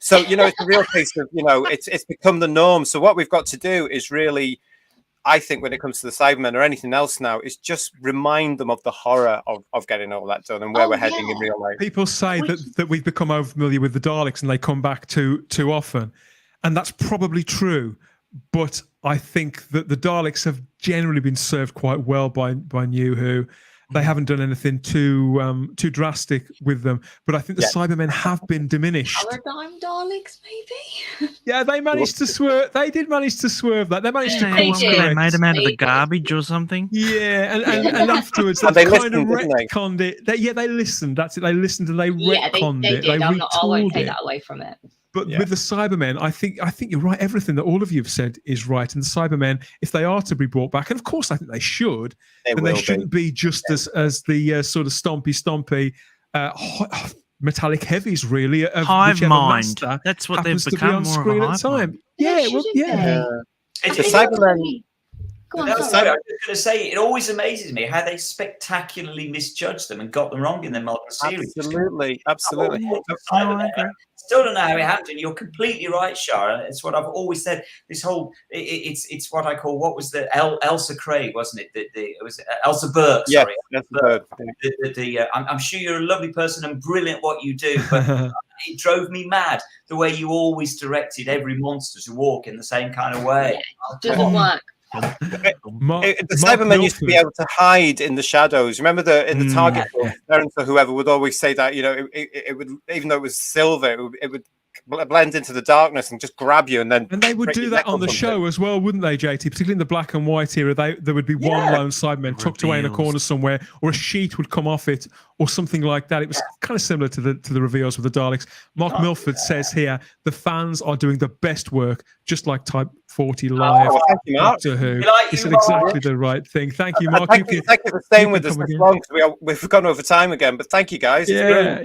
So, you know, it's a real case of, you know, it's become the norm. So what we've got to do is really, I think, when it comes to the Cybermen or anything else now, is just remind them of the horror of getting all that done and where we're heading in real life. People say that we've become over familiar with the Daleks and they come back too often, and that's probably true. But I think that the Daleks have generally been served quite well by New Who. They haven't done anything too drastic with them, but I think the Cybermen have been diminished. Paradigm Daleks, maybe. Yeah, they managed to swerve. They did manage to swerve that. They managed to they made them out of the garbage or something. Yeah, and afterwards they kind of retconned it. They listened. That's it. They listened and they retconned it. They retooled I won't take that away from it. But with the Cybermen, I think you're right. Everything that all of you have said is right. And the Cybermen, if they are to be brought back, and of course I think they should, then they shouldn't be just as the sort of stompy metallic heavies, really. Of hive mind. That's what they've become on more screen of a at the time. Yeah, the Cybermen. I was just going to say, it always amazes me how they spectacularly misjudged them and got them wrong in their modern series. Absolutely. Still don't know how it happened. And you're completely right, Shara. It's what I've always said. This whole, it's what I call, what was the Elsa Craig, wasn't it? It was Elsa Burke. Sorry, Elsa Burke. I'm sure you're a lovely person and brilliant what you do, but it drove me mad the way you always directed every monster to walk in the same kind of way. It doesn't work. The Cybermen used to be able to hide in the shadows. Remember in the Target book, parents or whoever would always say that, you know, it would, even though it was silver, it would blend into the darkness and just grab you, and they would do that on the show as well, wouldn't they, JT? Particularly in the black and white era, there would be one lone Cyberman tucked away in a corner somewhere, or a sheet would come off it, or something like that. It was kind of similar to the reveals with the Daleks. Mark Milford says here, the fans are doing the best work, just like Type 40 Live. Thank you, Mark. Doctor Who. He said exactly the right thing. Thank you, Mark. Thank you for staying with us this long, because we've gone over time again, but thank you, guys. Yeah.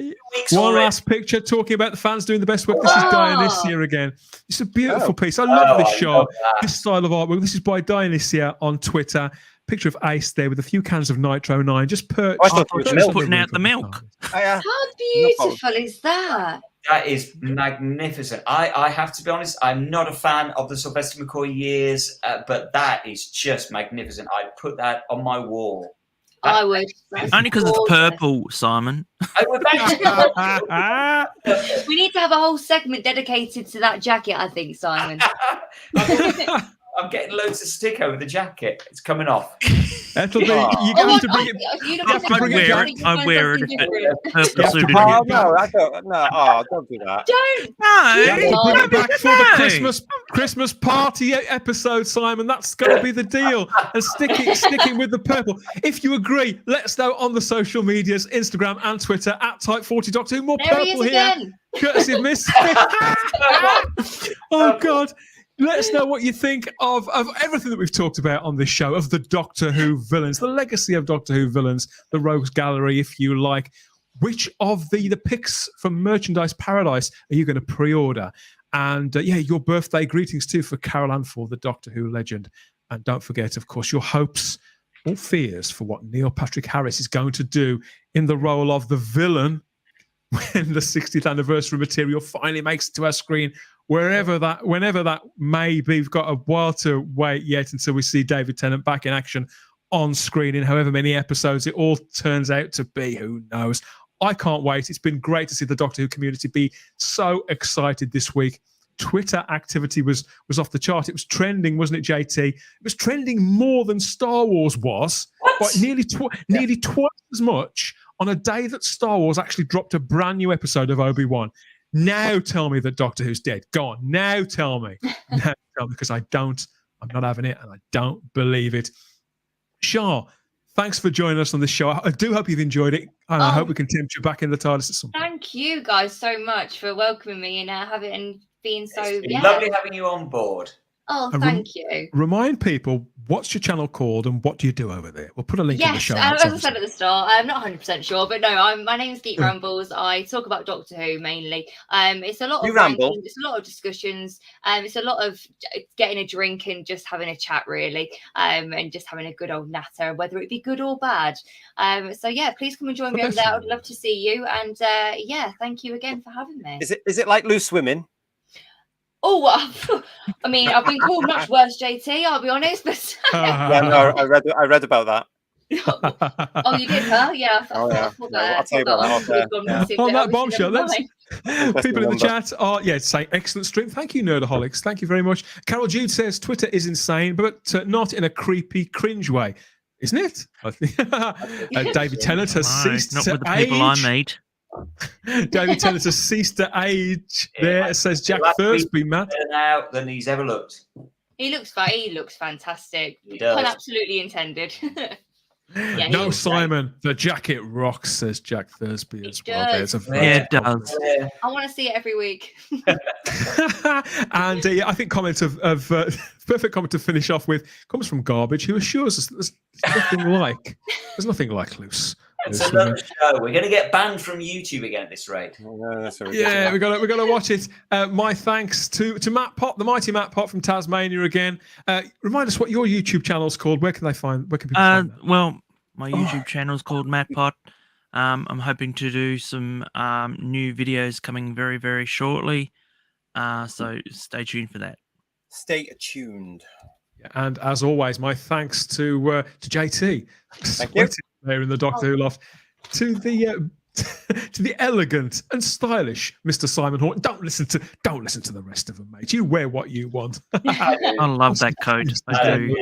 One last picture talking about the fans doing the best work. This is Dionysia again. It's a beautiful piece. I love this show, this style of artwork. This is by Dionysia on Twitter. Picture of Ace there with a few cans of Nitro 9. Just putting out the milk. How beautiful is that? That is magnificent. I have to be honest, I'm not a fan of the Sylvester McCoy years, but that is just magnificent. I'd put that on my wall. I would. Only because it's purple, Simon. We need to have a whole segment dedicated to that jacket, I think, Simon. I'm getting loads of stick over the jacket. It's coming off. That'll be. You're going to bring it. I'd wear it if it purple suited Oh you. no, I don't. No, oh, don't do that. Don't. No, Bring it back for the Christmas party episode, Simon. That's going to be the deal. And sticking with the purple. If you agree, let us know on the social medias, Instagram and Twitter at Type40 Doctor Who. More There he purple is here, again. courtesy of Miss. Oh God. Let us know what you think of everything that we've talked about on this show, of the Doctor Who villains, the legacy of Doctor Who villains, the Rogues Gallery, if you like. Which of the picks from Merchandise Paradise are you going to pre-order? And your birthday greetings too for Carol Ann Ford, the Doctor Who legend. And don't forget, of course, your hopes or fears for what Neil Patrick Harris is going to do in the role of the villain when the 60th anniversary material finally makes it to our screen. Whenever that may be, we've got a while to wait yet until we see David Tennant back in action on screen in however many episodes it all turns out to be. Who knows? I can't wait. It's been great to see the Doctor Who community be so excited this week. Twitter activity was off the chart. It was trending, wasn't it, JT? It was trending more than Star Wars was, but nearly twice as much on a day that Star Wars actually dropped a brand new episode of Obi-Wan. Now tell me that Doctor Who's dead. Go on. Now tell me. Now tell me, because I'm not having it, and I don't believe it. Shah, thanks for joining us on this show. I do hope you've enjoyed it, and I hope we can tempt you back in the TARDIS at some point. Thank you guys so much for welcoming me and being so. It's been lovely having you on board. Oh, thank you. Remind people, what's your channel called and what do you do over there? We'll put a link in the show notes. As I said at the start, I'm not 100% sure, but no, my name's Geek Rambles. I talk about Doctor Who mainly. It's a lot of ranking, it's a lot of discussions. It's a lot of getting a drink and just having a chat, really, and just having a good old natter, whether it be good or bad. So yeah, please come and join me over there. I'd love to see you, and thank you again for having me. Is it like loose women? Oh, I mean, I've been called much worse, JT. I'll be honest, but yeah, no, I read about that. Oh, you did, huh? Yeah. I'll tell you about that. On that bombshell, people in the chat are saying excellent stream. Thank you, Nerdaholics. Thank you very much. Carol Jude says Twitter is insane, but not in a creepy, cringe way, isn't it? David Tennant has ceased not to with the people I meet. David Tennant has ceased to age. There says Jack Thursby, Matt. Now than he's ever looked. He looks fantastic. He does. Pun absolutely intended. No, Simon, the jacket rocks, says Jack Thursby as well. It does. I want to see it every week. And I think comment of perfect comment to finish off with comes from Garbage, who assures us that there's nothing like loose. It's another show. We're going to get banned from YouTube again at this rate. Yeah, we're gonna watch it. My thanks to Matt Pott, the mighty Matt Pott from Tasmania again. Remind us what your YouTube channel's called. Where can people find that? Well, my YouTube channel's called Matt Pott. I'm hoping to do some new videos coming very, very shortly. So stay tuned for that. Stay tuned. And as always, my thanks to JT. Thank you. There in the Doctor Who loft, to the elegant and stylish Mr. Simon Horton. Don't listen to the rest of them, mate. You wear what you want. I love that coat. I do.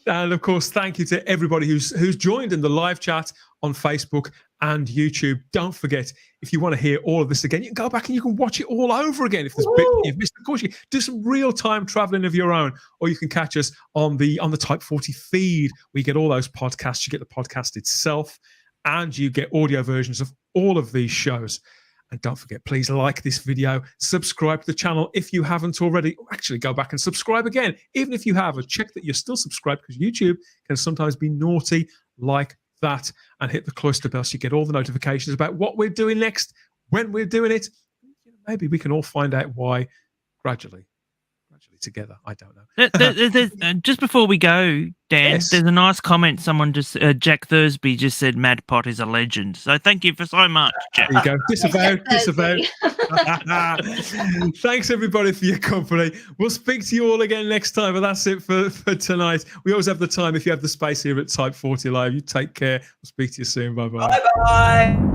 And of course, thank you to everybody who's joined in the live chat on Facebook and YouTube. Don't forget, if you want to hear all of this again, you can go back and you can watch it all over again. If there's a bit you've missed, of course, you do some real-time traveling of your own, or you can catch us on the Type 40 feed. We get all those podcasts. You get the podcast itself, and you get audio versions of all of these shows. And don't forget, please like this video, subscribe to the channel if you haven't already. Actually, go back and subscribe again. Even if you have, check that you're still subscribed, because YouTube can sometimes be naughty like that. And hit the cloister bell so you get all the notifications about what we're doing next, when we're doing it. Maybe we can all find out why gradually together. I don't know. Just before we go, Dan, there's a nice comment. Someone Jack Thursby just said Mad Pot is a legend. So thank you for so much, Jack. There you go. Disavowed. Thanks everybody for your company. We'll speak to you all again next time, but that's it for tonight. We always have the time if you have the space here at Type 40 Live. You take care. We'll speak to you soon. Bye-bye. Bye-bye.